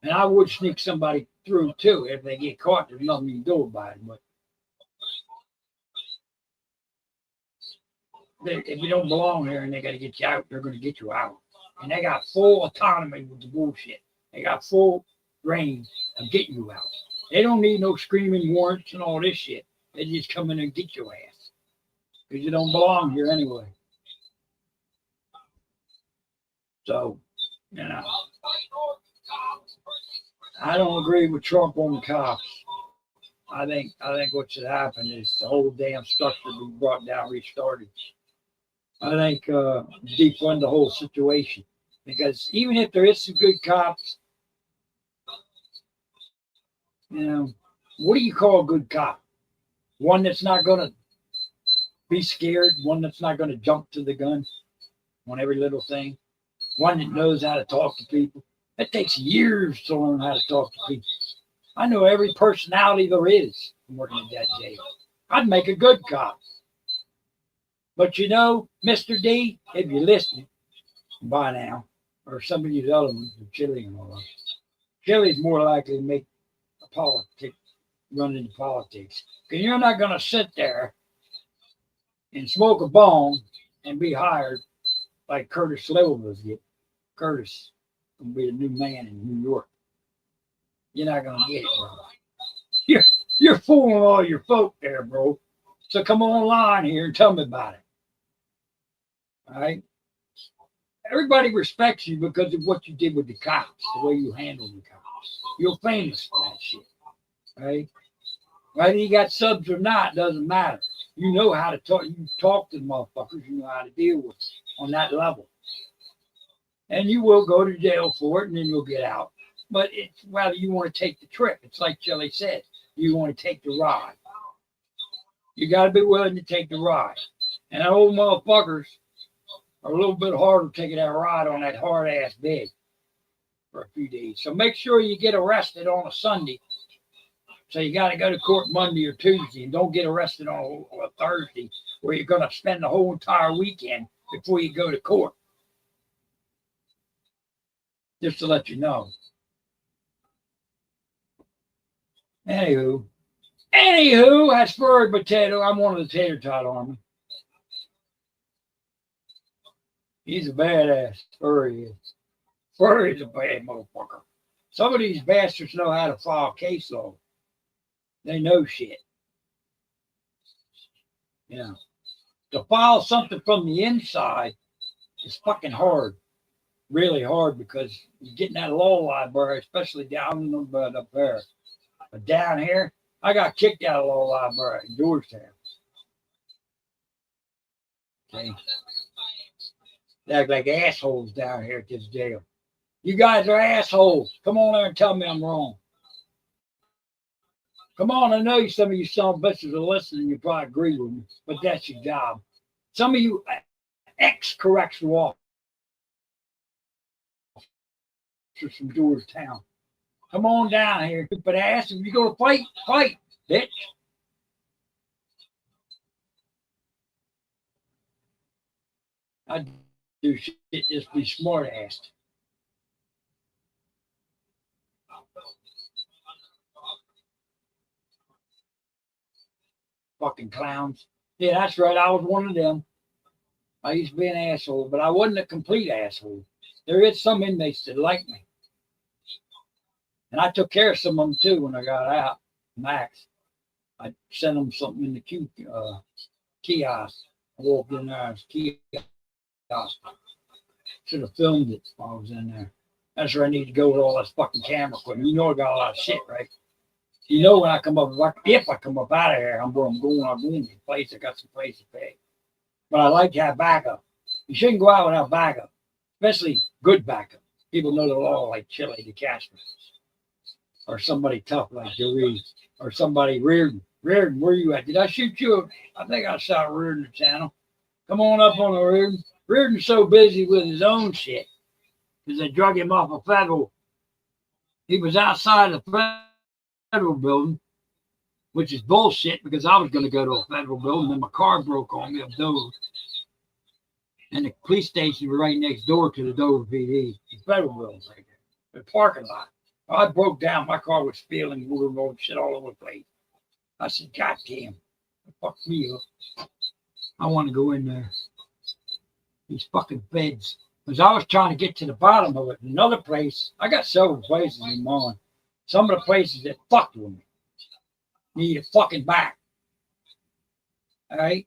And I would sneak somebody through too. If they get caught, there's nothing you can do about it. But if you don't belong here and they got to get you out, they're going to get you out. And they got full autonomy with the bullshit. They got full reign of getting you out. They don't need no screaming warrants and all this shit. They just come in and get your ass. Because you don't belong here anyway. So, I don't agree with Trump on the cops. I think what should happen is the whole damn structure be brought down, restarted. I think defund the whole situation. Because even if there is some good cops, what do you call a good cop? One that's not going to be scared, one that's not going to jump to the gun on every little thing, one that knows how to talk to people. It takes years to learn how to talk to people. I know every personality there is from working at that jail. I'd make a good cop. But Mr. D, if you're listening by now, or some of these other ones, Chili and all that, Chili's more likely to make run into politics. Because you're not going to sit there and smoke a bong and be hired like Curtis Sliwa was getting. Curtis will be the new man in New York. You're not going to get it, bro. You're fooling all your folk there, bro. So come online here and tell me about it. All right? Everybody respects you because of what you did with the cops, the way you handled the cops. You're famous for that shit. Right? Whether you got subs or not doesn't matter. You know how to talk. You talk to the motherfuckers. You know how to deal with on that level. And you will go to jail for it, and then you'll get out. But it's whether you want to take the trip. It's like Shelley said. You want to take the ride. You got to be willing to take the ride. And old motherfuckers are a little bit harder taking that ride on that hard ass bed for a few days. So make sure you get arrested on a Sunday. So you got to go to court Monday or Tuesday, and don't get arrested on a Thursday where you're going to spend the whole entire weekend before you go to court. Just to let you know. Anywho, that's Furry Potato. I'm one of the Tater Tot Army. He's a badass. Furry is. Furry's a bad motherfucker. Some of these bastards know how to file case law. They know shit. You know, to file something from the inside is fucking hard. Really hard because you're getting that law library, especially down in the bud up there. But down here, I got kicked out of law library in Georgetown. Okay. They act like assholes down here at this jail. You guys are assholes. Come on there and tell me I'm wrong. Come on, I know some of you son of bitches are listening. You probably agree with me, but that's your job. Some of you ex-correctional officers from Georgetown. Come on down here, stupid ass. If you're going to fight, bitch. I do shit, just be smart ass. Fucking clowns. Yeah, that's right. I was one of them. I used to be an asshole, but I wasn't a complete asshole. There is some inmates that like me. And I took care of some of them too when I got out. Max. I sent them something in the kiosk. I walked in there, it was kiosk. Should have filmed it while I was in there. That's where I need to go with all this fucking camera equipment. You know I got a lot of shit, right? You know when I come up, if I come up out of here, I'm going to the place. I got some place to pay. But I like to have backup. You shouldn't go out without backup, especially good backup. People know the law like Chile the Castro. Or somebody tough like Joey. Or somebody Reardon. Reardon, where you at? Did I shoot you? I think I saw Reardon the channel. Come on up on the Reardon. Reardon's so busy with his own shit because they drug him off a federal. He was outside the federal building, which is bullshit because I was going to go to a federal building and my car broke on me up Dover. And the police station was right next door to the Dover PD. The federal building right there. The parking lot. I broke down. My car was spilling water shit all over the place. I said, God damn. Fuck me up. I want to go in there. These fucking feds. Because I was trying to get to the bottom of it. Another place, I got several places in mind. Some of the places that fucked with me need a fucking back. All right?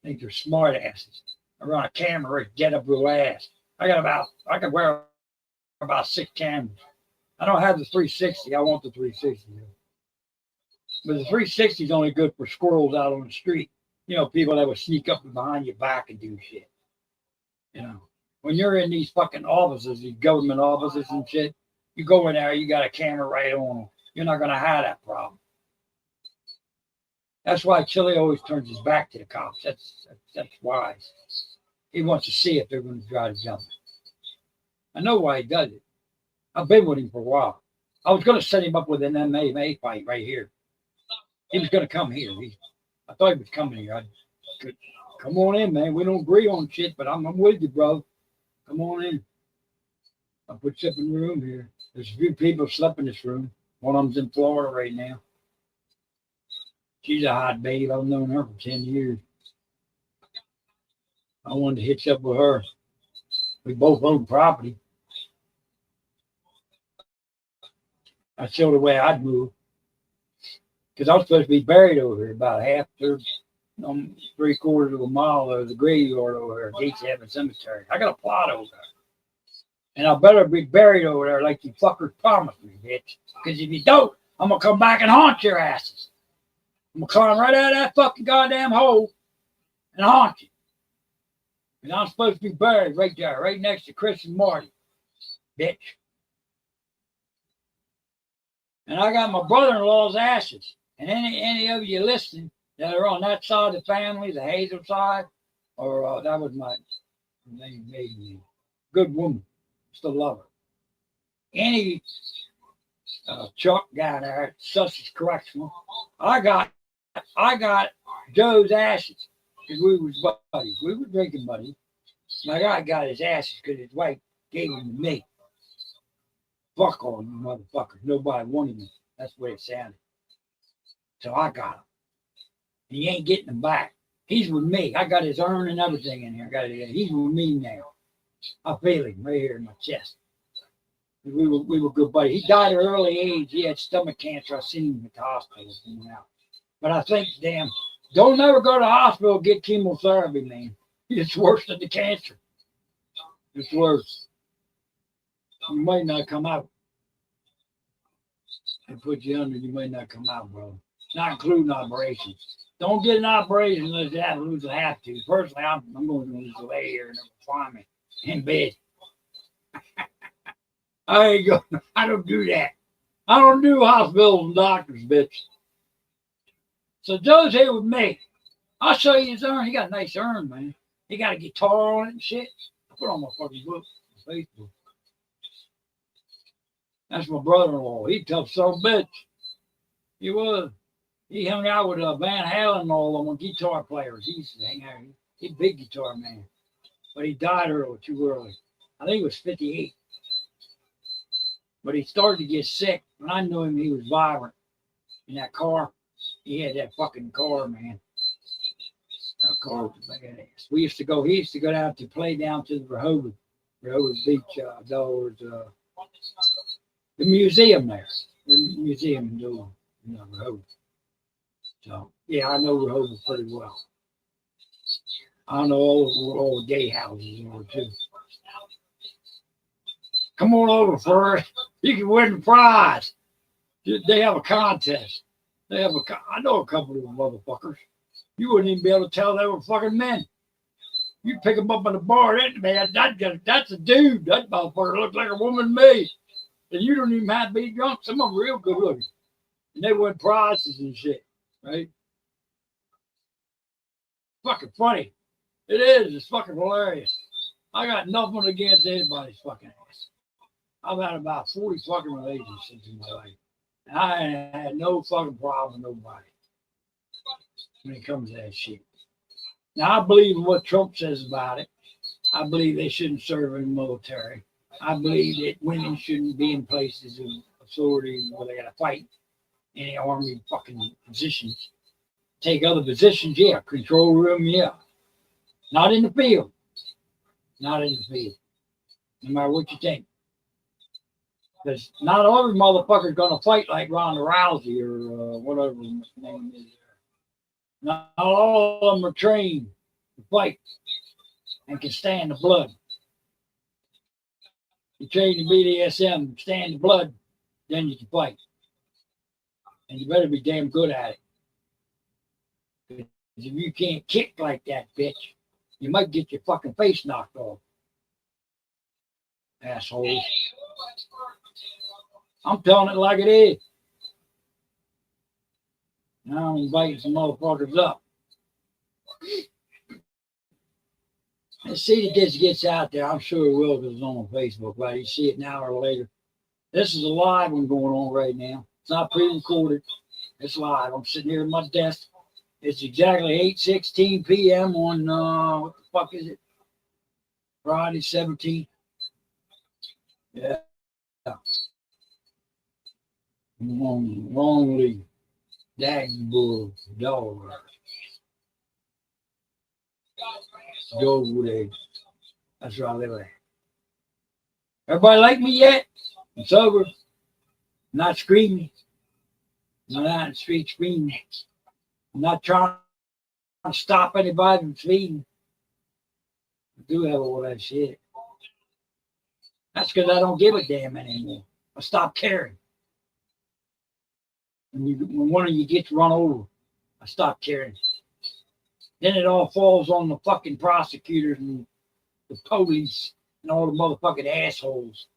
I think they're smart asses. I run a camera, get up real ass. I can wear about 6 cameras. I don't have the 360. I want the 360. But the 360 is only good for squirrels out on the street. You know, people that would sneak up behind your back and do shit. You know, when you're in these fucking offices, these government offices and shit, you go in there, you got a camera right on them. You're not going to have that problem. That's why Chile always turns his back to the cops. That's wise. He wants to see if they're going to try to jump him. I know why he does it. I've been with him for a while. I was going to set him up with an MMA fight right here. He was going to come here. I thought he was coming here. Come on in, man. We don't agree on shit, but I'm with you, bro. Come on in. I'll put you up in the room here. There's a few people slept in this room. One of them's in Florida right now. She's a hot babe. I've known her for 10 years. I wanted to hitch up with her. We both own property. That's the only way I'd move. Because I'm supposed to be buried over here about half, third, 3/4 of a mile of the graveyard over here, Gates Heaven Cemetery. I got a plot over there. And I better be buried over there like you fuckers promised me, bitch. Because if you don't, I'm going to come back and haunt your asses. I'm going to climb right out of that fucking goddamn hole and haunt you. And I'm supposed to be buried right there, right next to Chris and Marty, bitch. And I got my brother-in-law's ashes. And any of you listening that are on that side of the family, the Hazel side, or that was my name, made me good woman, still love her. Any Chuck down there at Sussex Correctional, I got Joe's ashes because we was buddies. We were drinking buddies. My guy got his ashes because his wife gave them to me. Fuck all you motherfuckers. Nobody wanted me. That's the way it sounded. So I got him. He ain't getting them back. He's with me. I got his urn and everything in here. He's with me now. I feel him right here in my chest. We were good buddies. He died at an early age. He had stomach cancer. I seen him at the hospital. But I think, damn, don't ever go to the hospital and get chemotherapy, man. It's worse than the cancer. It's worse. You might not come out. They put you under, you might not come out, bro. Not including operations. Don't get an operation unless you have to. Personally, I'm going to just lay here and find me in bed. I don't do that. I don't do hospitals and doctors, bitch. So Joe's here with me. I'll show you his urn. He got a nice urn, man. He got a guitar on it and shit. I put it on my fucking book, Facebook. That's my brother-in-law. He tough son of a bitch. He was. He hung out with Van Halen and all of them guitar players. He used to hang out. He's a big guitar man. But he died too early. I think he was 58. But he started to get sick. When I knew him, he was vibrant. In that car, he had that fucking car, man. That car was badass. He used to go down to play down to the Rehoboth Beach, the museum there. The museum in Rehoboth. So, yeah, I know Rehoboth pretty well. I know all the gay houses in there, too. Come on over for it. You can win the prize. They have a contest. I know a couple of them motherfuckers. You wouldn't even be able to tell they were fucking men. You pick them up in the bar, that's a dude. That motherfucker looks like a woman to me. And you don't even have to be drunk. Some of them real good looking. And they win prizes and shit, right? Fucking funny. It is. It's fucking hilarious. I got nothing against anybody's fucking ass. I've had about 40 fucking relationships in my life. And I ain't had no fucking problem with nobody when it comes to that shit. Now, I believe in what Trump says about it. I believe they shouldn't serve in the military. I believe that women shouldn't be in places of authority where they got to fight any army fucking positions. Take other positions, yeah. Control room, yeah. Not in the field. Not in the field. No matter what you think. Because not every motherfucker's going to fight like Ronda Rousey or whatever his name is. Not all of them are trained to fight and can stand the blood. You train to BDSM, stand the blood, then you can fight. And you better be damn good at it. Because if you can't kick like that, bitch, you might get your fucking face knocked off. Assholes. I'm telling it like it is. Now I'm inviting some motherfuckers up. Let's see if this gets out there. I'm sure it will because it's on Facebook, right? You see it now or later. This is a live one going on right now. It's not pre-recorded. It's live. I'm sitting here at my desk. It's exactly 8:16 p.m. on, what the fuck is it? Friday, 17th. Yeah. Wrongly. Dagbull dog. Dogwood. That's where I live at. Everybody like me yet? It's over. not screaming. I'm not out in the street screaming. I'm not trying to stop anybody from speeding. I do have all that shit. That's because I don't give a damn anymore. I stopped caring. When one of you gets run over, I stop caring. Then it all falls on the fucking prosecutors and the police and all the motherfucking assholes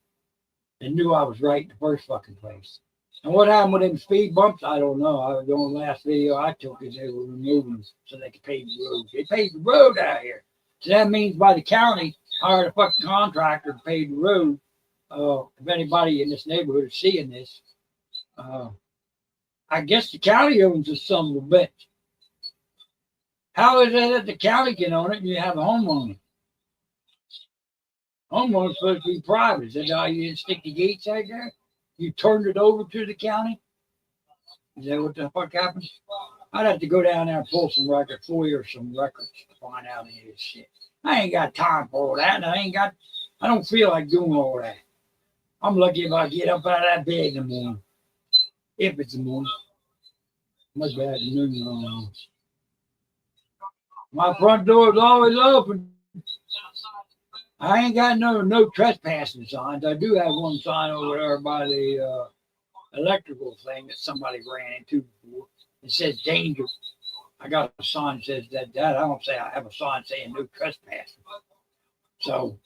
that knew I was right in the first fucking place. And what happened with them speed bumps, I don't know. The only last video I took is they were removing them so they could pave the road. They paved the road out here. So that means by the county hired a fucking contractor to pave the road. If anybody in this neighborhood is seeing this, I guess the county owns this son of a bitch. How is it that the county can own it and you have a homeowner? Homeowner's supposed to be private. Is that how you didn't stick the gates out there? You turned it over to the county? Is that what the fuck happened? I'd have to go down there and pull some records, FOIA some records to find out any of this shit. I ain't got time for all that, and I don't feel like doing all that. I'm lucky if I get up out of that bed in the morning. If it's the morning. Much bad noon. My front door is always open. I ain't got no trespassing signs. I do have one sign over there by the electrical thing that somebody ran into before. It says danger. I got a sign that says that. I don't say I have a sign saying no trespassing. So,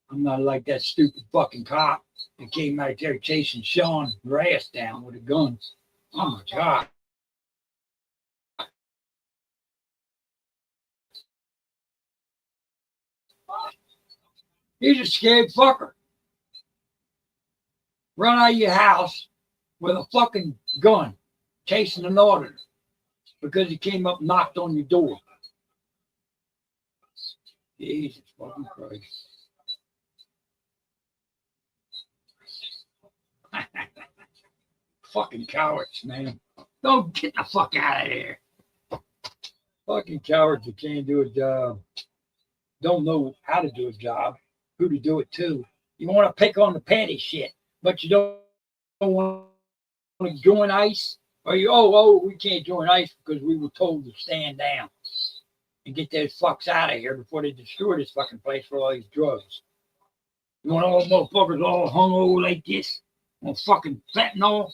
I'm not like that stupid fucking cop that came out there chasing Sean Grass down with a gun. Oh my God. He's a scared fucker. Run out of your house with a fucking gun, chasing an auditor because he came up and knocked on your door. Jesus fucking Christ. Fucking cowards, man. Don't get the fuck out of there. Fucking cowards that can't do a job. Don't know how to do a job, who to do it to. You want to pick on the petty shit, but you don't want to join ICE? Or we can't join ICE because we were told to stand down and get those fucks out of here before they destroy this fucking place for all these drugs. You want all motherfuckers all hung over like this on fucking fentanyl?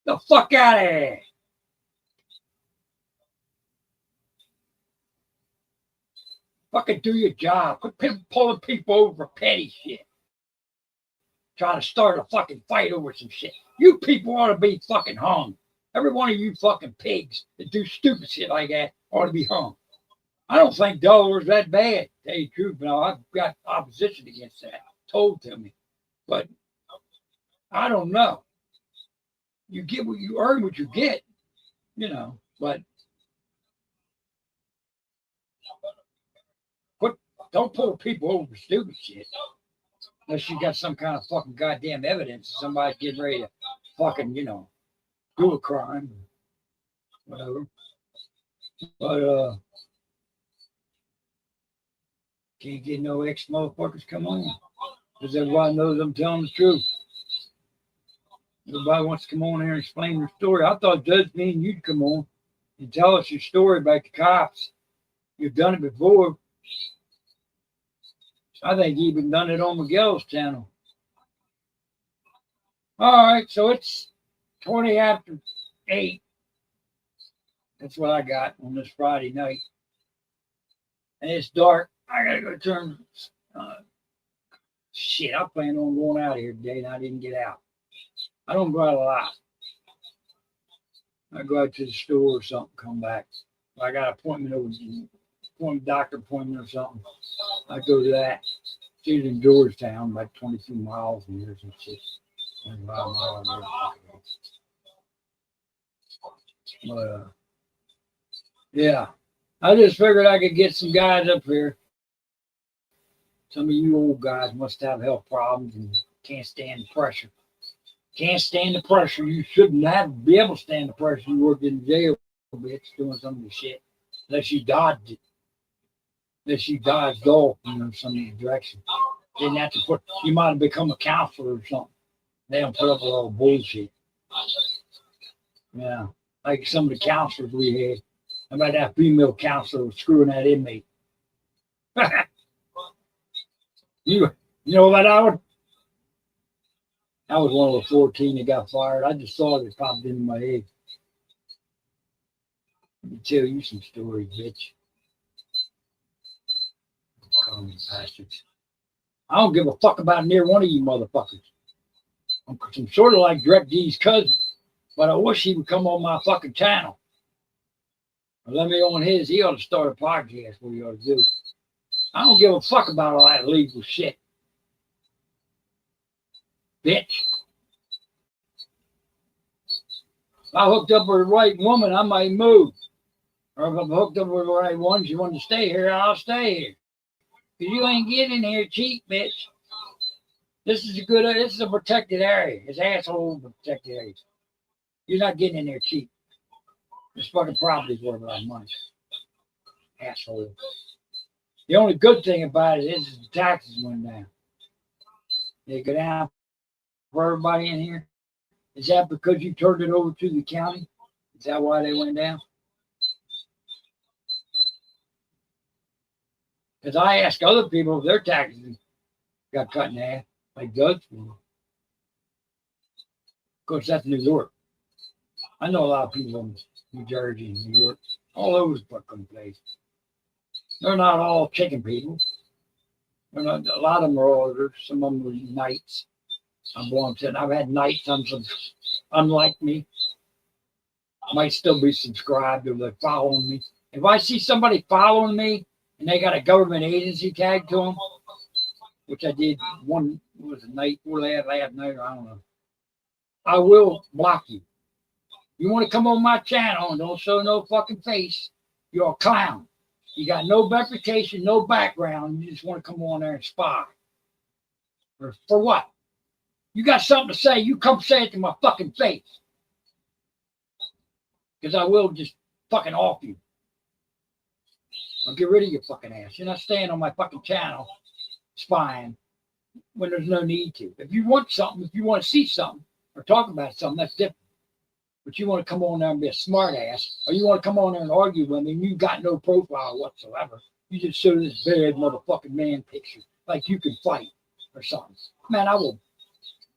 The fuck out of here. Fucking do your job. Quit pulling people over for petty shit. Trying to start a fucking fight over some shit. You people ought to be fucking hung. Every one of you fucking pigs that do stupid shit like that ought to be hung. I don't think Delaware's that bad, to tell you the truth. Now, I've got opposition against that, told to me. But I don't know. You get what you earn, what you get, but don't pull people over for stupid shit. Unless you got some kind of fucking goddamn evidence of somebody getting ready to fucking, do a crime. Whatever. But, can't get no ex-motherfuckers come on. Because everybody knows I'm telling the truth. Everybody wants to come on here and explain their story. I thought Judge me and you'd come on and tell us your story about the cops. You've done it before. I think you even done it on Miguel's channel. All right, so it's 20 after 8. That's what I got on this Friday night. And it's dark. I gotta go turn. Shit, I planned on going out here today and I didn't get out. I don't go out a lot. I go out to the store or something, come back. I got an appointment, doctor appointment or something. I go to that. She's in Georgetown, like 22 miles from here. Some shit. 25 miles. But, yeah. I just figured I could get some guys up here. Some of you old guys must have health problems and can't stand the pressure. Can't stand the pressure. You shouldn't be able to stand the pressure. You worked in jail, bitch, doing some of the shit. Unless you dodged it. Unless you dodged off, some of the direction. Didn't have to put. You might have become a counselor or something. They don't put up with all bullshit. Yeah, like some of the counselors we had. How about that female counselor screwing that inmate? you know about that one? I was one of the 14 that got fired. I just saw it popped into my head. Let me tell you some stories, bitch. Call me bastards. I don't give a fuck about near one of you motherfuckers. I'm sort of like Direct D's cousin, but I wish he would come on my fucking channel. Or let me on his. He ought to start a podcast. What he ought to do. I don't give a fuck about all that legal shit. Bitch. If I hooked up with the right woman, I might move. Or if I'm hooked up with the right one, she wants to stay here, I'll stay here. Because you ain't getting here cheap, bitch. This is a protected area. It's asshole protected area. You're not getting in there cheap. This fucking property's worth a lot of money. Asshole. The only good thing about it is the taxes went down. They go down for everybody in here. Is that because you turned it over to the county? Is that why they went down? Because I ask other people if their taxes got cut in half, like Doug's. Of course, that's New York. I know a lot of people in New Jersey and New York, all over the fucking place. They're not all chicken people. They're not, a lot of them are older. Some of them were knights. I've had knights on some, unlike me. Might still be subscribed or they're following me. If I see somebody following me and they got a government agency tag to them, which I did one was a night before last night, or I don't know. I will block you. You want to come on my channel and don't show no fucking face, you're a clown. You got no reputation, no background. You just want to come on there and spy. For what? You got something to say, you come say it to my fucking face. Because I will just fucking off you. I'll get rid of your fucking ass. You're not staying on my fucking channel spying when there's no need to. If you want something, if you want to see something or talk about something, that's different. But you want to come on there and be a smart ass, or you want to come on there and argue with me and you got no profile whatsoever. You just show this bad motherfucking man picture like you can fight or something. Man, I will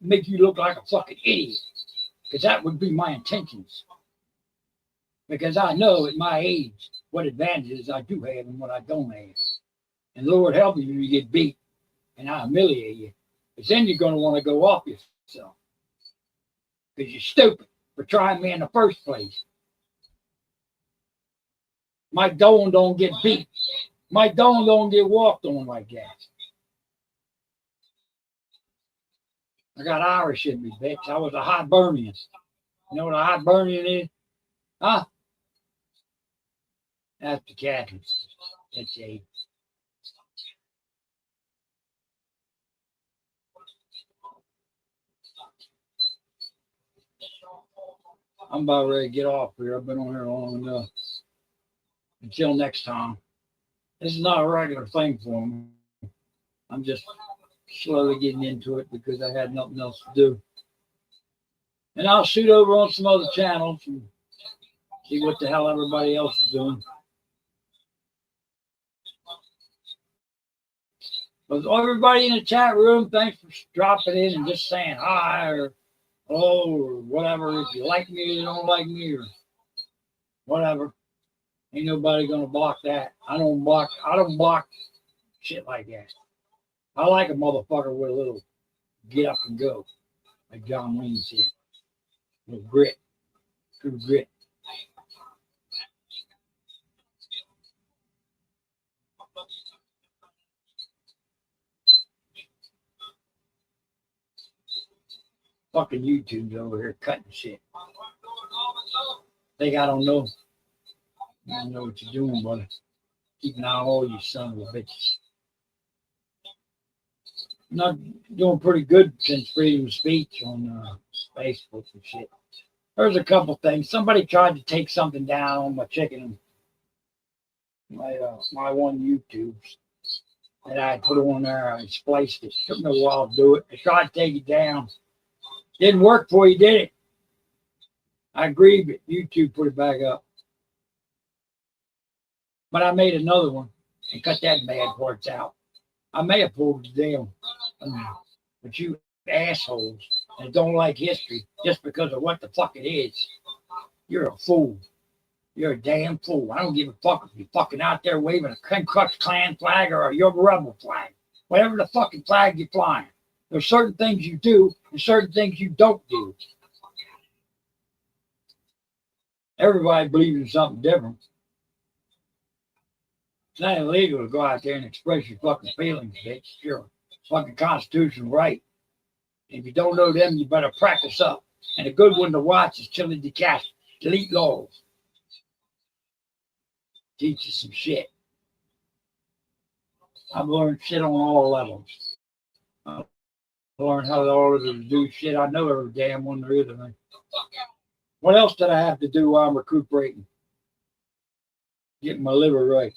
make you look like a fucking idiot because that would be my intentions. Because I know at my age what advantages I do have and what I don't have. And Lord help you when you get beat and I humiliate you. Because then you're going to want to go off yourself. Because you're stupid for trying me in the first place. Mike Dolan don't get beat. Mike Dolan don't get walked on like that. I got Irish in me, bitch. I was a Hibernian. You know what a Hibernian is? Huh? That's the Catholics. That's a. I'm about ready to get off here. I've been on here long enough. Until next time. This is not a regular thing for me. I'm just slowly getting into it because I had nothing else to do. And I'll shoot over on some other channels and see what the hell everybody else is doing. But everybody in the chat room, thanks for dropping in and just saying hi or hello or whatever. If you like me or you don't like me or whatever. Ain't nobody gonna block that. I don't block shit like that. I like a motherfucker with a little get up and go, like John Wayne said. With grit. True grit. Fucking YouTube's over here cutting shit. Think I don't know. I don't know what you're doing, brother. Keep an eye on all you son of a bitches. I'm not doing pretty good since freedom of speech on Facebook and shit. There's a couple things. Somebody tried to take something down on my chicken, my one YouTube. that I put on there. I spliced it. Took me a while to do it. I tried to take it down. Didn't work for you, did it? I agree, but YouTube put it back up. But I made another one and cut that bad parts out. I may have pulled it down. But you assholes that don't like history just because of what the fuck it is, you're a fool. You're a damn fool. I don't give a fuck if you're fucking out there waving a Ku Klux Klan flag or a Yoga Rebel flag. Whatever the fucking flag you're flying. There's certain things you do and certain things you don't do. Everybody believes in something different. It's not illegal to go out there and express your fucking feelings, bitch. It's your fucking constitutional right. And if you don't know them, you better practice up. And a good one to watch is Chili DeCast. Delete Laws. Teach you some shit. I've learned shit on all levels. I learned how to do shit. I know every damn one there is of me. What else did I have to do while I'm recuperating? Getting my liver right.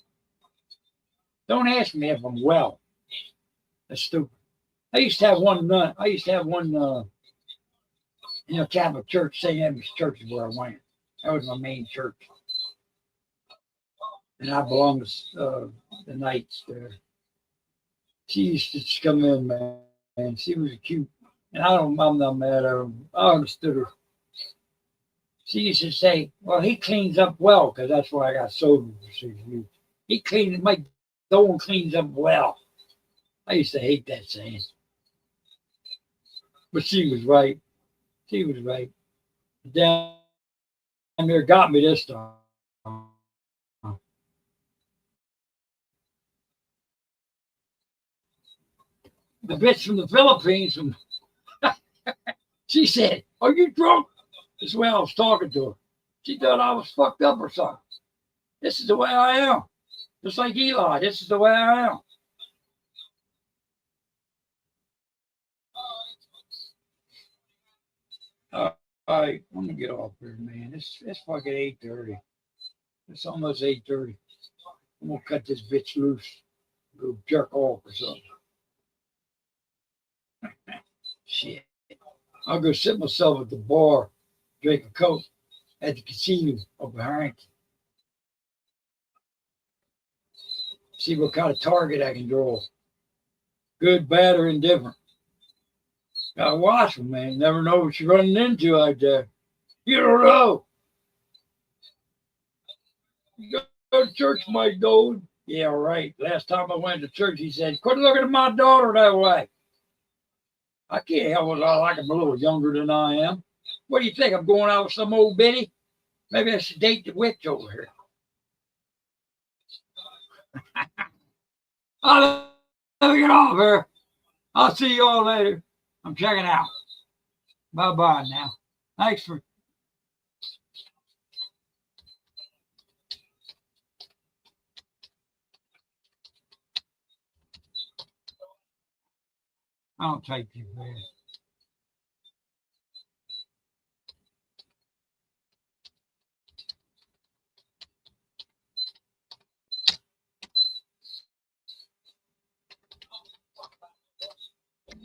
Don't ask me if I'm well. That's stupid. I used to have one Catholic church, St. Edmund's Church is where I went. That was my main church. And I belonged to the Knights there. She used to just come in, man, and she was cute. And I'm not mad at her. I understood her. She used to say, well, he cleans up well, because that's why I got sober for 6 years. He cleans, my Dolan cleans up well. I used to hate that saying. But she was right. She was right. Damn near got me this time. The bitch from the Philippines, she said, are you drunk? That's the way I was talking to her. She thought I was fucked up or something. This is the way I am. Just like Eli, this is the way I am. All right, I'm gonna get off here, man. It's fucking 8:30. It's almost 8:30. I'm gonna cut this bitch loose. Go jerk off or something. Shit. I'll go sit myself at the bar, drink a Coke at the casino over Harrington. See what kind of target I can draw. Good, bad, or indifferent. Gotta watch them, man. Never know what you're running into out there. You don't know. You go to church, my dude. Yeah, right. Last time I went to church, he said, quit looking at my daughter that way. I can't help it. I like him a little younger than I am. What do you think? I'm going out with some old biddy? Maybe I should date the witch over here. Let me get off here. I'll see you all later. I'm checking out. Bye-bye now. Thanks for... I don't take you there.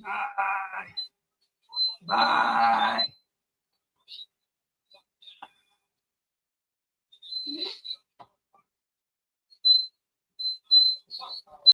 Bye. Bye.